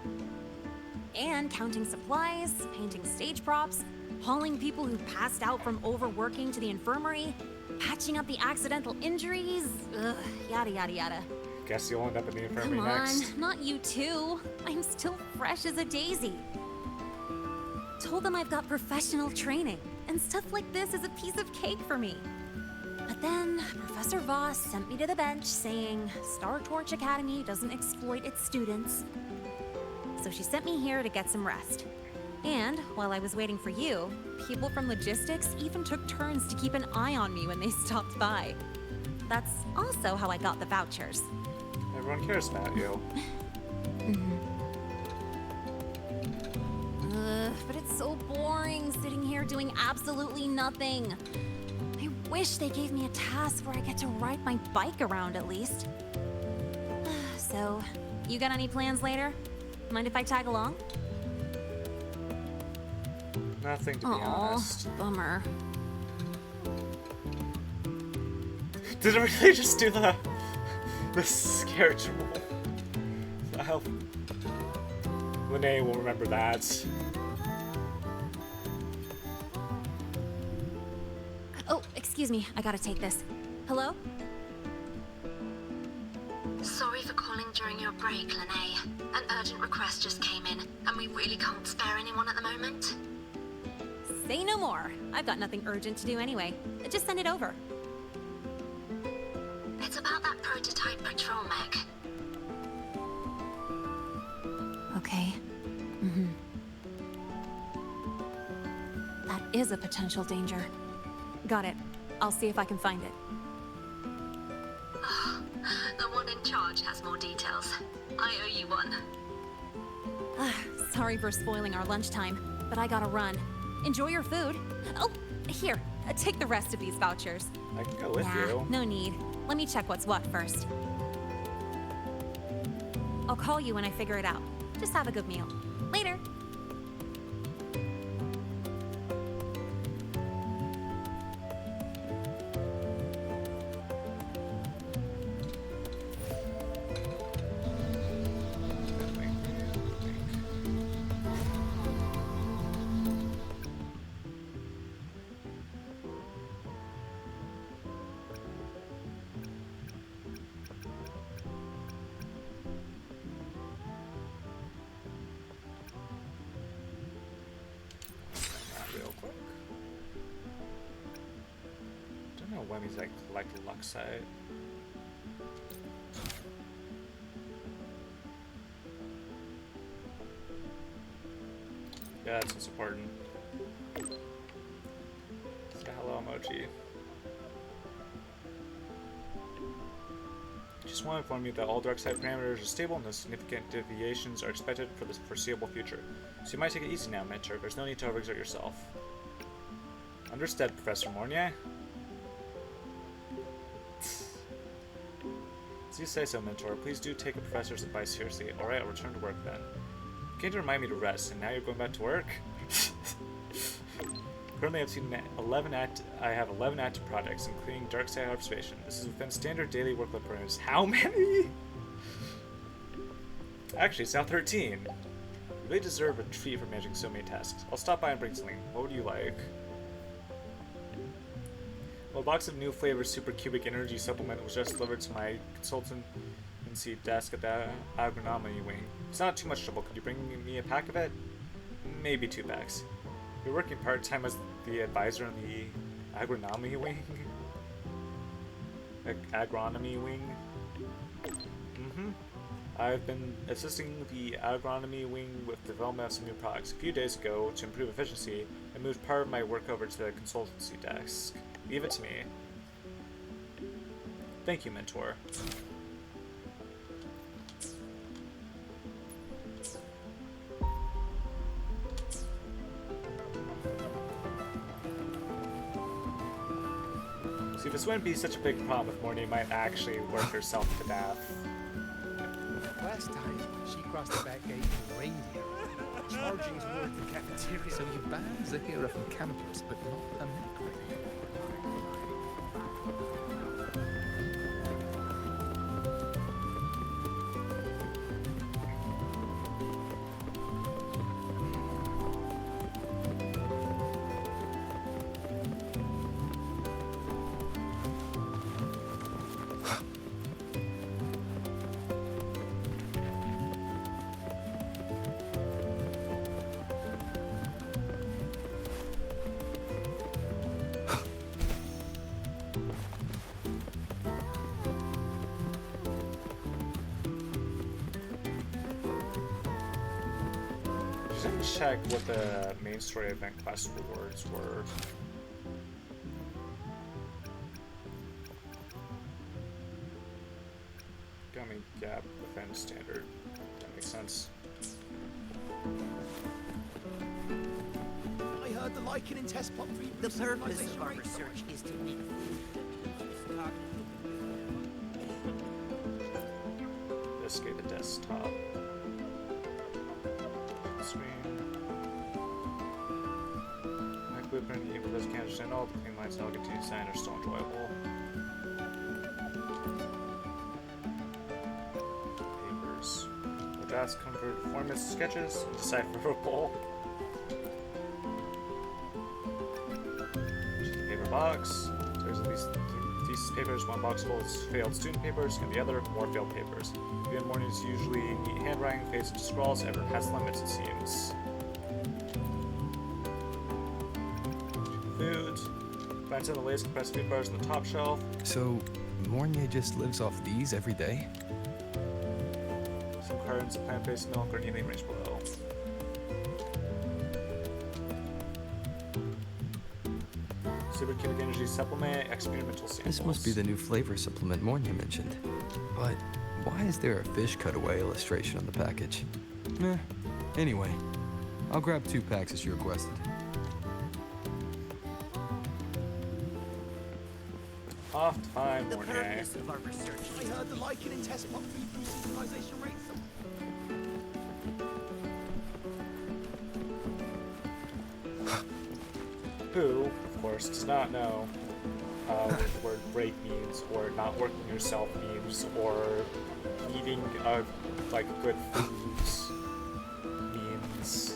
And counting supplies, painting stage props, hauling people who passed out from overworking to the infirmary, patching up the accidental injuries, ugh, yada yada yada. Guess you'll end up in the infirmary Come on, next. not you too. I'm still fresh as a daisy. Told them I've got professional training, and stuff like this is a piece of cake for me. But then, Professor Voss sent me to the bench saying Star Torch Academy doesn't exploit its students. So she sent me here to get some rest. And while I was waiting for you, people from logistics even took turns to keep an eye on me when they stopped by. That's also how I got the vouchers. Everyone cares about you. But it's so boring sitting here doing absolutely nothing. I wish they gave me a task where I get to ride my bike around at least. So, you got any plans later? Mind if I tag along? Nothing, to be honest. Bummer. Did it really just do the schedule? I hope Lene will remember that. Oh, excuse me. I gotta take this. Hello? Sorry for calling. calling during your break, Lene. An urgent request just came in, and we really can't spare anyone at the moment. Say no more. I've got nothing urgent to do anyway. Just send it over. It's about that prototype patrol mech. Okay. That is a potential danger. Got it. I'll see if I can find it. Oh, the one in charge has more details. I owe you one. Sorry for spoiling our lunchtime, but I gotta run. Enjoy your food. Oh, here, take the rest of these vouchers. I can go with Nah, you. no need. Let me check what's what first. I'll call you when I figure it out. Just have a good meal. Later. When he's like collect Luxite. Yeah, that's what's important. It's a hello emoji. Just want to inform you that all Darkside parameters are stable and no significant deviations are expected for the foreseeable future. So you might take it easy now, Mentor. There's no need to overexert yourself. Understood, Professor Mornier. As you say so, Mentor, please do take a professor's advice seriously. Alright, I'll return to work then. You came to remind me to rest, and now you're going back to work? Currently, I have 11 active projects, including Darkside observation. This is within standard daily workload parameters. How many? Actually, it's now 13. You really deserve a treat for managing so many tasks. I'll stop by and bring something. What would you like? Well, a box of new flavored super cubic energy supplement was just delivered to my consultancy desk at the agronomy wing. It's not too much trouble. Could you bring me a pack of it? Maybe 2 packs. You're working part-time as the advisor on the agronomy wing? Agronomy wing? I've been assisting the agronomy wing with development of some new products. A few days ago, to improve efficiency, I moved part of my work over to the consultancy desk. Leave it to me. Thank you, Mentor. See, if this wouldn't be such a big problem if Morty might actually work herself to death. Last time, she crossed the back gate in reindeer, charging toward the cafeteria. So you banned Zahira from campus, but not the mimicry. Check what the main story event quest rewards were. Gummy gap within standard. That makes sense. I heard the Lycan test plot for the purpose of our research is to make Escape the desktop. Screen. My blueprint, even those can't understand all the clean lines and I'll continue to sign are still enjoyable. Papers. The drafts convert performance sketches and decipherable. Paper box. There's at least thesis papers, 1 box full of failed student papers, and the other, more failed papers. The end mornings usually neat handwriting fades into scrawls, ever has limits, it seems. Foods. Finds in the latest compressed food bars on the top shelf. So, Mornier just lives off these every day? Some cartons of plant-based milk are neatly arranged below. Supercubic energy supplement, experimental samples. This must be the new flavor supplement Mornier mentioned. But why is there a fish cutaway illustration on the package? Anyway, I'll grab 2 packs as you requested. Off to find The Mornier. purpose of our research. I heard the lichen in test monthly boost utilization rates. Who, of course, does not know what the word break means, or not working yourself means, or eating like good foods means.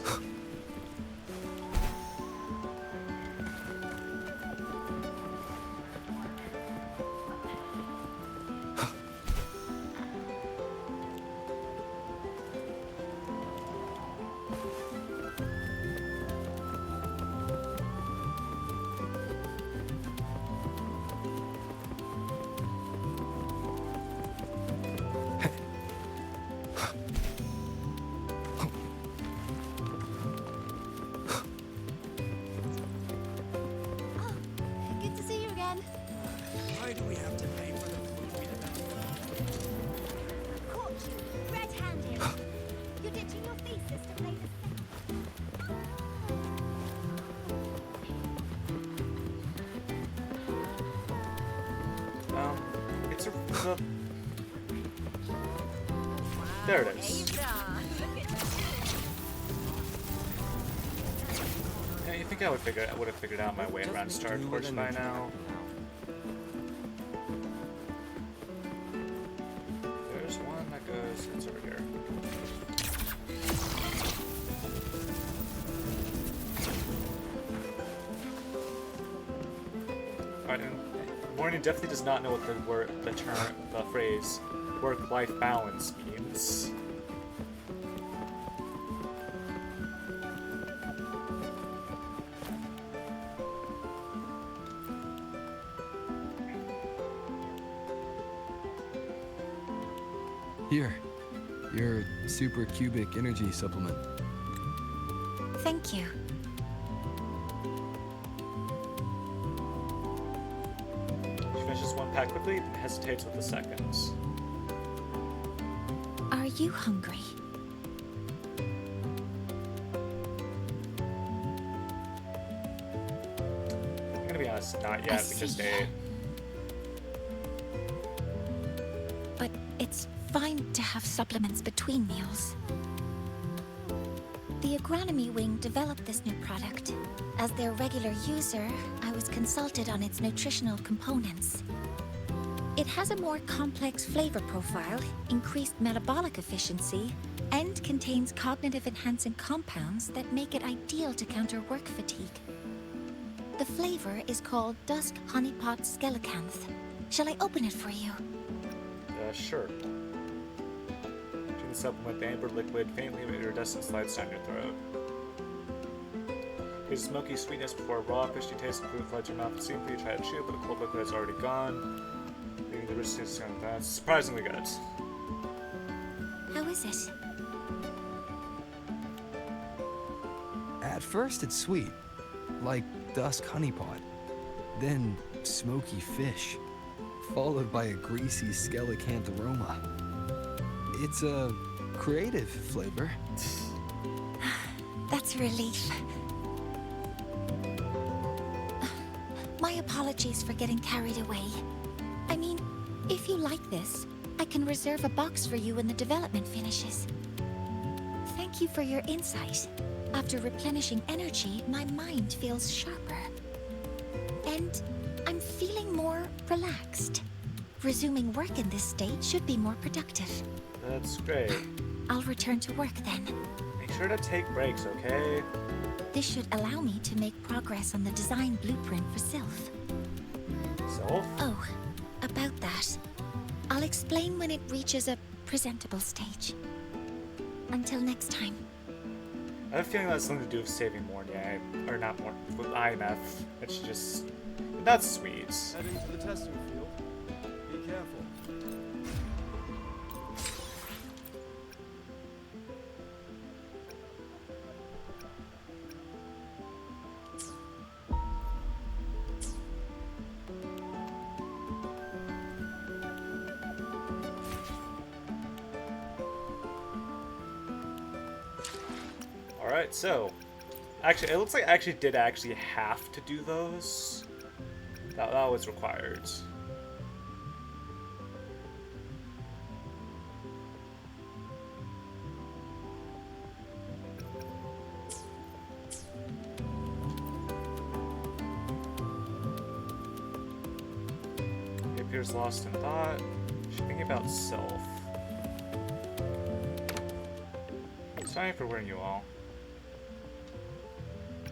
Good to see you again. Why do we have to pay for the food we Caught you, red-handed. You're ditching your thesis to play the It's a there it is. Yeah, you think I would have figured out my way around Star Torch by now? There's one that goes. It's over here. Alright, and Morning definitely does not know what the phrase work-life balance means. Here, your supercubic energy supplement. Thank you. She finishes 1 pack quickly, then hesitates with the seconds. Are you hungry? I'm gonna be honest, not yet. We just ate. But it's fine to have supplements between meals. The agronomy wing developed this new product. As their regular user, I was consulted on its nutritional components. It has a more complex flavor profile, increased metabolic efficiency, and contains cognitive-enhancing compounds that make it ideal to counter work fatigue. The flavor is called Dusk Honeypot Skelecanth. Shall I open it for you? Sure. Drink the supplement, the amber liquid faintly iridescent slides down your throat. There's smoky sweetness before raw fishy taste and food floods your mouth. Simply try to chew, but the cold liquid is already gone. Leaving the richness and that's surprisingly good. How is it? At first it's sweet, like dusk honeypot. Then smoky fish, followed by a greasy skelecanth aroma. It's a creative flavor. That's a relief. My apologies for getting carried away. I mean, if you like this, I can reserve a box for you when the development finishes. Thank you for your insight. After replenishing energy, my mind feels sharper. And I'm feeling more relaxed. Resuming work in this state should be more productive. That's great. I'll return to work then. Make sure to take breaks, okay? This should allow me to make progress on the design blueprint for Sylph. Sylph? Oh, about that. I'll explain when it reaches a presentable stage. Until next time. I have a feeling that's something to do with saving Mornia, or not Mornia, with IMF. It's just, that's sweet. Heading to the testing field. Be careful. Alright, so, actually, it looks like I actually did have to do those. That was required. He appears lost in thought. She's thinking about self. Sorry for worrying you all.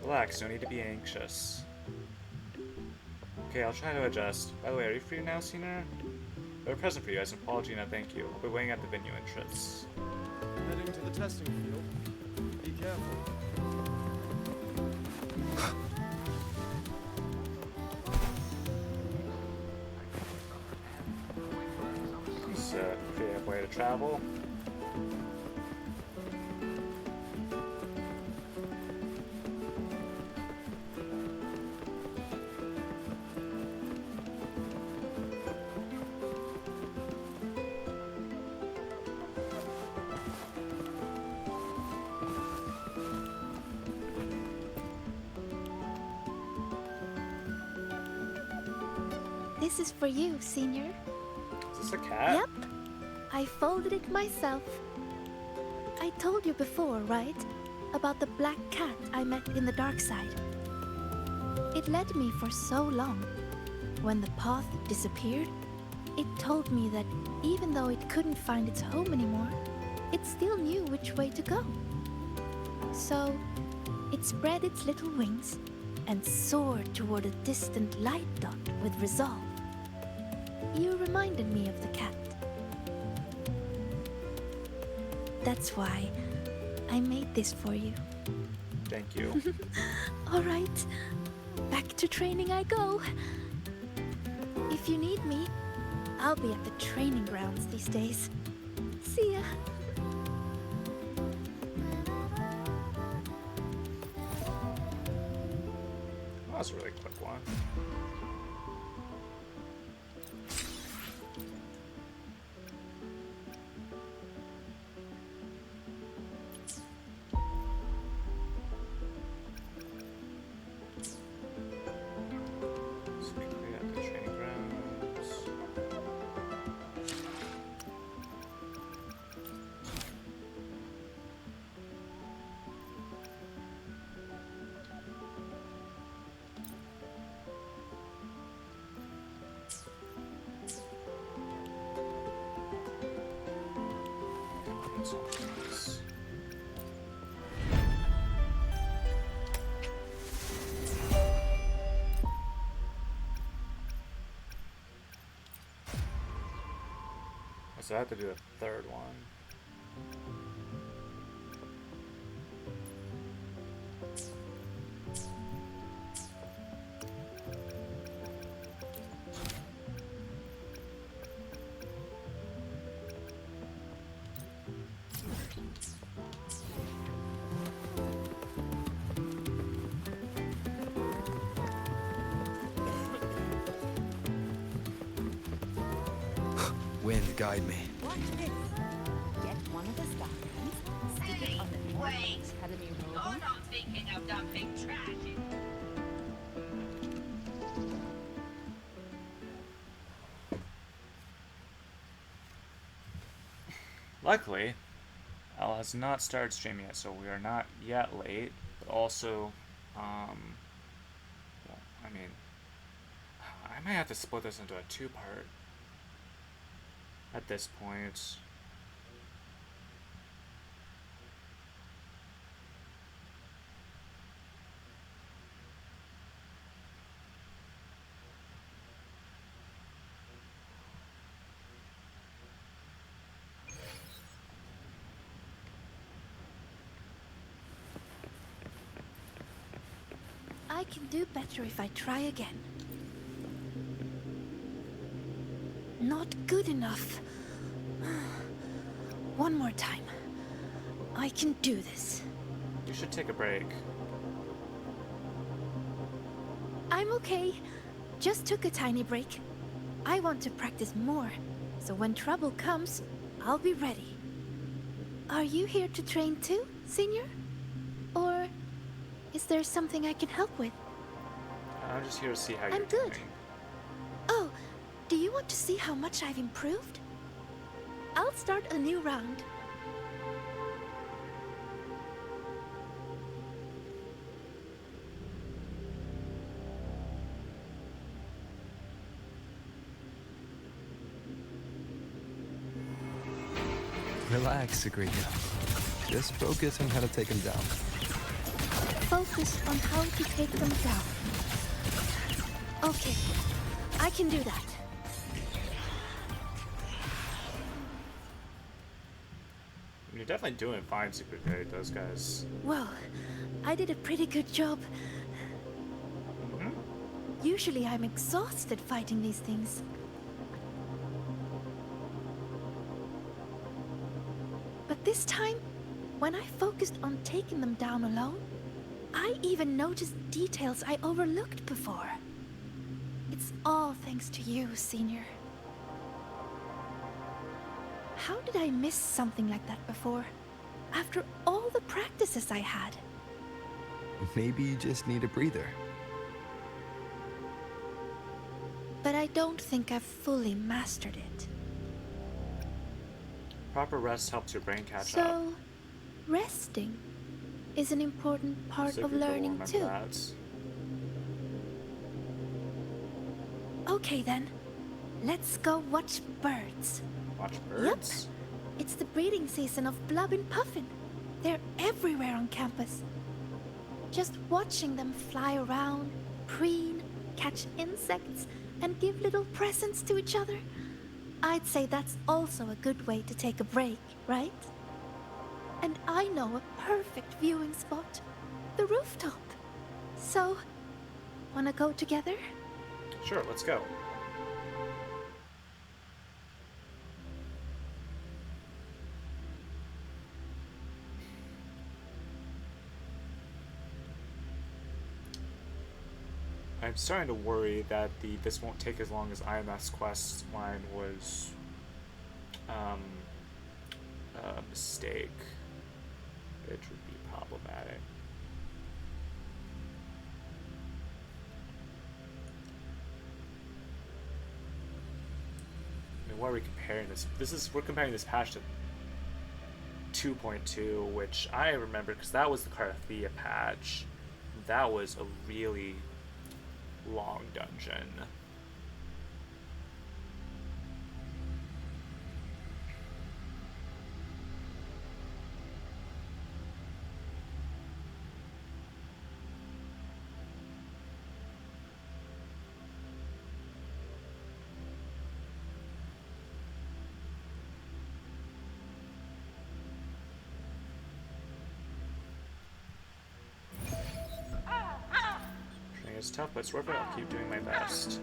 Relax, no need to be anxious. Okay, I'll try to adjust. By the way, are you free now, Senior? I have a present for you as an apology and a thank you. I'll be waiting at the venue entrance. Heading to the testing field. Be careful. It's a creative way to travel. This is for you, Senior. Is this a cat? Yep. I folded it myself. I told you before, right? About the black cat I met in the Darkside. It led me for so long. When the path disappeared, it told me that even though it couldn't find its home anymore, it still knew which way to go. So, it spread its little wings and soared toward a distant light dot with resolve. You reminded me of the cat. That's why I made this for you. Thank you. All right, back to training I go. If you need me, I'll be at the training grounds these days. See ya. That was a really quick one. So I have to do a third one. Wind, guide me. Watch this. Get one of the stockings, stick it on the Wait. Academy You're rover. not thinking of dumping trash in. Luckily, Al has not started streaming yet, so we are not yet late. But also, well, I mean, I might have to split this into a two-part at this point. I can do better if I try again. Not good enough. One more time. I can do this. You should take a break. I'm okay. Just took a tiny break. I want to practice more, so when trouble comes, I'll be ready. Are you here to train too, Senior? Or is there something I can help with? I'm just here to see how you're I'm good. doing. Oh, do you want to see how much I've improved? I'll start a new round. Relax, Sagrina. Just focus on how to take him down. Focus on how to take them down. Okay, I can do that. You're definitely doing fine, Secret Day, those guys. Well, I did a pretty good job. Usually I'm exhausted fighting these things. But this time, when I focused on taking them down alone, I even noticed details I overlooked before. It's all thanks to you, Senior. How did I miss something like that before? After all the practices I had. Maybe you just need a breather. But I don't think I've fully mastered it. Proper rest helps your brain catch up. So, resting is an important part of learning too. That. Okay then, let's go watch birds. Watch birds? Yep, it's the breeding season of Blub and Puffin. They're everywhere on campus. Just watching them fly around, preen, catch insects, and give little presents to each other. I'd say that's also a good way to take a break, right? And I know a perfect viewing spot, the rooftop. So, wanna go together? Sure, let's go. I'm starting to worry that this won't take as long as IMS quest line was a mistake. It would be problematic. I mean, what are we comparing this? We're comparing this patch to 2.2, which I remember because that was the Carthea patch. That was a really long dungeon. It's tough, but it's worth it. I'll keep doing my best.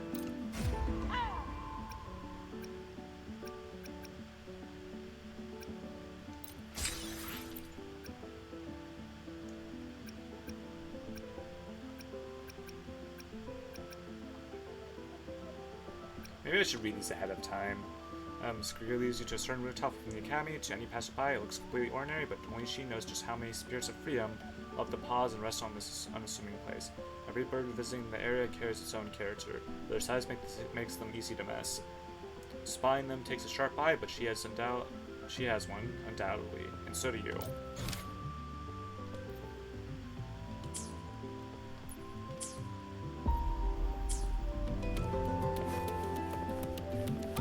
Maybe I should read these ahead of time. Skrilla leads you to a certain rooftop from the academy. To any passerby, it looks completely ordinary, but only she knows just how many spirits of freedom love to pause and rest on this unassuming place. Every bird visiting the area carries its own character. Their size makes them easy to miss. Spying them takes a sharp eye, but she has one, undoubtedly, and so do you.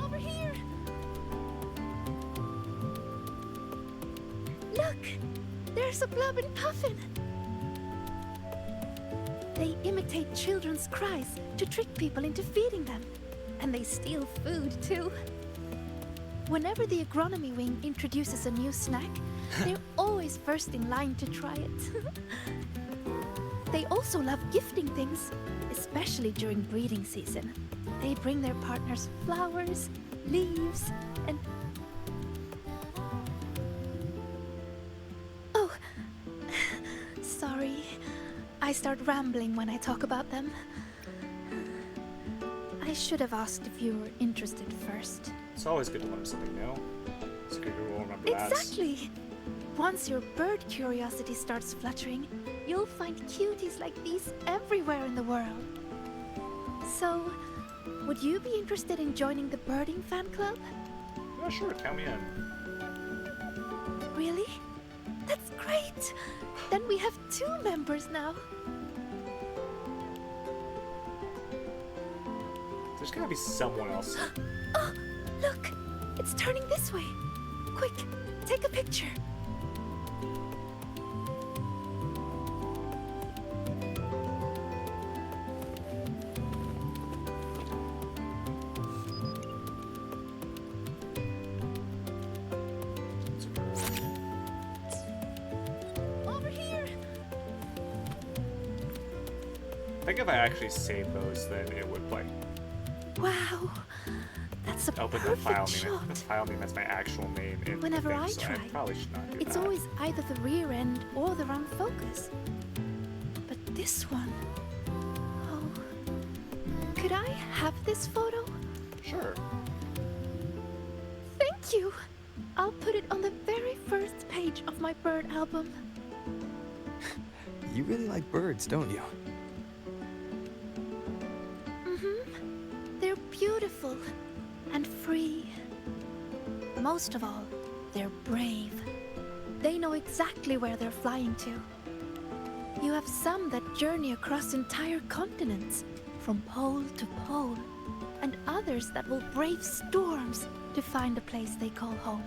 Over here! Look! There's a Blub and Puffin! They imitate children's cries to trick people into feeding them. And they steal food, too. Whenever the agronomy wing introduces a new snack, they're always first in line to try it. They also love gifting things, especially during breeding season. They bring their partners flowers, leaves, and... Oh, sorry. I start rambling when I talk about them. I should have asked if you were interested first. It's always good to learn something new. So good you will remember that. Exactly! Once your bird curiosity starts fluttering, you'll find cuties like these everywhere in the world. So, would you be interested in joining the birding fan club? Yeah, sure, count me in. Really? That's great! Then we have 2 members now. There's gotta be someone else. Oh, look! It's turning this way. Quick, take a picture. Over here. I think if I actually saved those, then it would like Wow, that's a open the perfect file shot. name. The file name has my actual name in Whenever the thing, I so try, I probably should not do it's that. always either the rear end or the round focus. But this one... Oh... Could I have this photo? Sure. Thank you! I'll put it on the very first page of my bird album. You really like birds, don't you? They're beautiful and free. Most of all, they're brave. They know exactly where they're flying to. You have some that journey across entire continents, from pole to pole, and others that will brave storms to find a place they call home.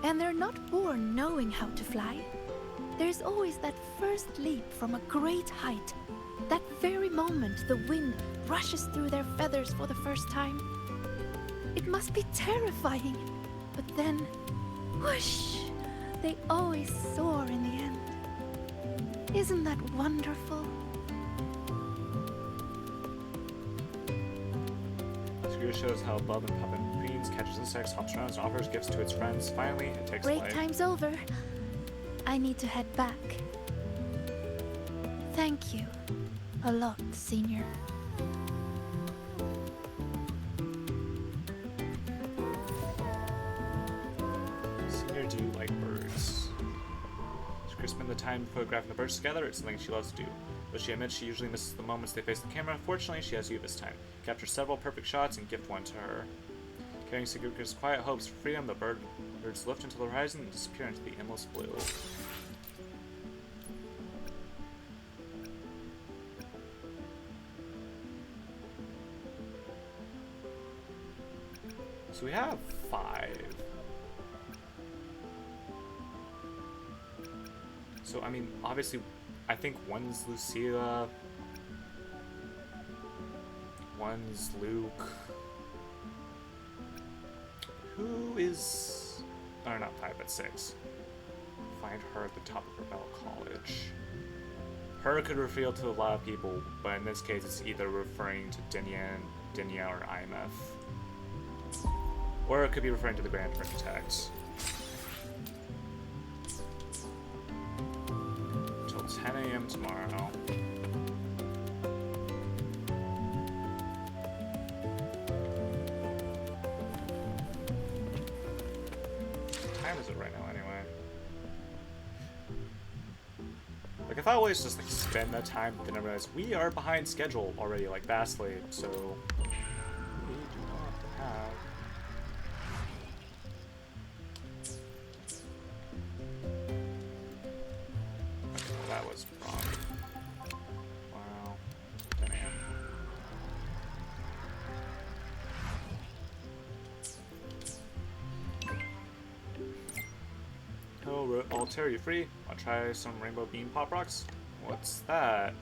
And they're not born knowing how to fly. There's always that first leap from a great height. That very moment the wind rushes through their feathers for the first time. It must be terrifying, but then, whoosh, they always soar in the end. Isn't that wonderful? Scooter shows how Bub and Pup and Beans catches insects, hops around, and offers gifts to its friends. Finally, it takes Break flight. time's over. I need to head back. Thank you a lot, Senior. Senior, do you like birds? Does Chris spend the time photographing the birds together? It's something she loves to do. Though she admits she usually misses the moments they face the camera, fortunately she has you this time. Capture several perfect shots and gift one to her. Carrying Sigurka's quiet hopes for freedom, the birds lift into the horizon and disappear into the endless blue. So we have 5. So, I mean, obviously, I think one's Lucia, one's Luke. Who is... Oh, not 5, but 6. Find her at the top of Rebel College. Her could reveal to a lot of people, but in this case, it's either referring to Dinya or IMF. Or it could be referring to the Grand Architect. Until 10 a.m. tomorrow. What time is it right now, anyway? Like, if I always just, like, spend that time, then I realize we are behind schedule already, like, vastly, so... We do not have... That was wrong. Wow. 10 a.m. Oh, I'll tear you free. I'll try some rainbow bean pop rocks. What's that?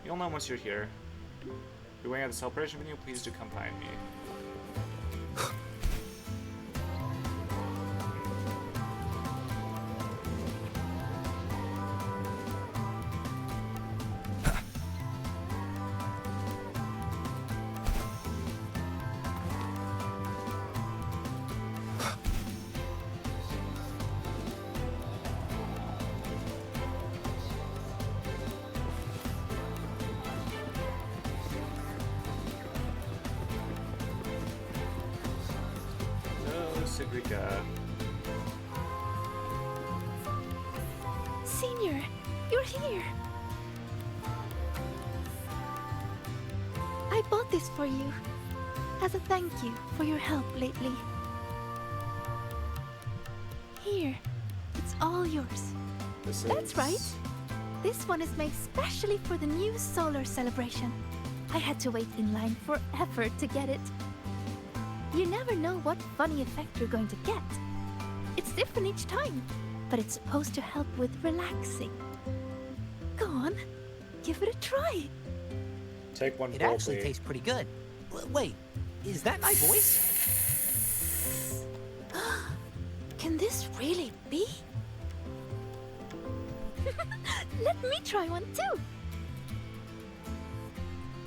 You'll know once you're here. If you're waiting at the celebration venue, please do come find me. like Senior, you're here. I bought this for you as a thank you for your help lately. Here, it's all yours. That's right. This one is made specially for the new solar celebration. I had to wait in line forever to get it. You never know what funny effect you're going to get. It's different each time, but it's supposed to help with relaxing. Go on, give it a try. Take one. It actually tastes pretty good. Wait, is that my voice? Can this really be? Let me try one too.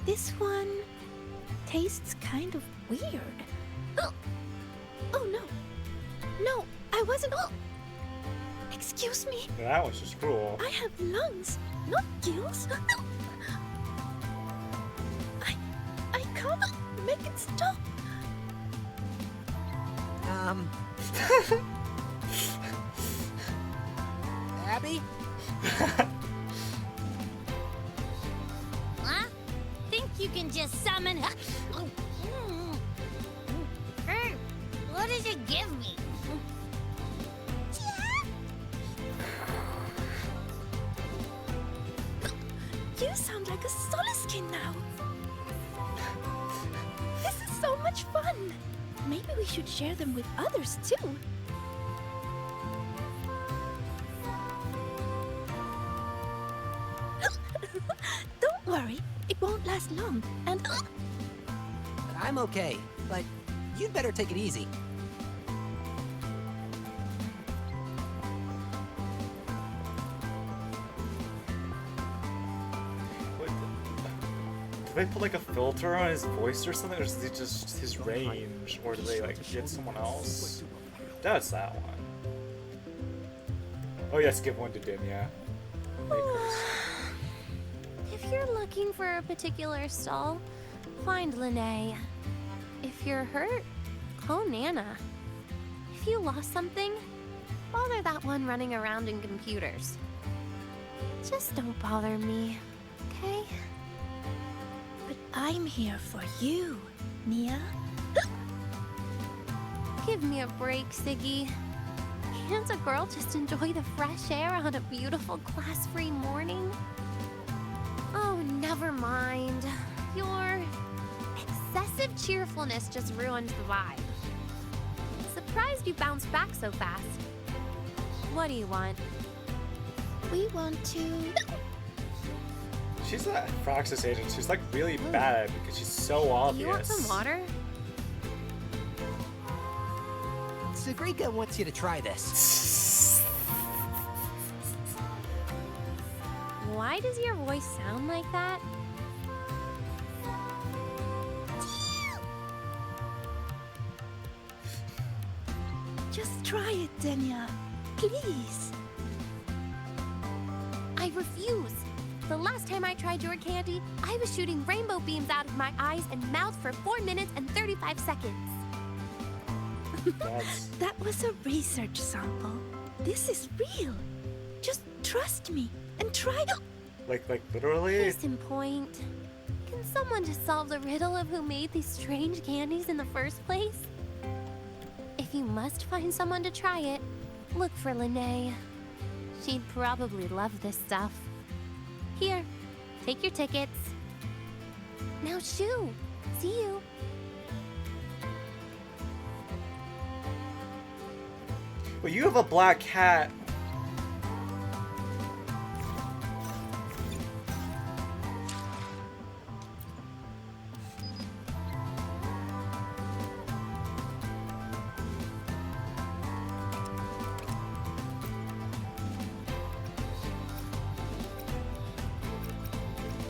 This one tastes kind of weird. Oh no. No, I wasn't. Excuse me. That was just cruel. I have lungs, not gills. I can't make it stop. Abby? Huh? Think you can just summon? Hey, what does it give me? You sound like a Soliskin now. This is so much fun. Maybe we should share them with others too. Don't worry, it won't last long. And I'm okay, but you'd better take it easy. Do they put like a filter on his voice or something, or is it just his range, or do they like get someone else? That's that one. Oh yes, give one to Dinya. If you're looking for a particular stall, find Lene. If you're hurt, call Nana. If you lost something, bother that one running around in computers. Just don't bother me, okay? But I'm here for you, Nia. Give me a break, Siggy. Can't a girl just enjoy the fresh air on a beautiful class-free morning? Oh, never mind. Your excessive cheerfulness just ruined the vibe. Surprised you bounced back so fast. What do you want? We want to... She's a Froxus agent. She's like really bad because she's so obvious. You want some water? Sagrika wants you to try this. Why does your voice sound like that? Just try it, Denya. Please. I refuse. The last time I tried your candy, I was shooting rainbow beams out of my eyes and mouth for 4 minutes and 35 seconds. That was a research sample. This is real. Just trust me and try to... Like literally? Case in point. Can someone just solve the riddle of who made these strange candies in the first place? If you must find someone to try it, look for Lene. She'd probably love this stuff. Here, take your tickets. Now shoo! See you! Well, you have a black cat.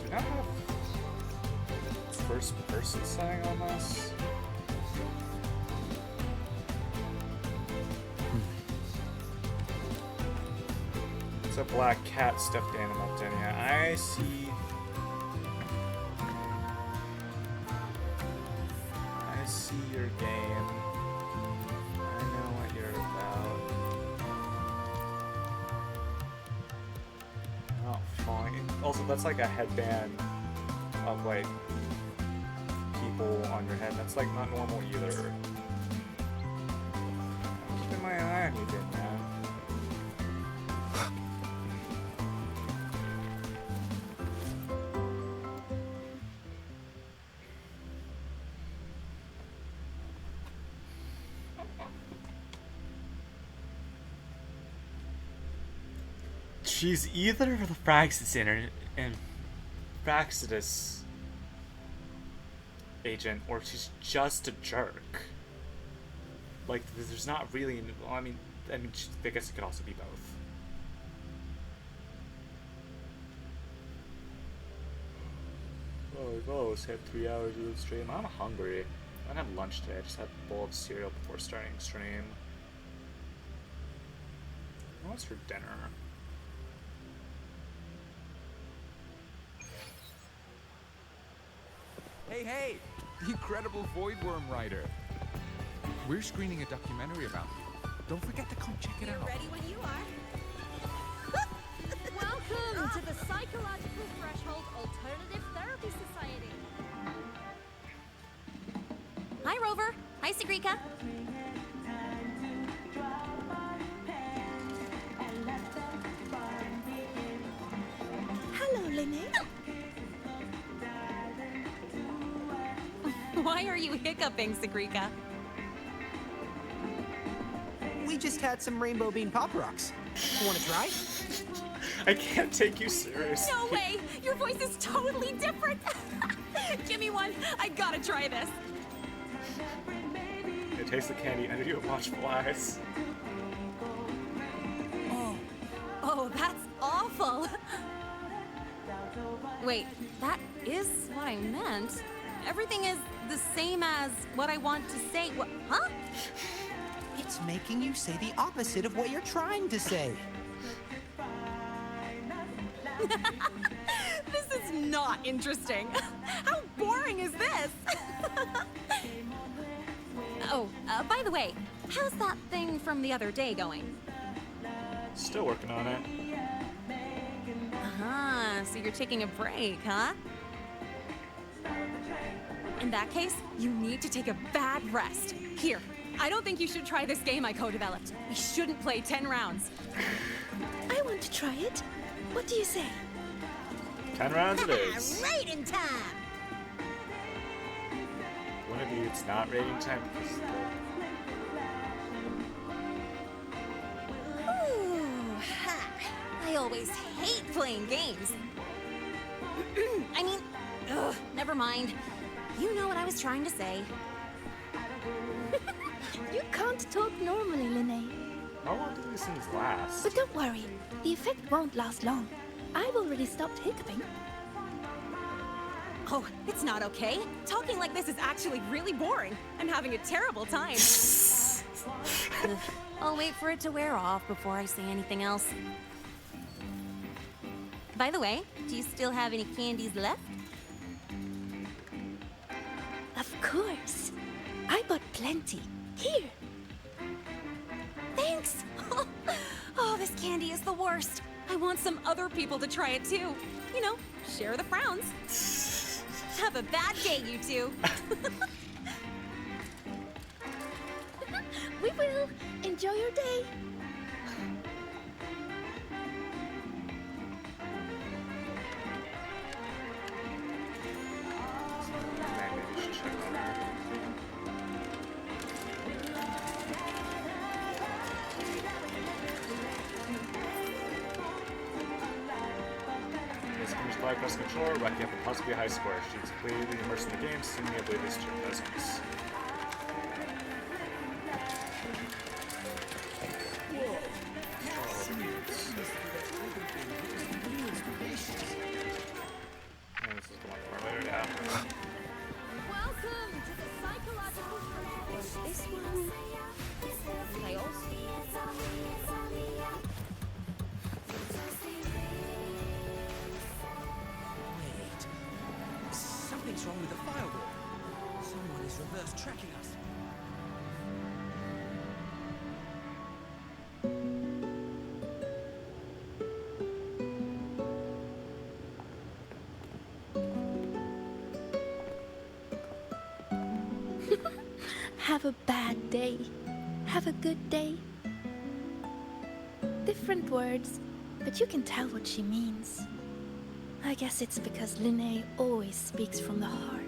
Do not have first person setting on this. It's a black cat stuffed animal, Denia. I see. I see your game. I know Also, that's like a headband of like people on your head. That's like not normal either. I'm keeping my eye on you, man. She's either the Fraxis agent, or she's just a jerk. Like, there's not really. Well, I mean, I guess it could also be both. Oh, we've always had 3 hours of the stream. I'm hungry. I didn't have lunch today. I just had a bowl of cereal before starting stream. What's for dinner? Hey, hey! The incredible Voidworm Rider. We're screening a documentary about you. Don't forget to come check it out. Ready when you are. Welcome to the Psychological Threshold Alternative Therapy Society. Hi, Rover. Hi, Sigrika. Hello, Lene. Why are you hiccuping, Sigrika? We just had some rainbow bean pop rocks. Want to try? I can't take you seriously. No way! Your voice is totally different! Give me one. I gotta try this. You taste the candy and you watch flies. Oh, that's awful. Wait, that is what I meant. Everything is the same as what I want to say. What? Huh? It's making you say the opposite of what you're trying to say. This is not interesting. How boring is this? Oh, by the way, how's that thing from the other day going? Still working on it. So you're taking a break, huh? In that case, you need to take a bad rest. Here, I don't think you should try this game I co-developed. We shouldn't play 10 rounds. I want to try it. What do you say? 10 rounds it is. Rating time! One of you, it's not rating time because Ooh, ha. I always hate playing games. I mean, ugh, never mind. You know what I was trying to say. You can't talk normally, Lene. how long do these things last? But don't worry, the effect won't last long. I've already stopped hiccuping. Oh, it's not okay. Talking like this is actually really boring. I'm having a terrible time. Ugh, I'll wait for it to wear off before I say anything else. By the way, do you still have any candies left? Of course. I bought plenty. Here. Thanks! Oh, this candy is the worst. I want some other people to try it too. You know, share the frowns. Have a bad day, you two. We will. Enjoy your day. Press controller, racking up a possibly high score. She's completely immersed in the game, assuming I believe this two dozens. And this is the one for later now. Welcome to the Psychological Threshold. This one. I also. Something's wrong with the firewall. Someone is reverse tracking us. Have a bad day. Have a good day. Different words, but you can tell what she means. I guess it's because Linnea always speaks from the heart.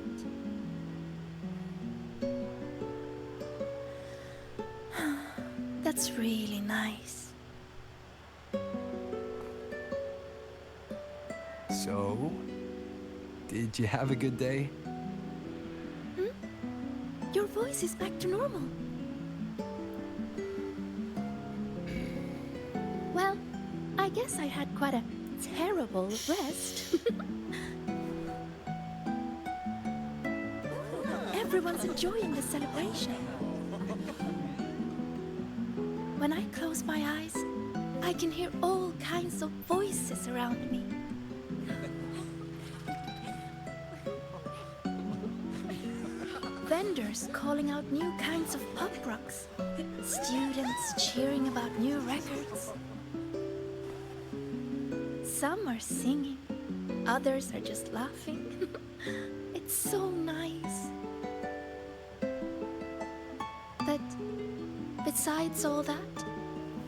That's really nice. So, did you have a good day? Your voice is back to normal. Well, I guess I had quite a terrible rest. Everyone's enjoying the celebration. When I close my eyes, I can hear all kinds of voices around me. Vendors calling out new kinds of pop rocks. Students cheering about new records. Some are singing, others are just laughing. It's so nice. But besides all that,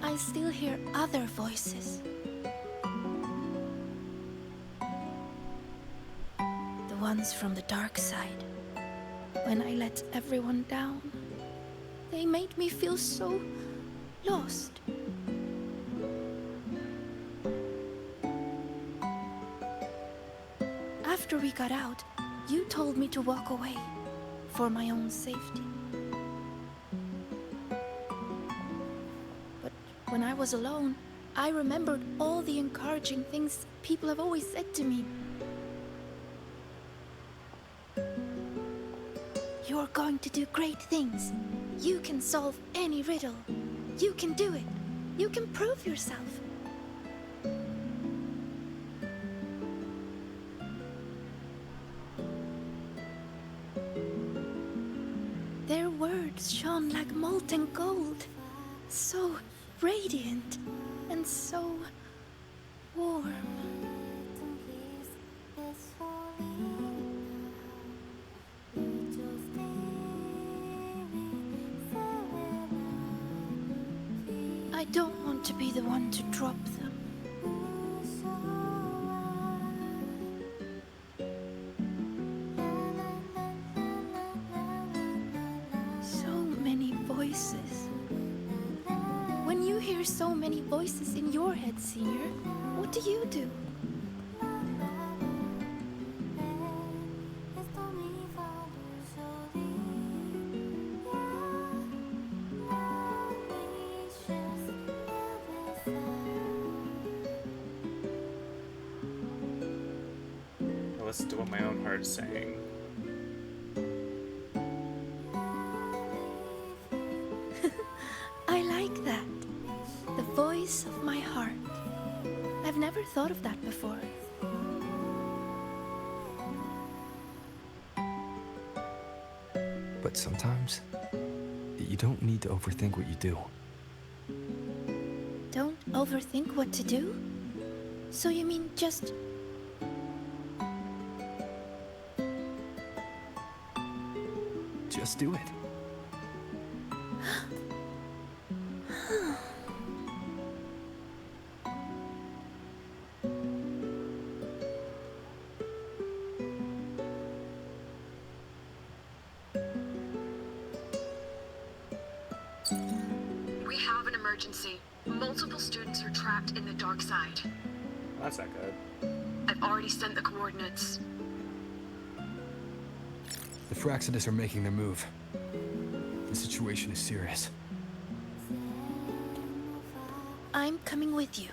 I still hear other voices. The ones from the dark side. When I let everyone down, they made me feel so lost. After we got out, you told me to walk away for my own safety. But when I was alone, I remembered all the encouraging things people have always said to me. You're going to do great things. You can solve any riddle. You can do it. You can prove yourself. Their words shone like molten gold. So radiant and so warm. I don't want to be the one to drop them. So many voices. When you hear so many voices in your head, Senior, what do you do? Listen to what my own heart's saying. I like that. The voice of my heart. I've never thought of that before. But sometimes, you don't need to overthink what you do. Don't overthink what to do? So you mean just... Just do it. We have an emergency. Multiple students are trapped in the Darkside. That's not good. I've already sent the coordinates. The Fraxidus are making their move. The situation is serious. I'm coming with you.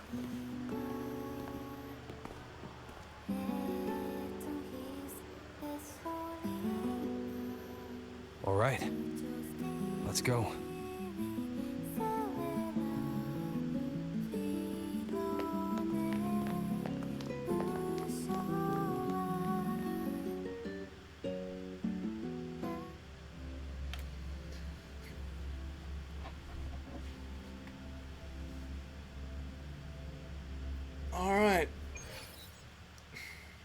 All right. Let's go. Alright.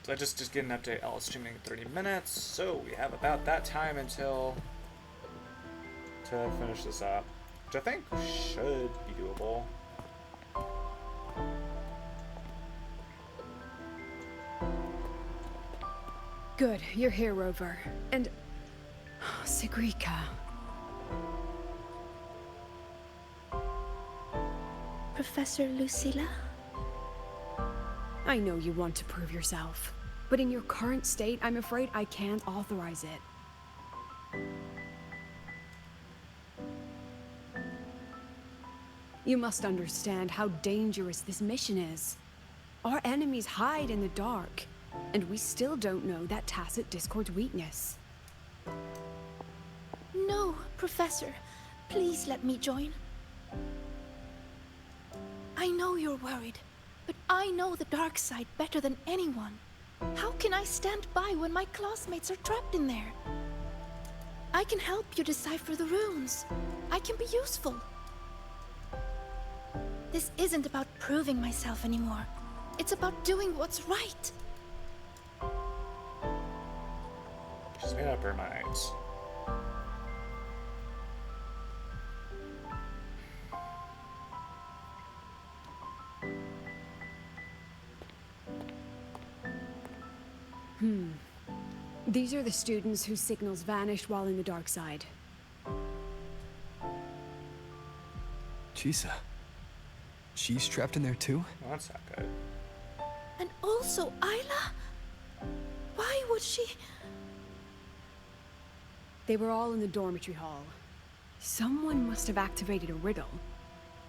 So I just get an update. I'll streaming 30 minutes, so we have about that time until to finish this up, which I think should be doable. Good, you're here, Rover. And... Sigrika. Professor Lucilla? I know you want to prove yourself, but in your current state, I'm afraid I can't authorize it. You must understand how dangerous this mission is. Our enemies hide in the dark, and we still don't know that tacit Discord's weakness. No, Professor. Please let me join. I know you're worried, but I know the dark side better than anyone. How can I stand by when my classmates are trapped in there? I can help you decipher the runes. I can be useful. This isn't about proving myself anymore. It's about doing what's right. She's made up her mind. These are the students whose signals vanished while in the dark side. Chisa. She's trapped in there too? Well, that's not good. And also Isla? Why would she... They were all in the dormitory hall. Someone must have activated a riddle,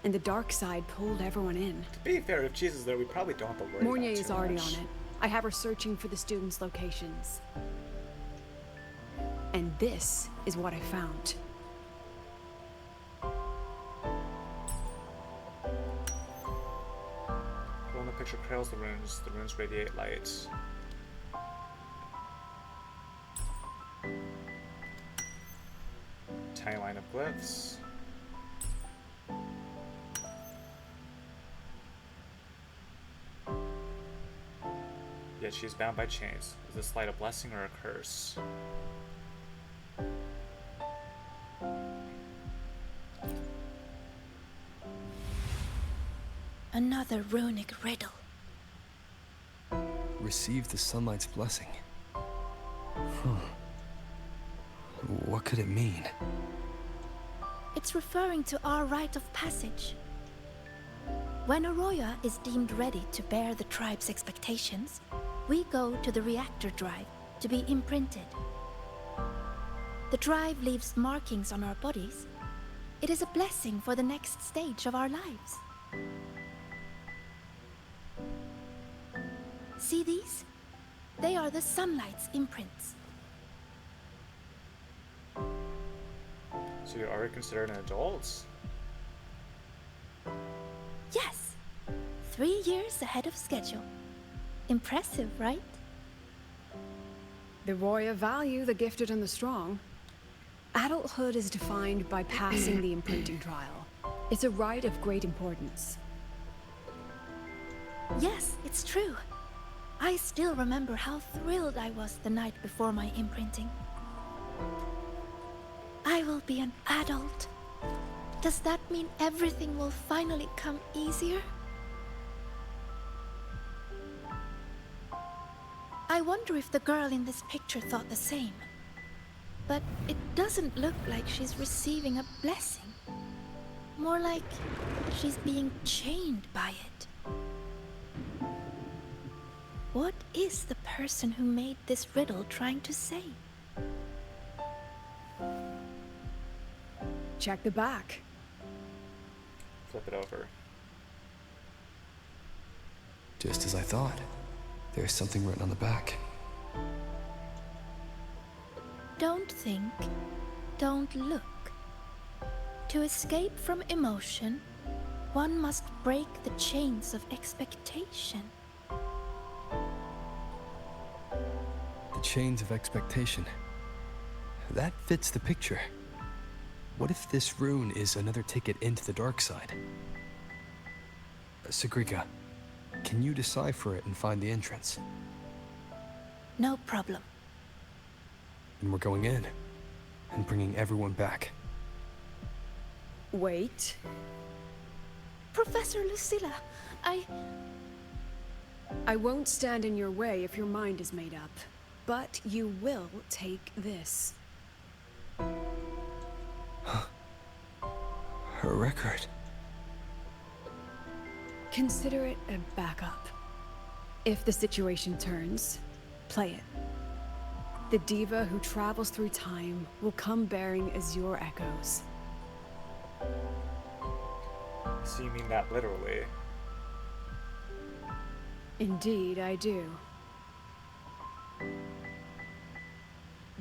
and the dark side pulled everyone in. To be fair, if Cheese is there, we probably don't have to worry Mornier about it is too already much. on it. I have her searching for the students' locations. And this is what I found. When the picture trails the runes radiate light. Tiny line of glyphs. Yet she is bound by chains. Is this light a blessing or a curse? Another runic riddle. Receive the sunlight's blessing. What could it mean? It's referring to our rite of passage. When Arroya is deemed ready to bear the tribe's expectations, we go to the reactor drive to be imprinted. The drive leaves markings on our bodies. It is a blessing for the next stage of our lives. See these? They are the sunlight's imprints. So you're already considered an adult? Yes. 3 years ahead of schedule. Impressive, right? The Roya value the gifted and the strong. Adulthood is defined by passing the imprinting trial. It's a rite of great importance. Yes, it's true. I still remember how thrilled I was the night before my imprinting. I will be an adult. Does that mean everything will finally come easier? I wonder if the girl in this picture thought the same. But it doesn't look like she's receiving a blessing. More like she's being chained by it. What is the person who made this riddle trying to say? Check the back. Flip it over. Just as I thought. There's something written on the back. Don't think, don't look. To escape from emotion, one must break the chains of expectation. The chains of expectation. That fits the picture. What if this rune is another ticket into the dark side? Sigrika, can you decipher it and find the entrance? No problem. And we're going in and bringing everyone back. Wait. Professor Lucilla, I won't stand in your way if your mind is made up, but you will take this. Her record. Consider it a backup. If the situation turns, play it. The diva who travels through time will come bearing Azure echoes. So you mean that literally? Indeed, I do.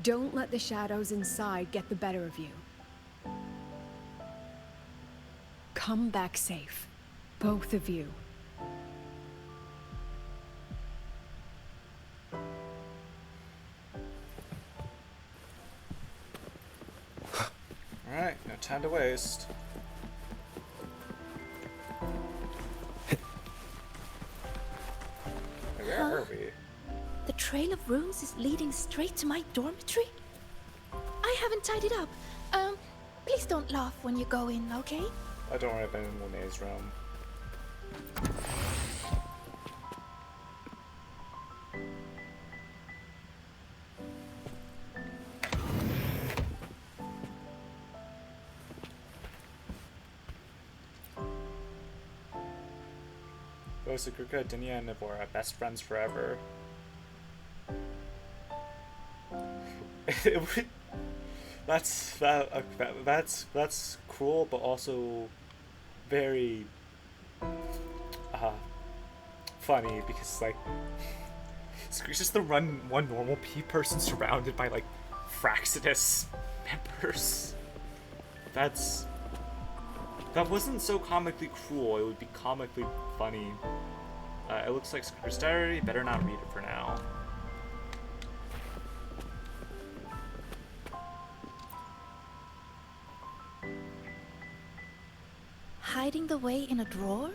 Don't let the shadows inside get the better of you. Come back safe, both of you. Alright, no time to waste. Where are we? The trail of runes is leading straight to my dormitory? I haven't tied it up. Please don't laugh when you go in, okay? I don't worry, I've been in Moonay's room. Osagurka, Dinya, and Nivora, best friends forever. That's cool, but also very funny because like it's just the one normal person surrounded by like Fraxidus members. That wasn't so comically cruel. It would be comically funny. It looks like Scripper's Diary. Better not read it for now. Hiding the way in a drawer?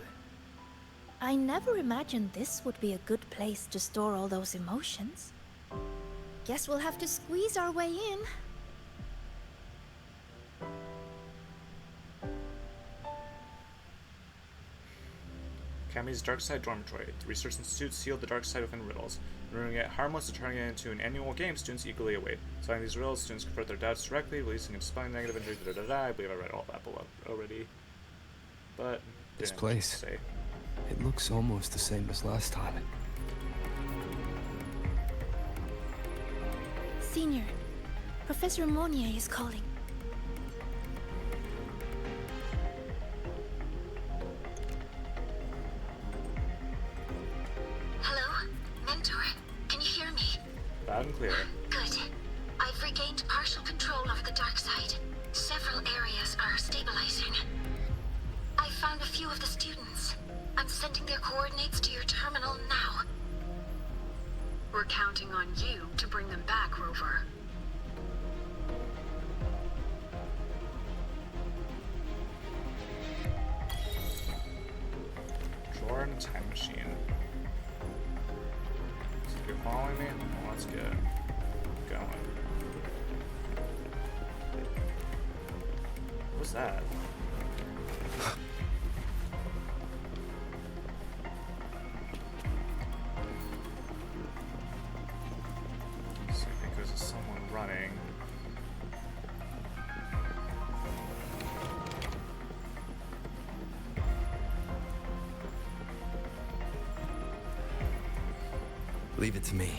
I never imagined this would be a good place to store all those emotions. Guess we'll have to squeeze our way in. Kami's Darkside Dormitory. The Research Institute sealed the Darkside within riddles. Renewing it harmless and turning it into an annual game students eagerly await. Solving these riddles, students confront their doubts directly, releasing and dispelling negative energy. I believe I read all that below already. But This place. It looks almost the same as last time. Senior, Professor Monnier is calling. Hello? Mentor? Can you hear me? Loud and clear. Good. I've regained partial control over the Darkside. Several areas are stabilizing. I found a few of the students. I'm sending their coordinates to your terminal now. We're counting on you to bring them back, Rover. Drawer and a time machine. So if you're following me, well, that's good. Going. What's that? So because of someone running. Leave it to me.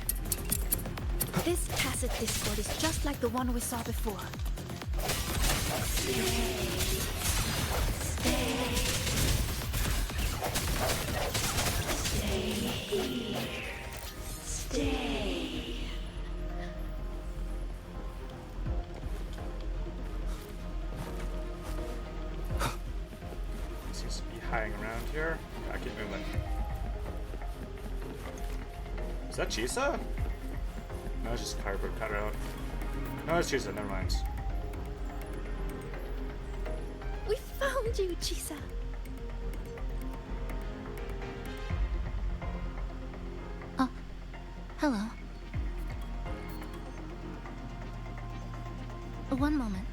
This cassette Discord is just like the one we saw before. Stay here. Stay. Seems to be hiding around here. Gotta keep moving. Is that Chisa? No, it's just cardboard cutout. No, it's Chisa, never mind. We found you, Chisa. Hello. One moment.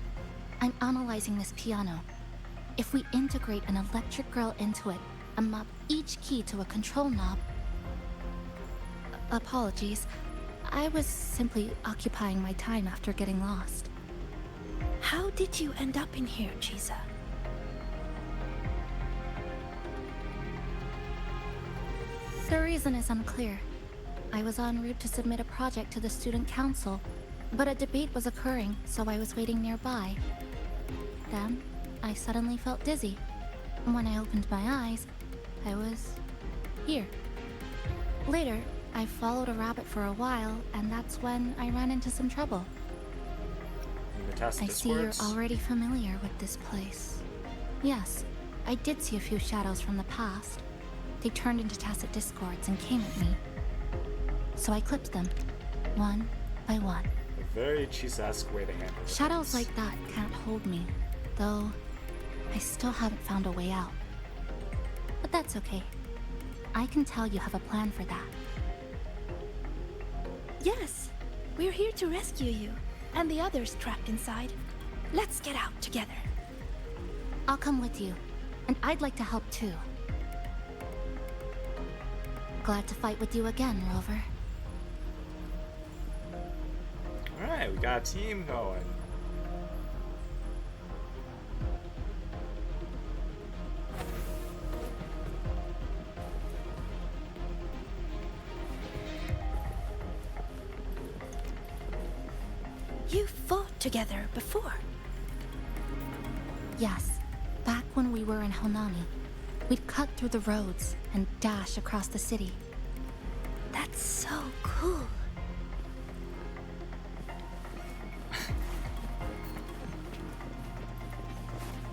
I'm analyzing this piano. If we integrate an electric grill into it and map each key to a control knob... Apologies. I was simply occupying my time after getting lost. How did you end up in here, Chisa? The reason is unclear. I was en route to submit a project to the student council, but a debate was occurring, so I was waiting nearby. Then, I suddenly felt dizzy. When I opened my eyes, I was... here. Later, I followed a rabbit for a while, and that's when I ran into some trouble. I see you're already familiar with this place. Yes, I did see a few shadows from the past. They turned into tacit discords and came at me. So I clipped them, one by one. A very Chisa-esque way to handle it. Shadows like that can't hold me, though I still haven't found a way out. But that's okay. I can tell you have a plan for that. Yes, we're here to rescue you, and the others trapped inside. Let's get out together. I'll come with you, and I'd like to help too. Glad to fight with you again, Rover. Alright, we got a team going. You fought together before. Yes, back when we were in Honami. We'd cut through the roads and dash across the city. That's so cool.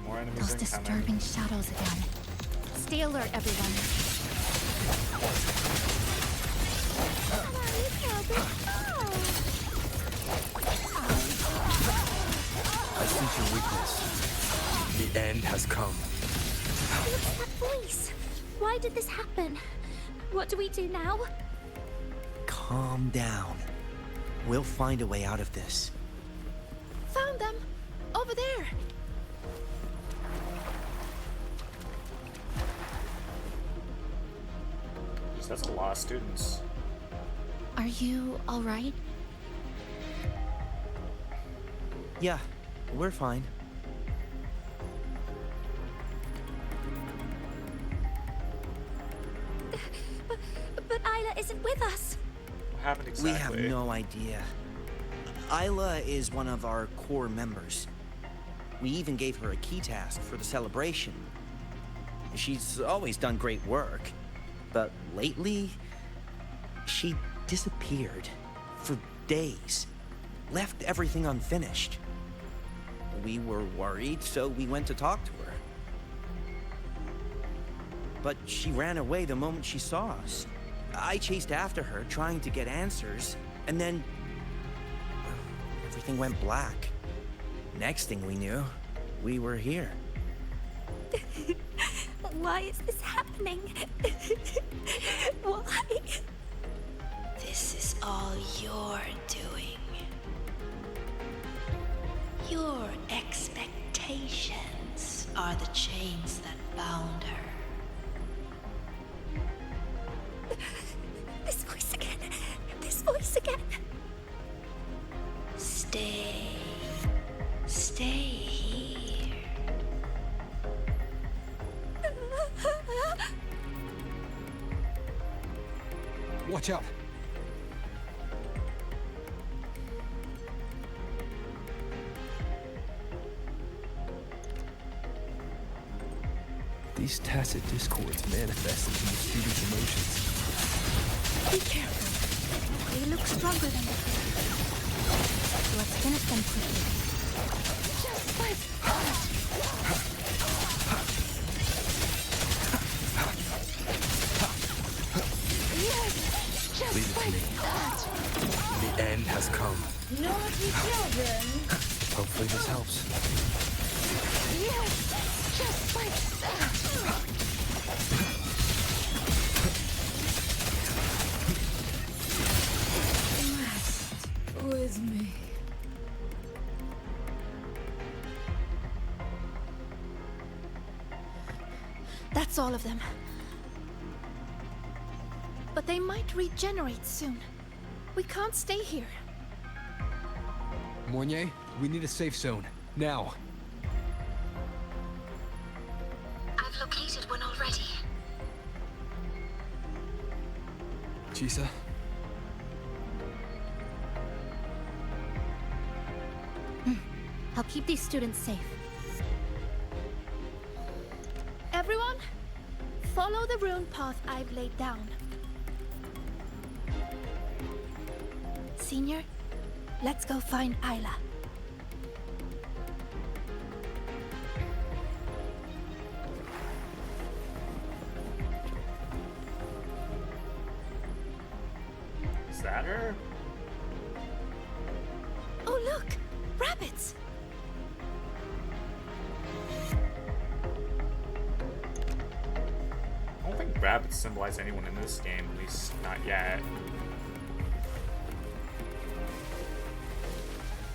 More enemies Those incoming. disturbing shadows again. Stay alert, everyone. I sense your weakness. The end has come. What's that voice? Why did this happen? What do we do now? Calm down. We'll find a way out of this. Found them! Over there! Jeez, that's a lot of students. Are you alright? Yeah, we're fine. But Isla isn't with us. What happened exactly? We have no idea. Isla is one of our core members. We even gave her a key task for the celebration. She's always done great work, but lately, she disappeared for days. Left everything unfinished. We were worried, so we went to talk to her. But she ran away the moment she saw us. I chased after her, trying to get answers, and then... everything went black. Next thing we knew, we were here. Why is this happening? Why? This is all your doing. Your expectations are the chains that bound her. This voice again. This voice again. Stay. Stay here. Watch out! These tacit discords manifest into the students' emotions. Be careful. They look stronger than before. Let's finish them quickly. Just like that. Yes, just Leave it to like me. that. The end has come. Naughty children. Hopefully this helps. Yes, just like that. Rest with me. That's all of them. But they might regenerate soon. We can't stay here. Mornier, we need a safe zone. Now. I've located one already. Chisa? I'll keep these students safe. Everyone, follow the rune path I've laid down. Senior, let's go find Isla. Is that her? Oh look! Rabbits! I don't think rabbits symbolize anyone in this game, at least not yet.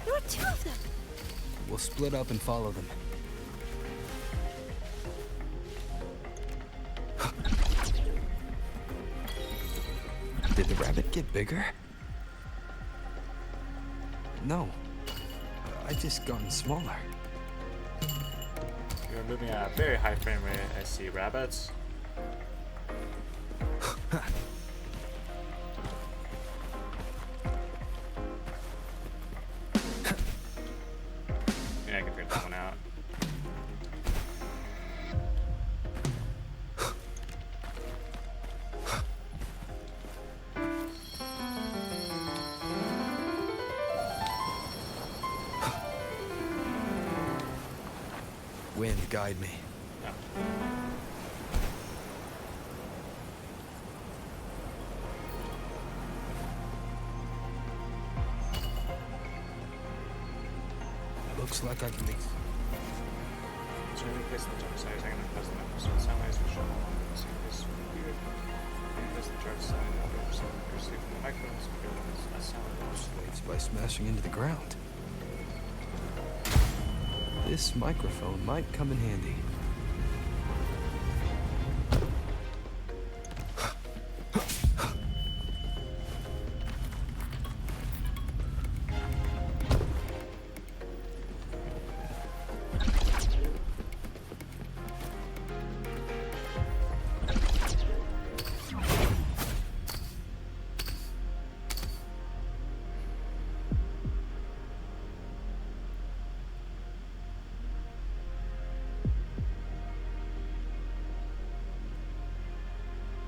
There are two of them! We'll split up and follow them. Did the rabbit get bigger? No. I just gotten smaller. You're moving at a very high frame rate. I see rabbits. Yeah, I can figure that one out. Wind, guide me. Looks like I can make. So any place in the dark side, I can press the numbers. So the sound waves will show along with the sequence. Weird. And press the dark side, and over some accuracy from the microphones. A sound Waves by smashing into the ground. This microphone might come in handy.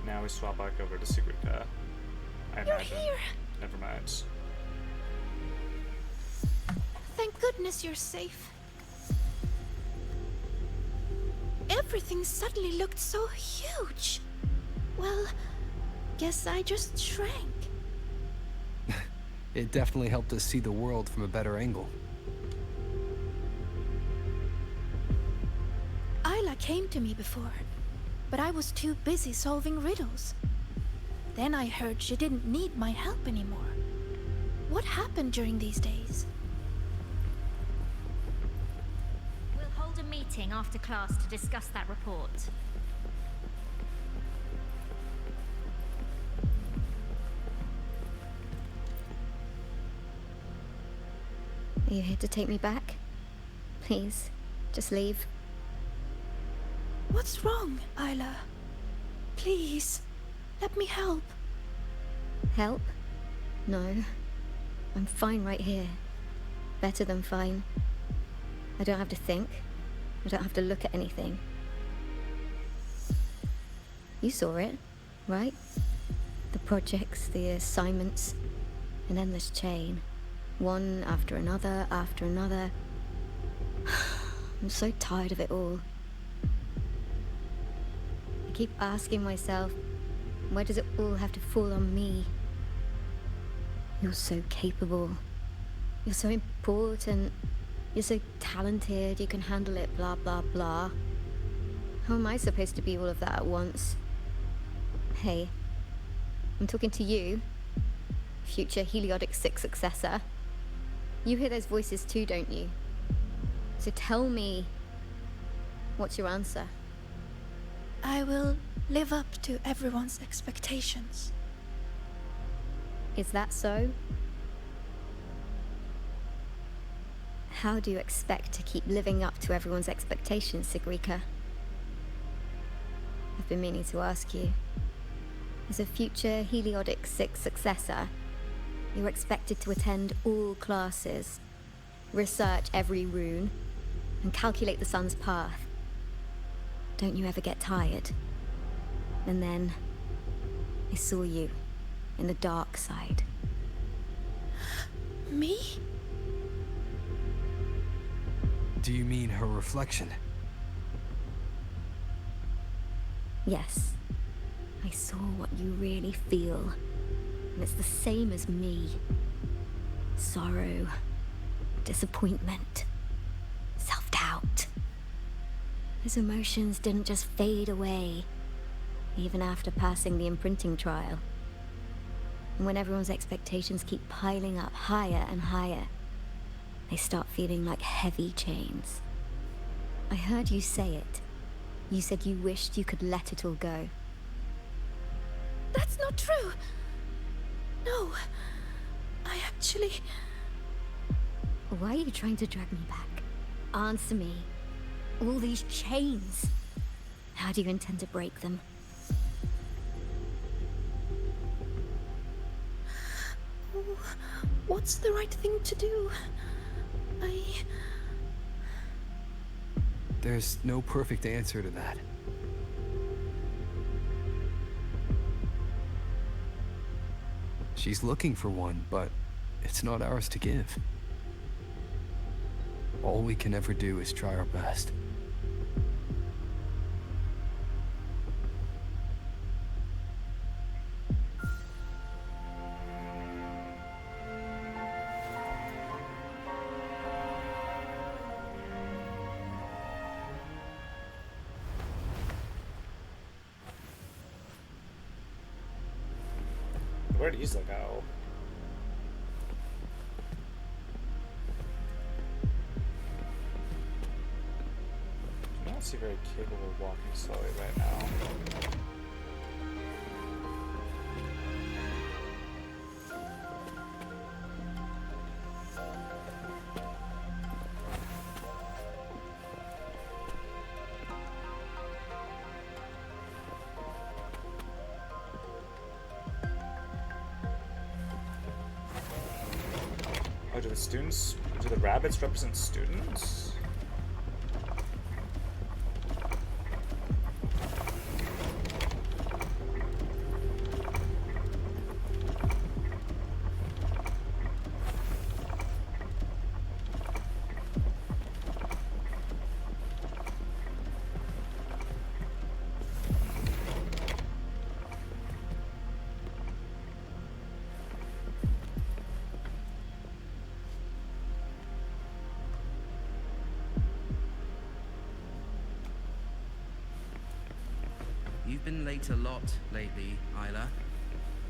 Now we swap back over to secret I You're imagine. here! Never mind. Thank goodness you're safe. Everything suddenly looked so huge. Well, guess I just shrank. It definitely helped us see the world from a better angle. Isla came to me before, but I was too busy solving riddles. Then I heard she didn't need my help anymore. What happened during these days? We'll hold a meeting after class to discuss that report. Are you here to take me back? Please, just leave. What's wrong, Isla? Please, let me help. Help? No. I'm fine right here. Better than fine. I don't have to think. I don't have to look at anything. You saw it, right? The projects, the assignments, an endless chain. One after another, after another. I'm so tired of it all. I keep asking myself, why does it all have to fall on me? You're so capable. You're so important. You're so talented. You can handle it, blah, blah, blah. How am I supposed to be all of that at once? Hey, I'm talking to you, future Heliodic 6 successor. You hear those voices too, don't you? So tell me, what's your answer? I will live up to everyone's expectations. Is that so? How do you expect to keep living up to everyone's expectations, Sigrika? I've been meaning to ask you. As a future Heliodic 6 successor, you're expected to attend all classes, research every rune, and calculate the sun's path. Don't you ever get tired? And then I saw you in the dark side. Me? Do you mean her reflection? Yes. I saw what you really feel. And it's the same as me. Sorrow, disappointment, self-doubt. Those emotions didn't just fade away, even after passing the imprinting trial. And when everyone's expectations keep piling up higher and higher, they start feeling like heavy chains. I heard you say it. You said you wished you could let it all go. That's not true. No. I actually... Why are you trying to drag me back? Answer me. All these chains. How do you intend to break them? What's the right thing to do? There's no perfect answer to that. She's looking for one, but it's not ours to give. All we can ever do is try our best. Where'd Isla go? Do not seem very capable of walking slowly right now. Do the rabbits represent students? You've been late a lot lately, Isla.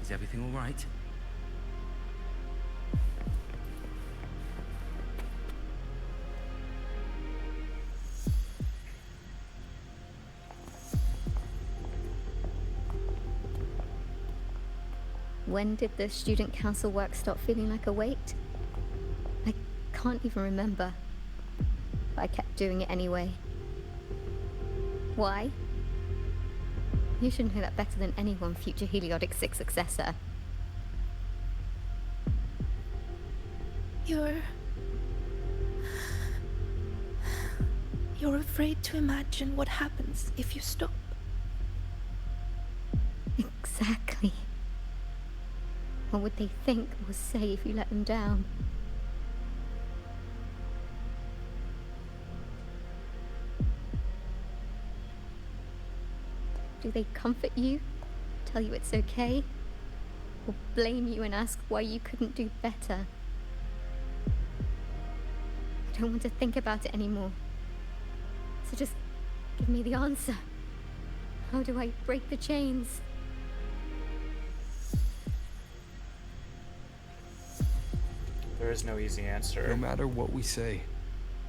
Is everything all right? When did the student council work stop feeling like a weight? I can't even remember. But I kept doing it anyway. Why? You should know that better than anyone, future Heliodic 6 successor. You're afraid to imagine what happens if you stop. Exactly. What would they think or say if you let them down? Do they comfort you? Tell you it's okay? Or blame you and ask why you couldn't do better? I don't want to think about it anymore. So just give me the answer. How do I break the chains? There is no easy answer. No matter what we say,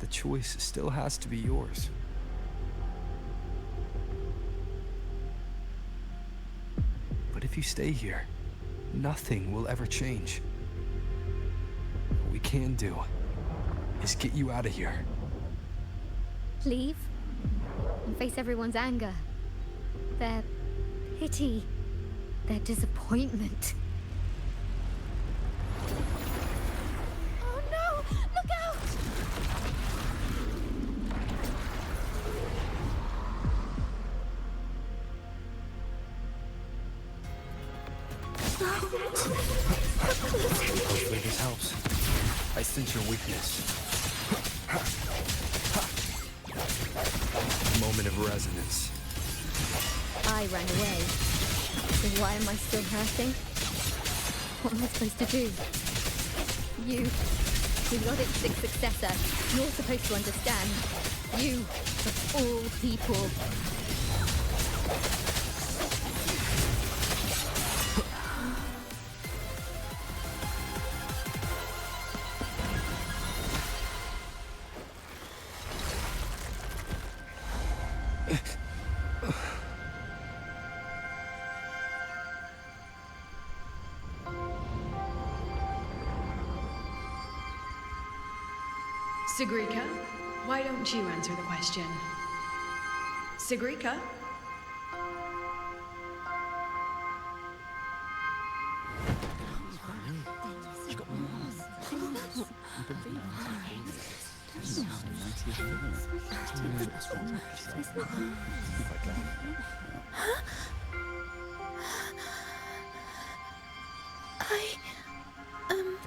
the choice still has to be yours. if you stay here, nothing will ever change. What we can do is get you out of here. Leave and face everyone's anger, their pity, their disappointment. Oh no! Look out! Hopefully this helps. I sense your weakness. Moment of resonance. I ran away. So why am I still hurting? What am I supposed to do? You, periodic sixth successor, you're supposed to understand. You, of all people. Sigrika, why don't you answer the question? Sigrika?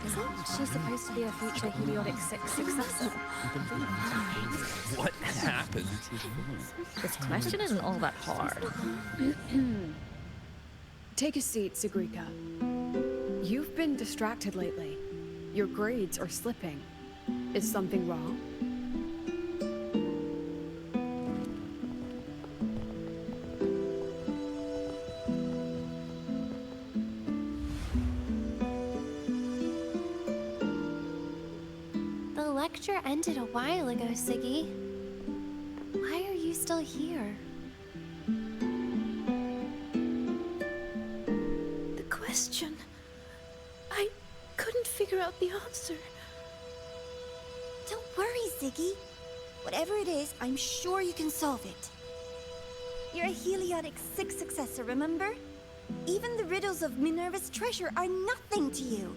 Isn't she supposed to be a future Heliotic 6 successor? What happened? This question isn't all that hard. Take a seat, Sigrika. You've been distracted lately. Your grades are slipping. Is something wrong? The lecture ended a while ago, Siggy. Why are you still here? The question. I couldn't figure out the answer. Don't worry, Ziggy. Whatever it is, I'm sure you can solve it. You're a Heliotic 6 successor, remember? Even the riddles of Minerva's treasure are nothing to you.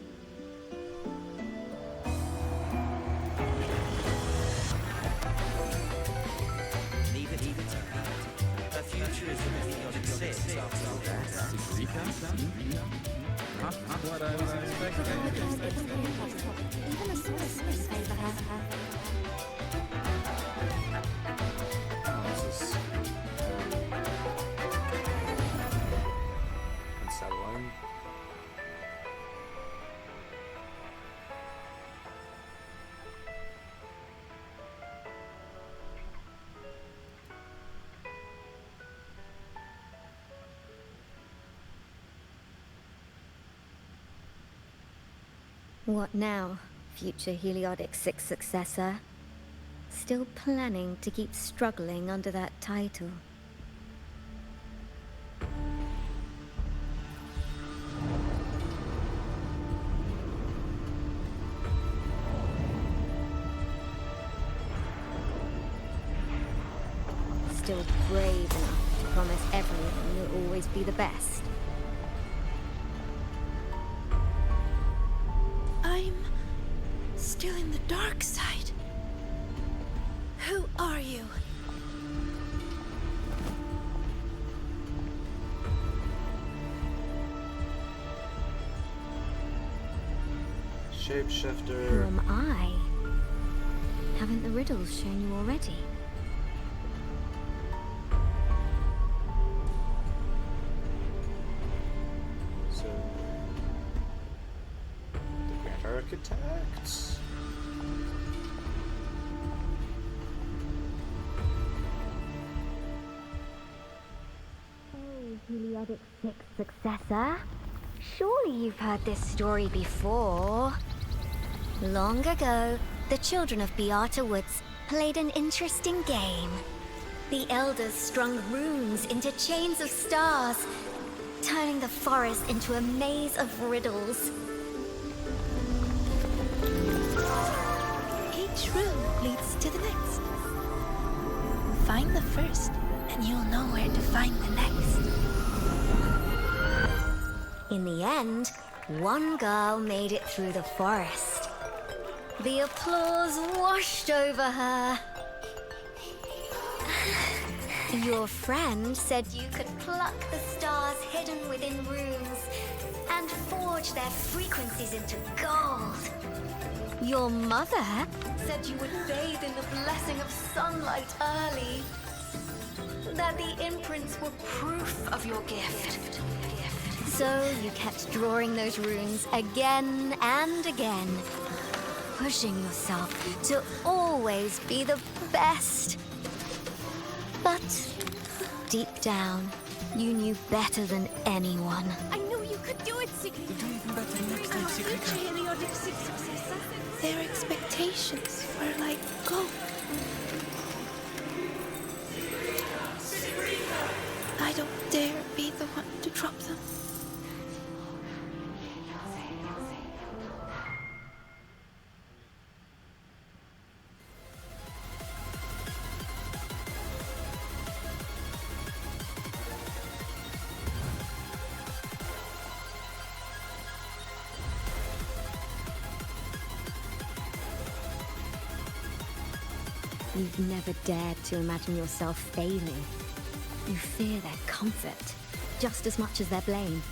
Leave it. The future is in the Heliotic 6 after all that. What I was expecting. Even a sort of space favor her. Unsettling. What now, future Heliotic 6 successor? Still planning to keep struggling under that title? Still brave enough to promise everyone you'll always be the best? I'm still in the dark side. Who are you? Shapeshifter. Who am I? Haven't the riddles shown you already? So, the Grand Architect. Oh, Heliotic 6 successor? Surely you've heard this story before. Long ago, the children of Beata Woods played an interesting game. The elders strung runes into chains of stars turning the forest into a maze of riddles. Each room leads to the next. Find the first, and you'll know where to find the next. In the end, one girl made it through the forest. The applause washed over her. Your friend said you could pluck the stars hidden within runes and forge their frequencies into gold. Your mother said you would bathe in the blessing of sunlight early. That the imprints were proof of your gift. So you kept drawing those runes again and again, pushing yourself to always be the best. But deep down, you knew better than anyone. I knew you could do it, Sigrid. You'll do even better next time, Sigrika. Their expectations were like gold. I don't dare be the one to drop them. You've never dared to imagine yourself failing. You fear their comfort, just as much as their blame.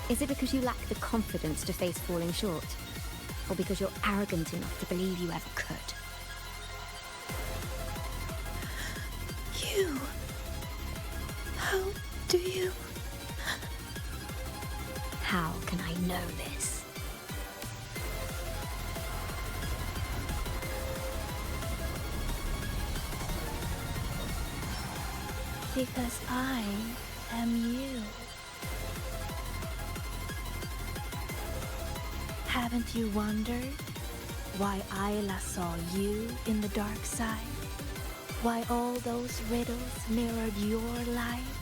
Is it because you lack the confidence to face falling short? Or because you're arrogant enough to believe you ever could? You... How do you... How can I know this? Because I am you. Haven't you wondered why Ayla saw you in the dark side? Why all those riddles mirrored your life?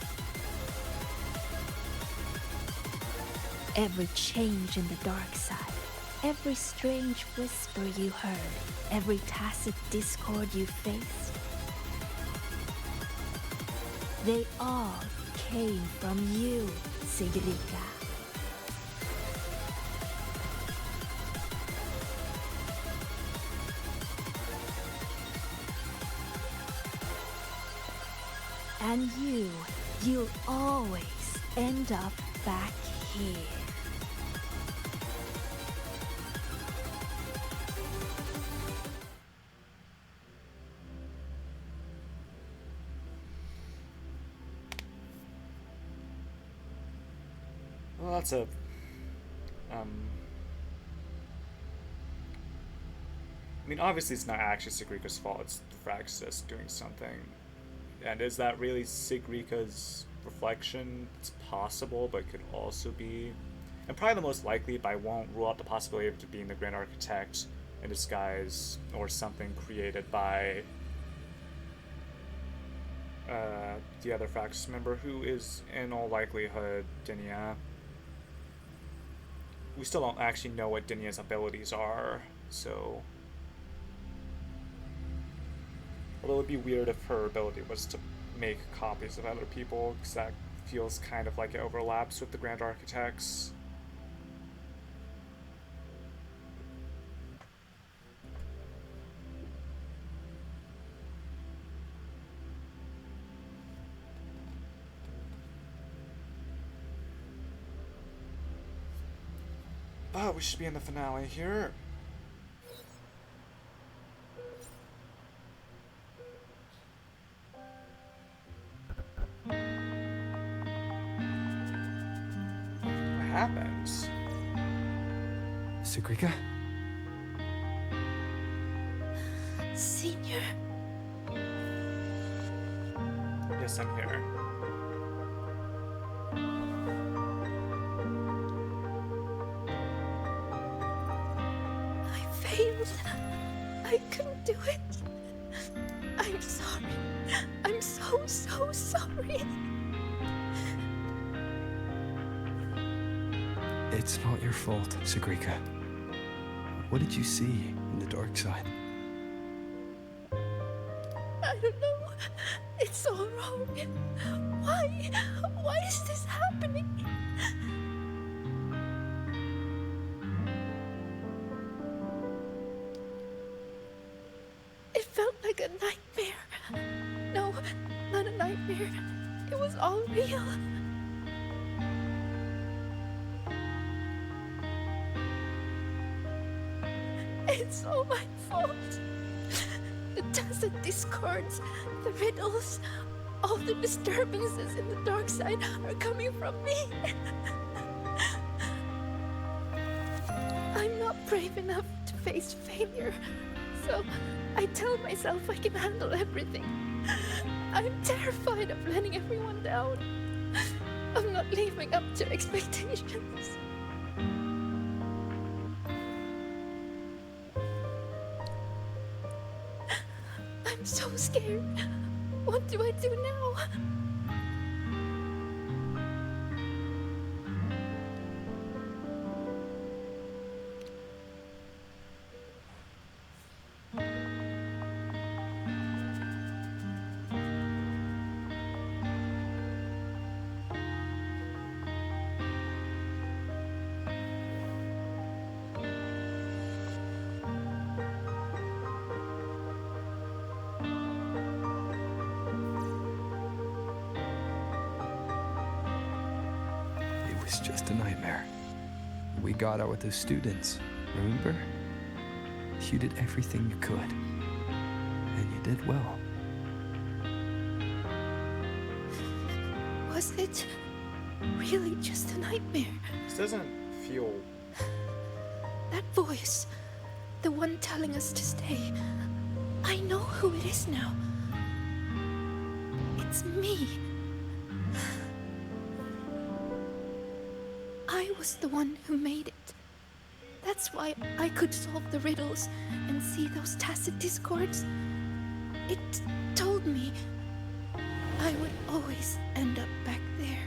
Every change in the dark side, every strange whisper you heard, every tacit discord you faced, they all came from you, Sigrika. And you'll always end up back here. Well, that's a I mean, obviously it's not actually Sigrika's fault, it's the Fraxis doing something. And is that really Sigrika's reflection? It's possible, but could also be, and probably the most likely, but I won't rule out the possibility of it being the Grand Architect in disguise, or something created by the other Fraxis member, who is in all likelihood Dinia. We still don't actually know what Dinia's abilities are, so... Although it would be weird if her ability was to make copies of other people, because that feels kind of like it overlaps with the Grand Architects. But we should be in the finale here. What happens? Sigrika? Senior? Yes, I'm here. Failed. I couldn't do it. I'm sorry. I'm so sorry. It's not your fault, Sagrika. What did you see in the dark side? I don't know. It's all wrong. Why? Why is this happening? It felt like a nightmare. No, not a nightmare. It was all real. It's all my fault. The tacit discords, the riddles, all the disturbances in the dark side are coming from me. I'm not brave enough to face failure, so I tell myself I can handle everything. I'm terrified of letting everyone down, of not living up to expectations. I'm so scared. What do I do now? It was just a nightmare. We got out with the students, remember? You did everything you could. And you did well. Was it really just a nightmare? This doesn't feel... That voice, the one telling us to stay, I know who it is now. It's me. I was the one who made it. That's why I could solve the riddles and see those tacit discords. It told me I would always end up back there.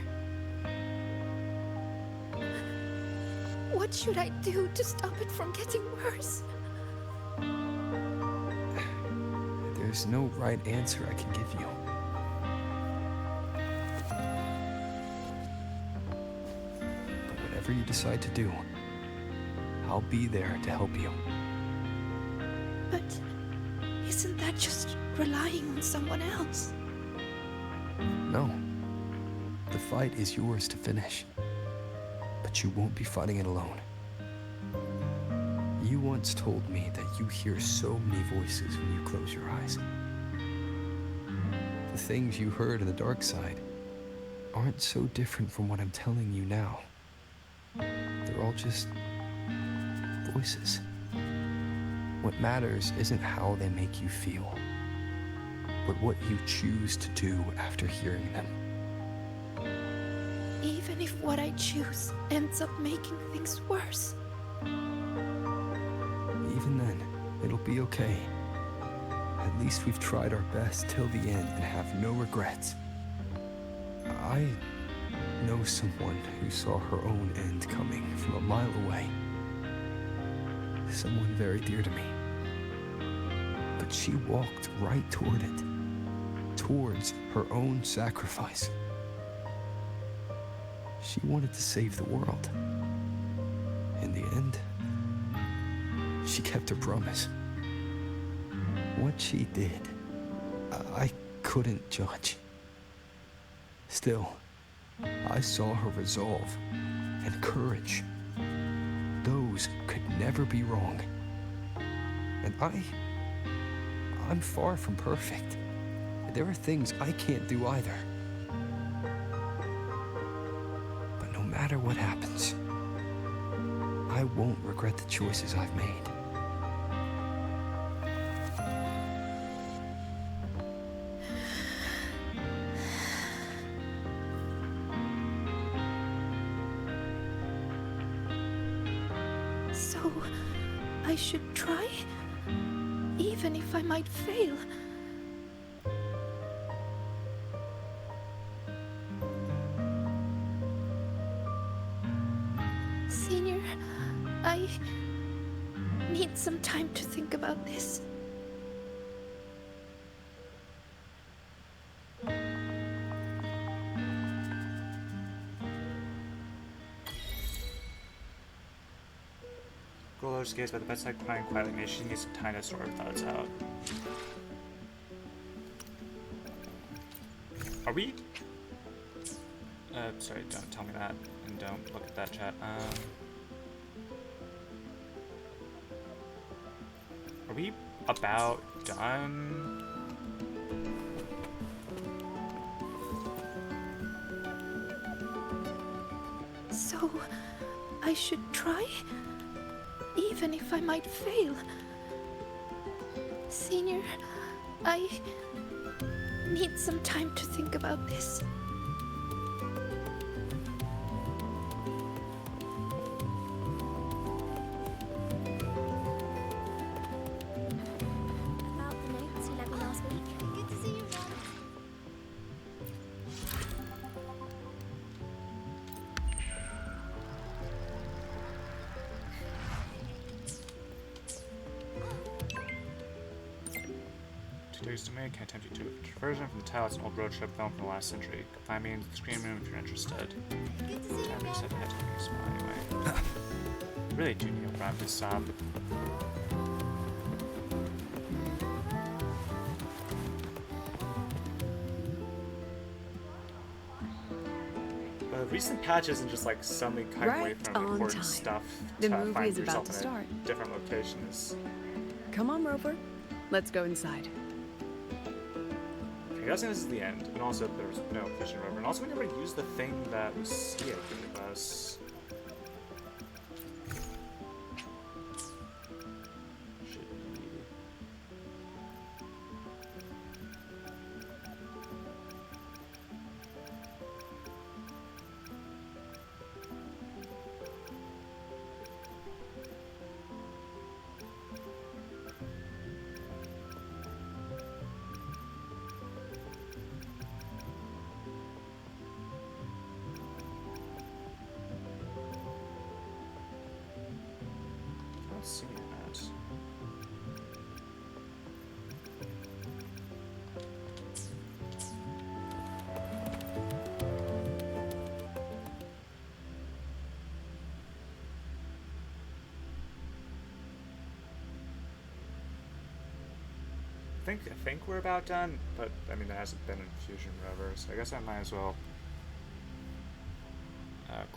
What should I do to stop it from getting worse? There's no right answer I can give you. But whatever you decide to do, I'll be there to help you. But isn't that just relying on someone else? No. The fight is yours to finish. But you won't be fighting it alone. You once told me that you hear so many voices when you close your eyes. The things you heard in the dark side aren't so different from what I'm telling you now. They're all just voices. What matters isn't how they make you feel, but what you choose to do after hearing them. Even if what I choose ends up making things worse. Even then, it'll be okay. At least we've tried our best till the end and have no regrets. I know someone who saw her own end coming from a mile away. Someone very dear to me. But she walked right toward it. Towards her own sacrifice. She wanted to save the world. In the end, she kept her promise. What she did, I couldn't judge. Still, I saw her resolve and courage. Those could never be wrong. And I'm far from perfect. There are things I can't do either. But no matter what happens, I won't regret the choices I've made. So, I should try? Even if I might fail? need some time to think about this. Girl skates by the bedside crying quietly. Maybe she needs some time to sort her thoughts out. Are we? Sorry, don't tell me that. And don't look at that chat. Are we about done? So, I should try? Even if I might fail. Senior, I need some time to think about this. About the notes you left me last week. Good to see you, Ron. Days to make, can't tempt you to a version from the title. It's an old road trip film from the last century. Find me in the screen room if you're interested. Time you said I had to make a smile anyway. Really do need a rhyme to stop. Recent patch isn't just like suddenly cutting away from important stuff The to movie find is about yourself to in start. different locations. Come on, Rover. Let's go inside. Okay, guessing this is the end, and also there was no fishing river, and also we never used the thing that Lucia gave us. Should be. Not seeing that. I think we're about done, but I mean there hasn't been Infusion River, so I guess I might as well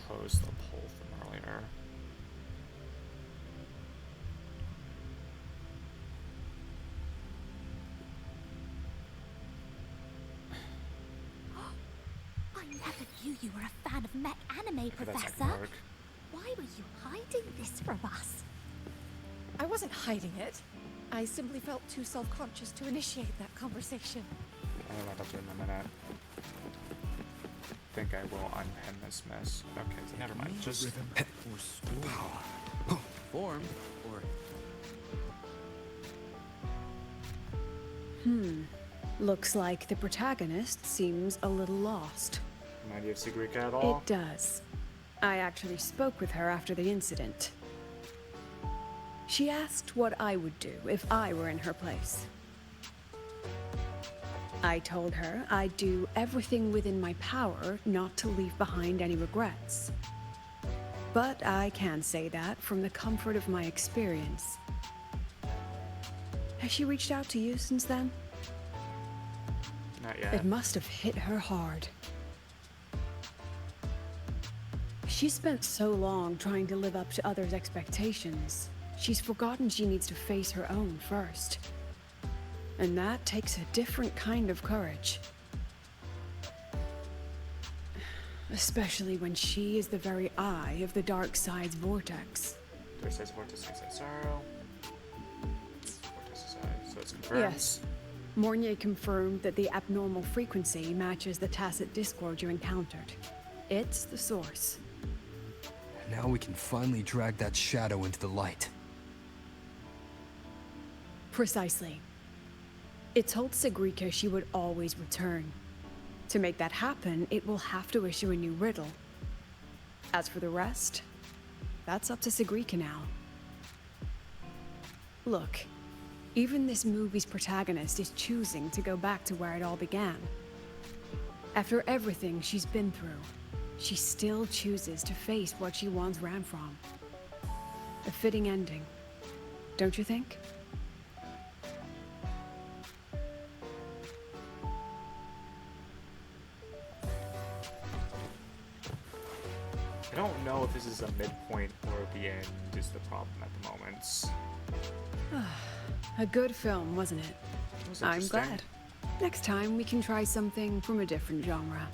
close the poll from earlier. I never knew you were a fan of mech anime, Okay, that's Professor. not gonna work. Why were you hiding this from us? I wasn't hiding it. I simply felt too self-conscious to initiate that conversation. I'll wrap up in a minute. I think I will unpin this mess. Okay, so never mind. Just or school. Form or Looks like the protagonist seems a little lost. an idea of Sigurika at all? It does. I actually spoke with her after the incident. She asked what I would do if I were in her place. I told her I'd do everything within my power not to leave behind any regrets. But I can say that from the comfort of my experience. Has she reached out to you since then? Not yet. It must have hit her hard. She spent so long trying to live up to others' expectations. She's forgotten she needs to face her own first. And that takes a different kind of courage. Especially when she is the very eye of the Darkside's vortex. Darkside's vortex is at sorrow. Vortex aside, so it's confirmed. Yes. Mornier confirmed that the abnormal frequency matches the tacit discord you encountered. It's the source. Now we can finally drag that shadow into the light. Precisely. It told Sigrika she would always return. To make that happen, it will have to issue a new riddle. As for the rest, that's up to Sigrika now. Look, even this movie's protagonist is choosing to go back to where it all began. After everything she's been through, she still chooses to face what she once ran from. A fitting ending, don't you think? I don't know if this is a midpoint or the end is the problem at the moment. A good film, wasn't it? It was I'm interesting. glad. Next time we can try something from a different genre.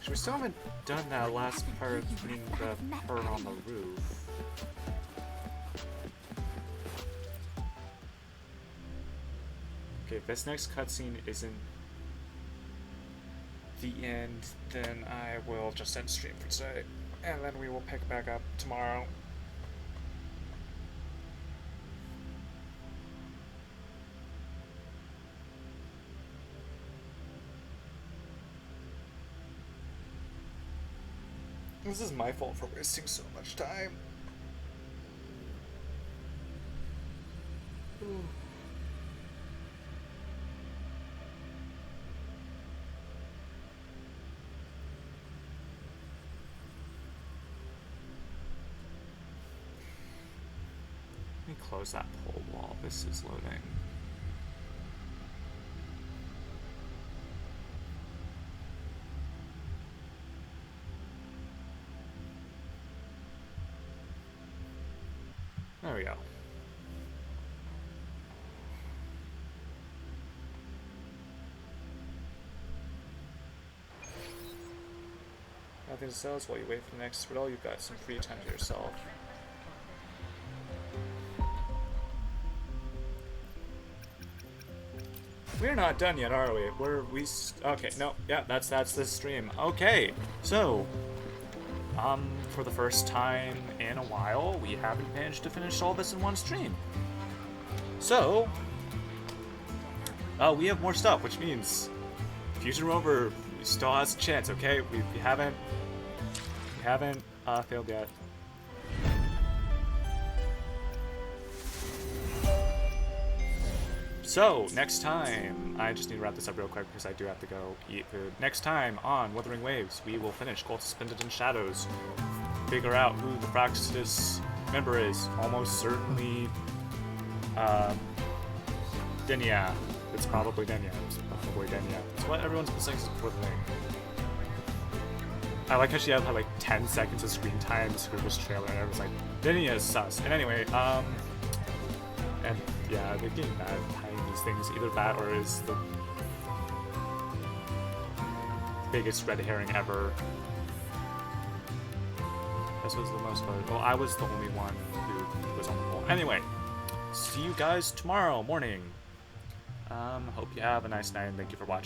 We still haven't done that last part of putting the her on the roof. Okay, if this next cutscene isn't the end, then I will just end stream for today, and then we will pick back up tomorrow. This is my fault for wasting so much time. Let me close that pole wall. This is loading. There we go. Nothing to sell is while you wait for the next riddle. You've got some free time to yourself. We're not done yet, are we? Okay, no, yeah, that's the stream. Okay, so for the first time in a while, we haven't managed to finish all this in one stream. So, we have more stuff, which means Fusion Rover still has a chance, okay? We haven't failed yet. So, next time, I just need to wrap this up real quick because I do have to go eat food. Next time on Wuthering Waves, we will finish Gold Suspended in Shadows, figure out who the Praxis member is. Almost certainly, Denia. It's probably Denia. It's probably Denia. It's what everyone's been saying since Wuthering. I like how she had like 10 seconds of screen time to screw this trailer, and everyone's like, Denia is sus. And anyway, and yeah, they're getting bad at hiding these things. Either that or is the biggest red herring ever. This was the most voted. Well, I was the only one who was on the poll. Anyway, see you guys tomorrow morning. Hope you have a nice night and thank you for watching.